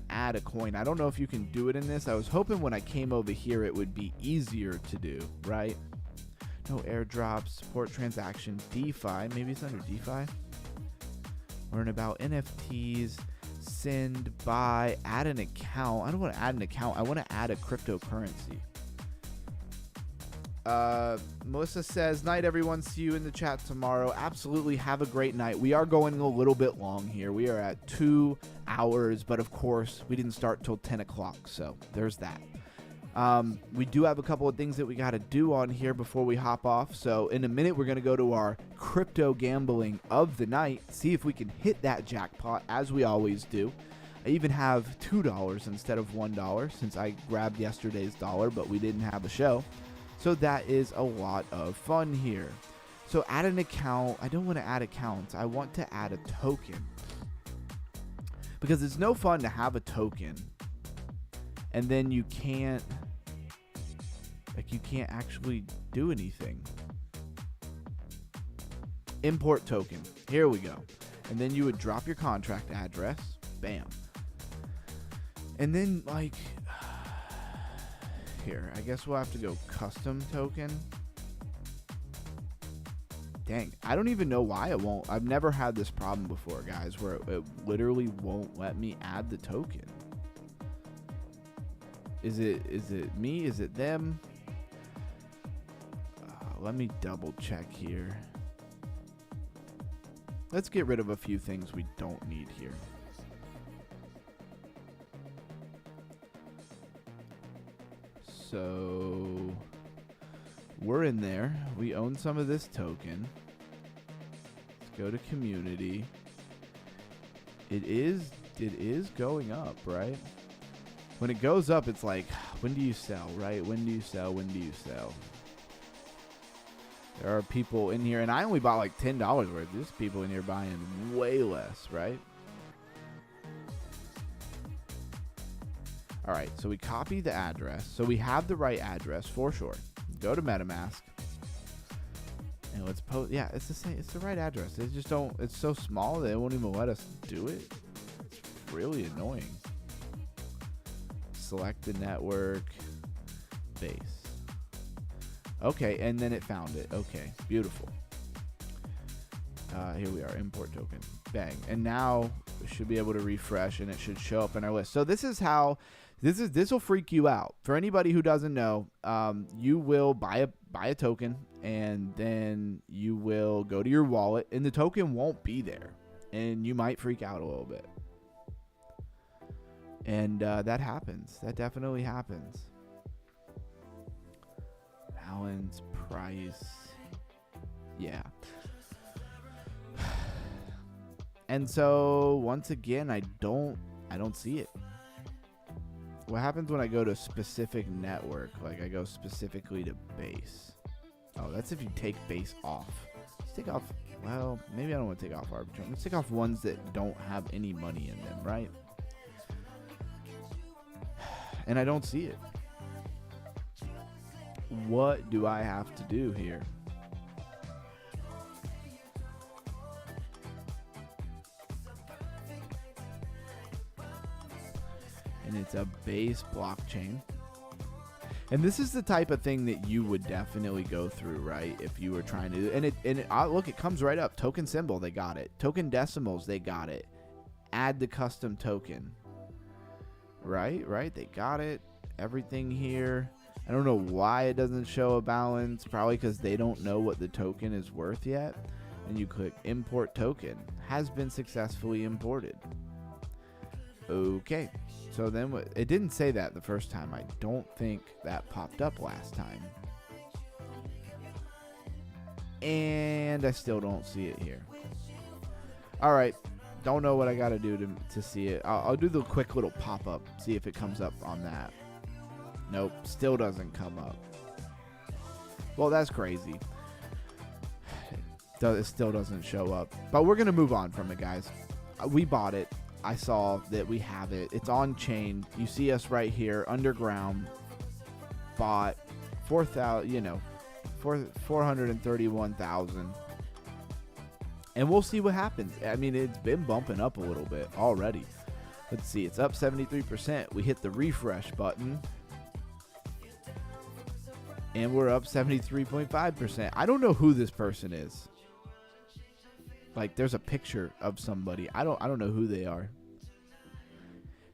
add a coin. I don't know if you can do it in this. I was hoping when I came over here it would be easier to do, right? No airdrops, support transaction, DeFi. Maybe it's under DeFi. Learn about NFTs, send, buy, add an account. I don't want to add an account. I want to add a cryptocurrency. Melissa says, night everyone. See you in the chat tomorrow. Absolutely. Have a great night. We are going a little bit long here. We are at 2 hours, but of course we didn't start till 10 o'clock. So there's that. We do have a couple of things that we got to do on here before we hop off. So in a minute, we're going to go to our crypto gambling of the night, see if we can hit that jackpot as we always do. I even have $2 instead of $1 since I grabbed yesterday's dollar, but we didn't have a show. So that is a lot of fun here. So add an account. I don't want to add accounts. I want to add a token because it's no fun to have a token and then you can't actually do anything. Import token. Here we go. And then you would drop your contract address. Bam. And then like here, I guess we'll have to go custom token. Dang, I don't even know why it won't. I've never had this problem before, guys, where it literally won't let me add the token. Is it me? Is it them? Let me double check here. Let's get rid of a few things we don't need here. So we're in there. We own some of this token. Let's go to community. It is going up, right? When it goes up, it's like, when do you sell, right? When do you sell? When do you sell? There are people in here, and I only bought like $10 worth. There's people in here buying way less, right? All right, so we copy the address. So we have the right address for sure. Go to MetaMask. And let's post. Yeah, it's the same. It's the right address. They just don't. It's so small that it won't even let us do it. It's really annoying. Select the network. Base. Okay, and then it found it. Okay, beautiful. Here we are. Import token. Bang. And now we should be able to refresh, and it should show up in our list. So this is how. This will freak you out. For anybody who doesn't know, you will buy a token, and then you will go to your wallet, and the token won't be there, and you might freak out a little bit. And that happens. That definitely happens. Balance, price, yeah. And so once again, I don't see it. What happens when I go to specific network? Like I go specifically to base. Oh, that's if you take base off. Let's take off. Well, maybe I don't want to take off arbitrary. Let's take off ones that don't have any money in them, right? and I don't see it. What do I have to do here? And it's a base blockchain. And this is the type of thing that you would definitely go through, right? If you were trying to, look, it comes right up. Token symbol, they got it. Token decimals, they got it. Add the custom token. Right, they got it. Everything here. I don't know why it doesn't show a balance. Probably because they don't know what the token is worth yet. And you click import token. Has been successfully imported. Okay. So then it didn't say that the first time. I don't think that popped up last time. And I still don't see it here. All right. Don't know what I got to do to see it. I'll do the quick little pop-up. See if it comes up on that. Nope. Still doesn't come up. Well, that's crazy. It still doesn't show up. But we're going to move on from it, guys. We bought it. I saw that we have it. It's on chain. You see us right here, underground. Bought 431,000. And we'll see what happens. I mean, it's been bumping up a little bit already. Let's see. It's up 73%. We hit the refresh button. And we're up 73.5%. I don't know who this person is. Like, there's a picture of somebody. I don't know who they are.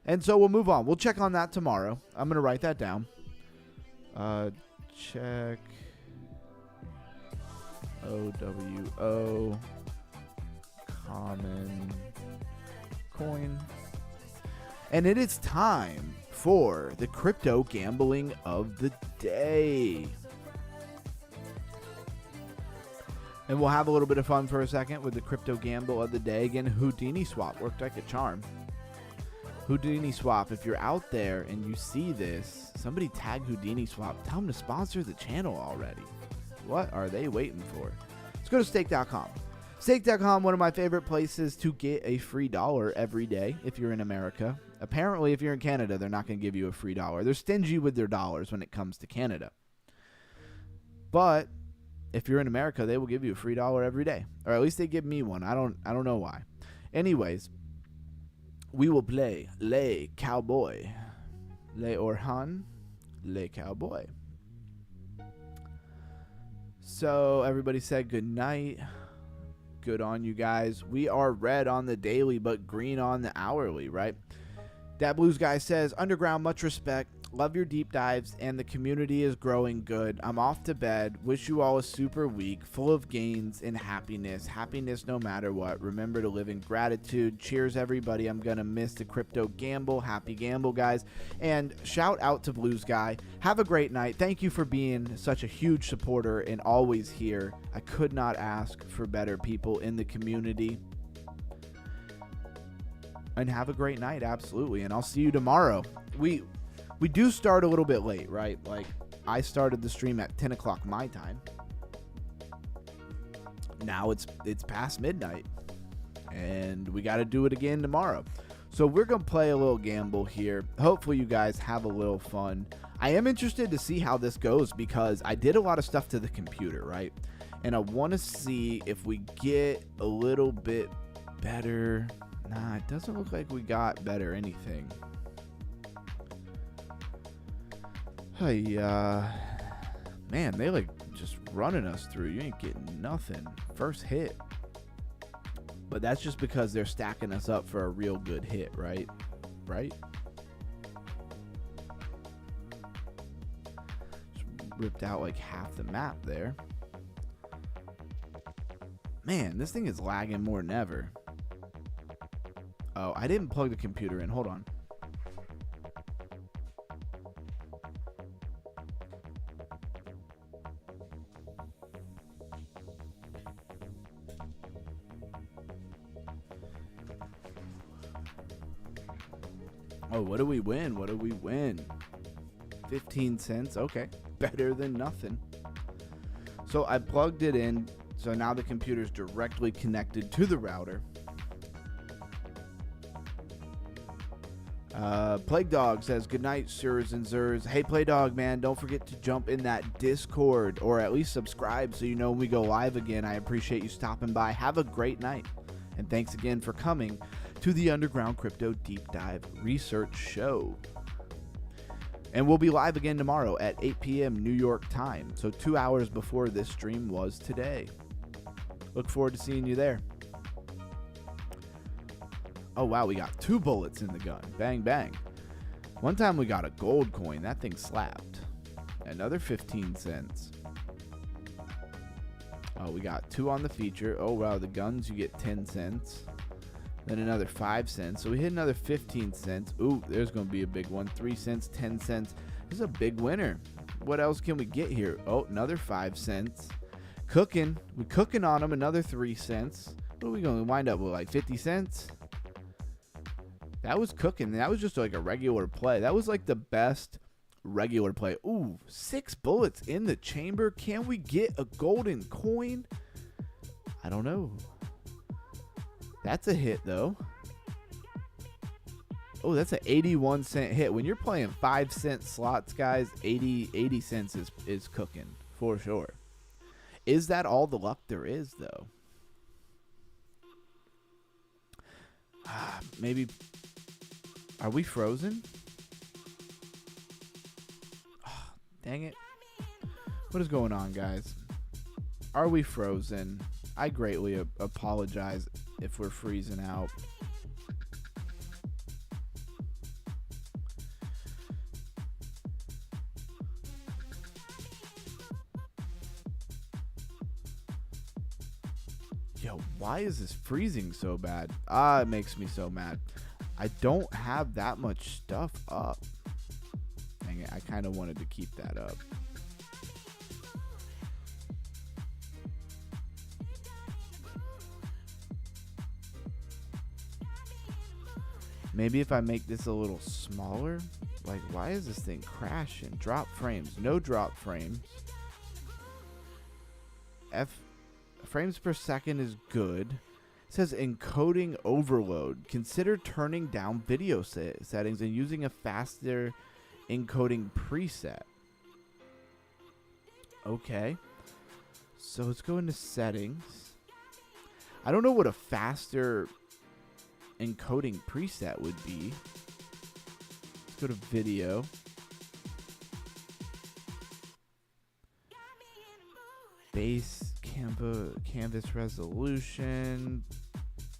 And so we'll move on. We'll check on that tomorrow. I'm going to write that down. Check OWO common coin. And it is time for the crypto gambling of the day. And we'll have a little bit of fun for a second with the crypto gamble of the day. Again, Houdini swap worked like a charm. Houdini swap, if you're out there and you see this, somebody tag Houdini swap. Tell them to sponsor the channel already. What are they waiting for? Let's go to stake.com. Stake.com, one of my favorite places to get a free dollar every day if you're in America. Apparently, if you're in Canada, they're not going to give you a free dollar. They're stingy with their dollars when it comes to Canada. But if you're in America, they will give you a free dollar every day. Or at least they give me one. I don't know why. Anyways, we will play Le Cowboy. Le Orhan, Le Cowboy. So everybody said good night. Good on you guys. We are red on the daily, but green on the hourly, right? Dat Blues guy says, underground, much respect. Love your deep dives, and the community is growing good. I'm off to bed. Wish you all a super week, full of gains and happiness. Happiness no matter what. Remember to live in gratitude. Cheers, everybody. I'm going to miss the crypto gamble. Happy gamble, guys. And shout out to Blues guy. Have a great night. Thank you for being such a huge supporter and always here. I could not ask for better people in the community. And have a great night, absolutely. And I'll see you tomorrow. We do start a little bit late, right? Like, I started the stream at 10 o'clock my time. Now it's past midnight. And we got to do it again tomorrow. So we're going to play a little gamble here. Hopefully you guys have a little fun. I am interested to see how this goes because I did a lot of stuff to the computer, right? And I want to see if we get a little bit better. Nah, it doesn't look like we got better anything. Hey, man, they like just running us through. You ain't getting nothing. First hit. But that's just because they're stacking us up for a real good hit, right? Right? Just ripped out like half the map there. Man, this thing is lagging more than ever. Oh, I didn't plug the computer in. Hold on. Oh, what do we win? What do we win? 15 cents. Okay. Better than nothing. So I plugged it in. So now the computer's directly connected to the router. Plague Dog says, good night, sirs and zers. Hey, Plague Dog, man, don't forget to jump in that Discord, or at least subscribe so you know when we go live again. I appreciate you stopping by. Have a great night. And thanks again for coming to the Underground Crypto Deep Dive Research Show. And we'll be live again tomorrow at 8 p.m. New York time. So 2 hours before this stream was today. Look forward to seeing you there. Oh, wow, we got 2 bullets in the gun. Bang, bang. One time we got a gold coin. That thing slapped. Another 15 cents. Oh, we got 2 on the feature. Oh, wow, the guns, you get 10 cents. Then another 5 cents. So we hit another 15 cents. Ooh, there's going to be a big one. 3 cents, 10 cents. This is a big winner. What else can we get here? Oh, another 5 cents. Cooking. We're cooking on them. Another 3 cents. What are we going to wind up with, like 50 cents? That was cooking. That was just like a regular play. That was like the best regular play. Ooh, 6 bullets in the chamber. Can we get a golden coin? I don't know. That's a hit, though. Oh, that's an 81 cent hit. When you're playing 5 cent slots, guys, 80 cents is cooking for sure. Is that all the luck there is, though? Maybe. Are we frozen? Oh, dang it. What is going on, guys? Are we frozen? I greatly apologize if we're freezing out. Yo, why is this freezing so bad? It makes me so mad. I don't have that much stuff up. Dang it, I kind of wanted to keep that up. Maybe if I make this a little smaller. Like, why is this thing crashing? Drop frames. No drop frames. Frames per second is good. It says encoding overload. Consider turning down video settings and using a faster encoding preset. Okay. So let's go into settings. I don't know what a faster encoding preset would be. Let's go to video. Base canvas resolution,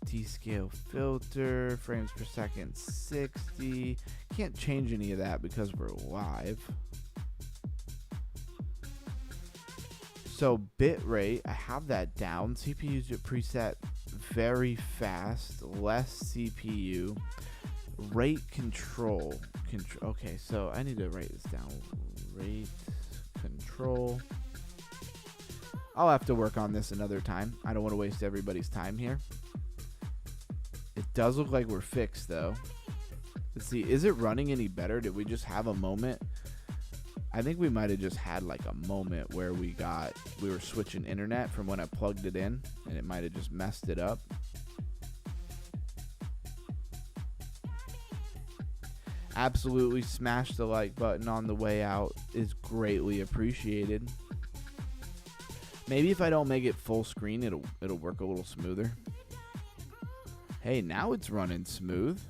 T-scale filter, frames per second 60. Can't change any of that because we're live. So bitrate, I have that down. CPU preset very fast, less CPU. Rate control. Okay, so I need to write this down. Rate control. I'll have to work on this another time. I don't want to waste everybody's time here. It does look like we're fixed, though. Let's see. Is it running any better? Did we just have a moment? I think we might have just had like a moment where we were switching internet from when I plugged it in, and it might have just messed it up. Absolutely smash the like button on the way out is greatly appreciated. Maybe if I don't make it full screen, it'll work a little smoother. Hey, now it's running smooth.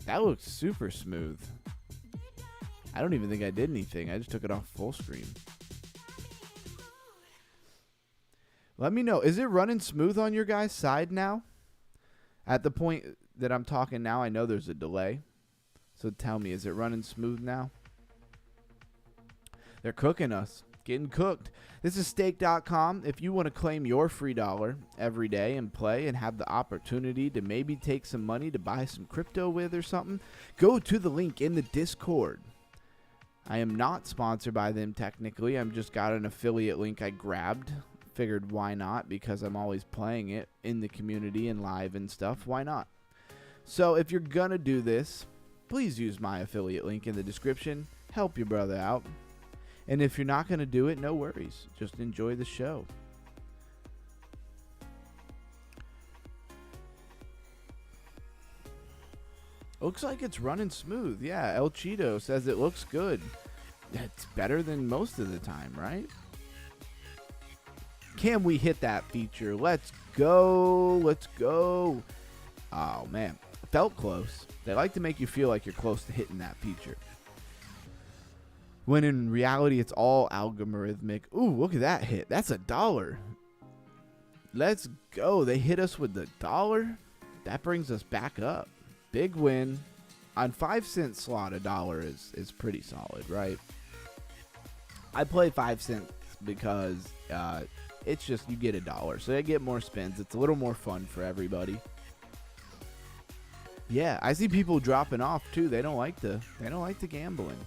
That looks super smooth. I don't even think I did anything. I just took it off full screen. Let me know. Is it running smooth on your guys' side now? At the point that I'm talking now, I know there's a delay. So tell me, is it running smooth now? They're cooking us. Getting cooked. This is stake.com. If you want to claim your free dollar every day and play and have the opportunity to maybe take some money to buy some crypto with or something, go to the link in the Discord. I am not sponsored by them technically. I'm just got an affiliate link I grabbed. Figured why not, because I'm always playing it in the community and live and stuff. Why not? So if you're gonna do this, please use my affiliate link in the description. Help your brother out. And if you're not going to do it, no worries. Just enjoy the show. Looks like it's running smooth. Yeah, El Cheeto says it looks good. It's better than most of the time, right? Can we hit that feature? Let's go. Let's go. Oh, man. Felt close. They like to make you feel like you're close to hitting that feature, when in reality, it's all algorithmic. Ooh, look at that hit. That's $1. Let's go. They hit us with the $1. That brings us back up. Big win. On 5-cent slot, $1 is pretty solid, right? I play 5 cents because it's just you get $1. So they get more spins. It's a little more fun for everybody. Yeah, I see people dropping off too. They don't like the gambling.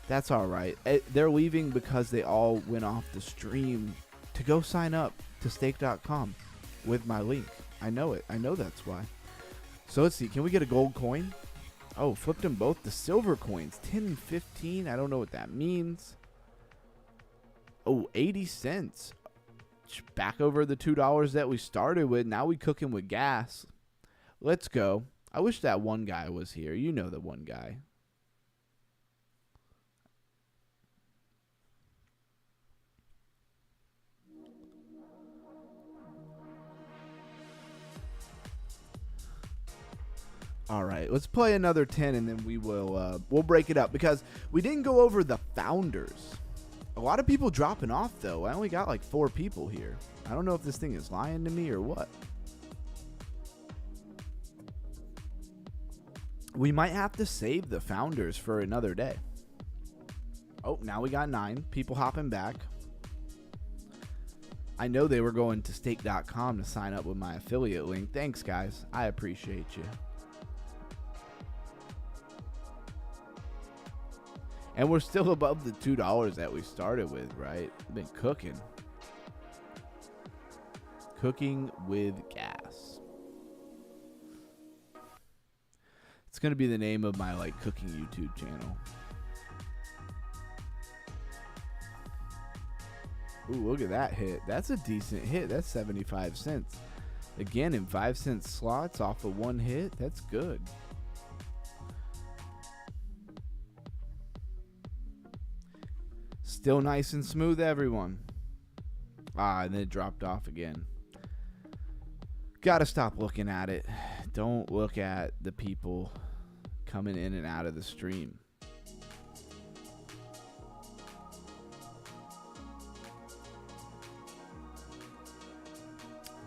That's all right. They're leaving because they all went off the stream to go sign up to stake.com with my link. I know it. I know that's why. So let's see. Can we get a gold coin? Oh, flipped them both to silver coins. 10 and 15. I don't know what that means. Oh, 80 cents. Back over the $2 that we started with. Now we cooking with gas. Let's go. I wish that one guy was here. You know the one guy. All right, let's play another 10 and then we'll break it up because we didn't go over the founders. A lot of people dropping off though. I only got like 4 people here. I don't know if this thing is lying to me or what. We might have to save the founders for another day. Oh, now we got 9 people hopping back. I know they were going to stake.com to sign up with my affiliate link. Thanks, guys. I appreciate you. And we're still above the $2 that we started with, right? We've been cooking. Cooking with gas. It's going to be the name of my cooking YouTube channel. Ooh, look at that hit. That's a decent hit. That's 75 cents. Again, in 5-cent slots off of one hit. That's good. Still nice and smooth, everyone. And then it dropped off again. Gotta stop looking at it. Don't look at the people coming in and out of the stream.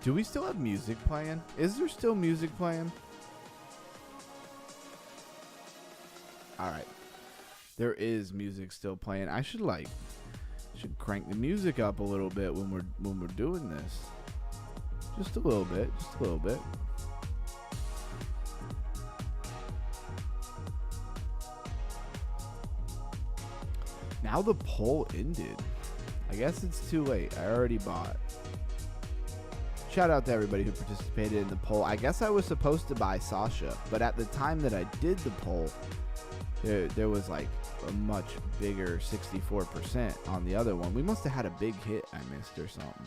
Do we still have music playing? Is there still music playing? Alright. There is music still playing. I should crank the music up a little bit when we're doing this. Just a little bit. Just a little bit. Now the poll ended. I guess it's too late. I already bought. Shout out to everybody who participated in the poll. I guess I was supposed to buy Sasha, but at the time that I did the poll, there was a much bigger 64% on the other one. We must have had a big hit I missed or something.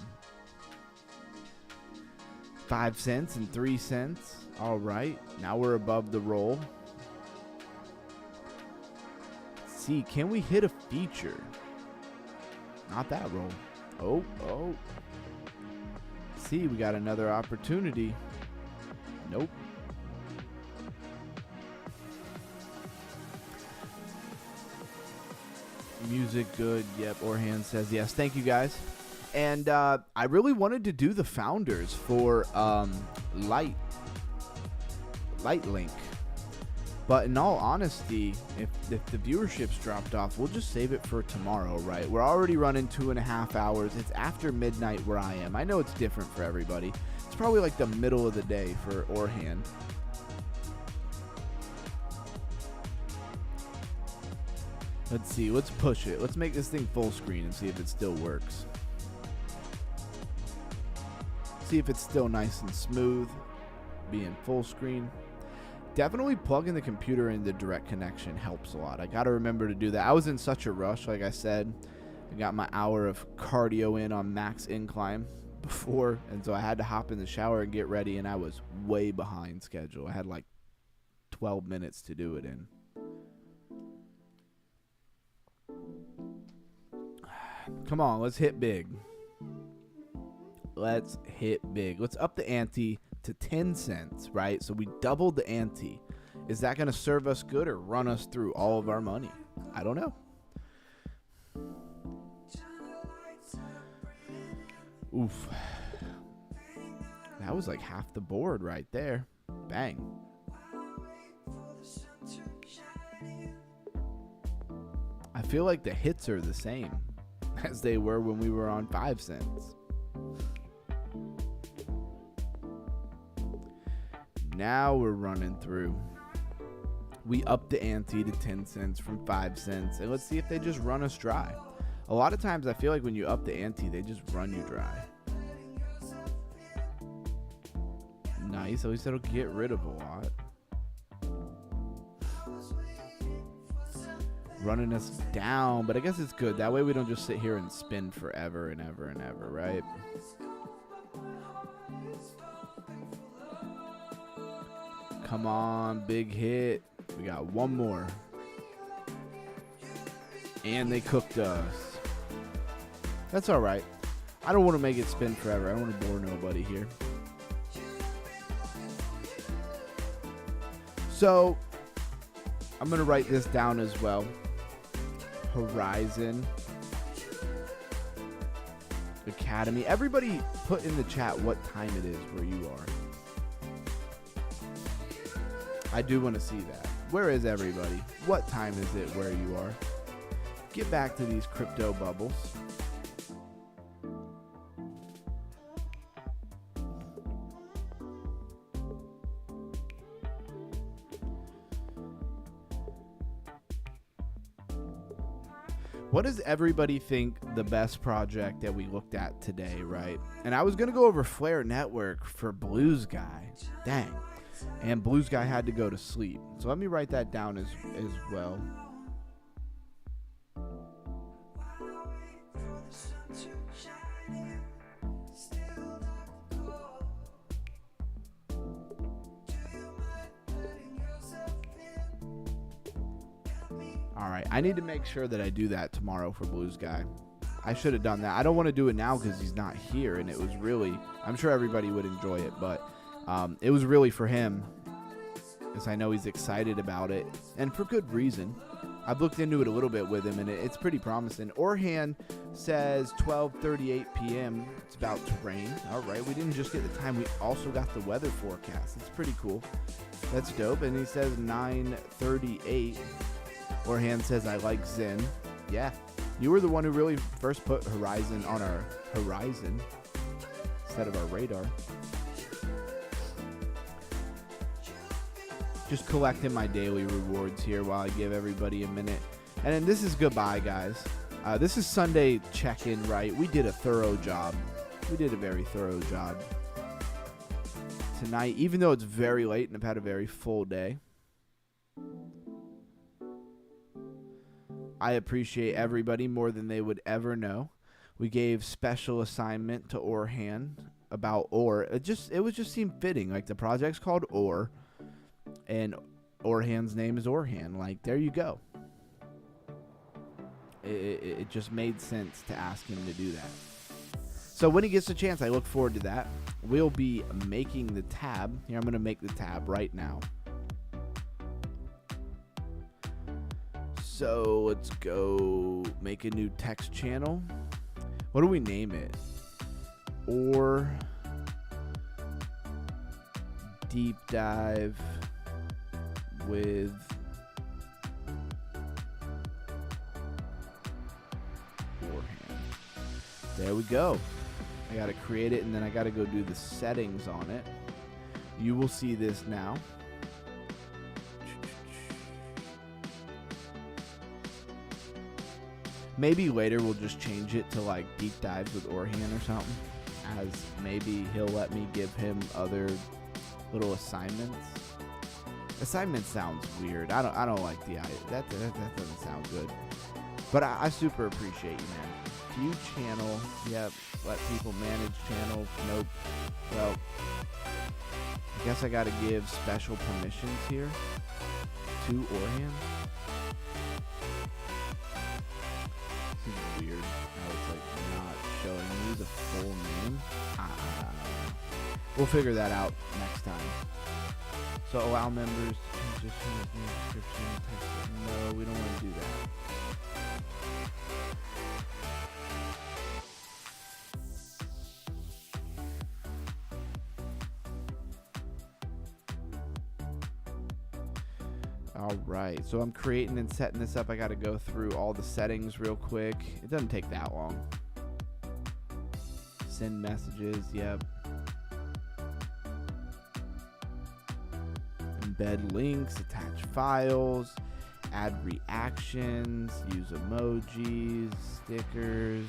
5 cents and 3 cents. All right. Now we're above the roll. Let's see, can we hit a feature? Not that roll. Oh. See, we got another opportunity. Nope. Music good. Yep. Orhan says yes. Thank you, guys. And I really wanted to do the founders for Light Link. But in all honesty, if the viewership's dropped off, we'll just save it for tomorrow, right? We're already running 2.5 hours. It's after midnight where I am. I know it's different for everybody. It's probably the middle of the day for Orhan. Let's see. Let's push it. Let's make this thing full screen and see if it still works. See if it's still nice and smooth. Being full screen. Definitely plugging the computer into direct connection helps a lot. I got to remember to do that. I was in such a rush, like I said. I got my hour of cardio in on max incline before, and so I had to hop in the shower and get ready, and I was way behind schedule. I had 12 minutes to do it in. Come on, let's hit big. Let's hit big. Let's up the ante to 10 cents, right? So we doubled the ante. Is that going to serve us good or run us through all of our money? I don't know. Oof. That was like half the board right there. Bang. I feel like the hits are the same as they were when we were on 5 cents. Now we're running through. We upped the ante to 10 cents from 5 cents. And let's see if they just run us dry. A lot of times I feel like when you up the ante, they just run you dry. Nice. At least it'll get rid of a lot. Running us down. But I guess it's good. That way we don't just sit here and spin forever and ever and ever, right? Come on, big hit. We got one more. And they cooked us. That's all right. I don't want to make it spin forever. I don't want to bore nobody here. So, I'm going to write this down as well. Horizon Academy. Everybody put in the chat what time it is where you are. I do want to see that. Where is everybody? What time is it where you are? Get back to these crypto bubbles. What does everybody think the best project that we looked at today, right? And I was going to go over Flare Network for Blues Guy. Dang. And Blues Guy had to go to sleep. So let me write that down as well. All right, I need to make sure that I do that tomorrow for Blues Guy. I should have done that. I don't want to do it now because he's not here, and it was really, I'm sure everybody would enjoy it, but it was really for him, because I know he's excited about it, and for good reason. I've looked into it a little bit with him, and it's pretty promising. Orhan says 12:38 p.m. It's about to rain. All right, we didn't just get the time. We also got the weather forecast. It's pretty cool. That's dope. And he says 9:38. Orhan says, I like Zen. Yeah, you were the one who really first put Horizon on our horizon instead of our radar. Just collecting my daily rewards here while I give everybody a minute. And then this is goodbye, guys. This is Sunday check-in, right? We did a thorough job. We did a very thorough job tonight, even though it's very late and I've had a very full day. I appreciate everybody more than they would ever know. We gave special assignment to Orhan about Or. It was just seemed fitting. Like, the project's called Or, and Orhan's name is Orhan. Like, there you go. It just made sense to ask him to do that. So when he gets a chance, I look forward to that. We'll be making the tab. Here, I'm going to make the tab right now. So let's go make a new text channel. What do we name it? Or deep dive with Orhan. There we go. I got to create it, and then I got to go do the settings on it. You will see this now. Maybe later we'll just change it to like deep dives with Orhan or something, as maybe he'll let me give him other little assignments. Assignment sounds weird. I don't like the idea. That doesn't sound good. But I super appreciate you, man. View channel. Yep. Let people manage channel. Nope. Well, Guess I gotta give special permissions here to Orhan. Seems weird how it's like not showing me the full name. We'll figure that out next time. So allow members to just change the description. No, we don't want to do that. All right, so I'm creating and setting this up. I got to go through all the settings real quick. It doesn't take that long. Send messages, yep. Embed links, attach files, add reactions, use emojis, stickers,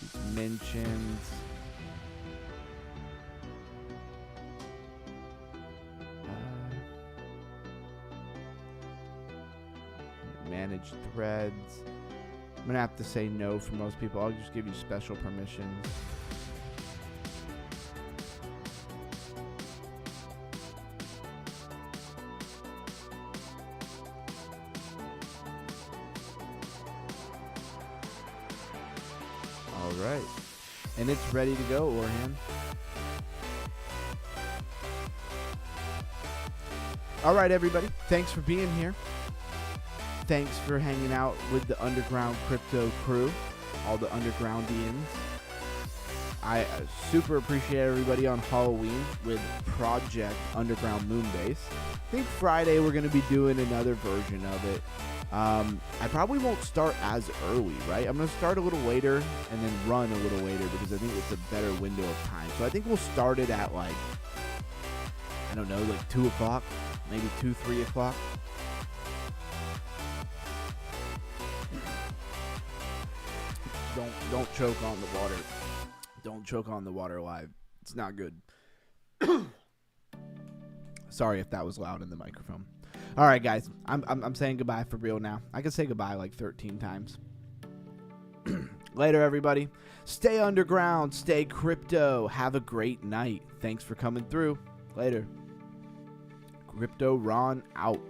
use mentions. Manage threads. I'm gonna have to say no for most people. I'll just give you special permissions. All right, and it's ready to go, Orhan. All right, everybody. Thanks for being here. Thanks for hanging out with the Underground Crypto crew, all the Undergroundians. I super appreciate everybody on Halloween with Project Underground Moonbase. I think Friday we're going to be doing another version of it. I probably won't start as early, right? I'm going to start a little later and then run a little later because I think it's a better window of time. So I think we'll start it at like, I don't know, like 2 o'clock, maybe 2, 3 o'clock. Don't choke on the water. Don't choke on the water live. It's not good. Sorry if that was loud in the microphone. All right, guys. I'm saying goodbye for real now. I can say goodbye like 13 times. Later, everybody. Stay underground. Stay crypto. Have a great night. Thanks for coming through. Later. Crypto Ron out.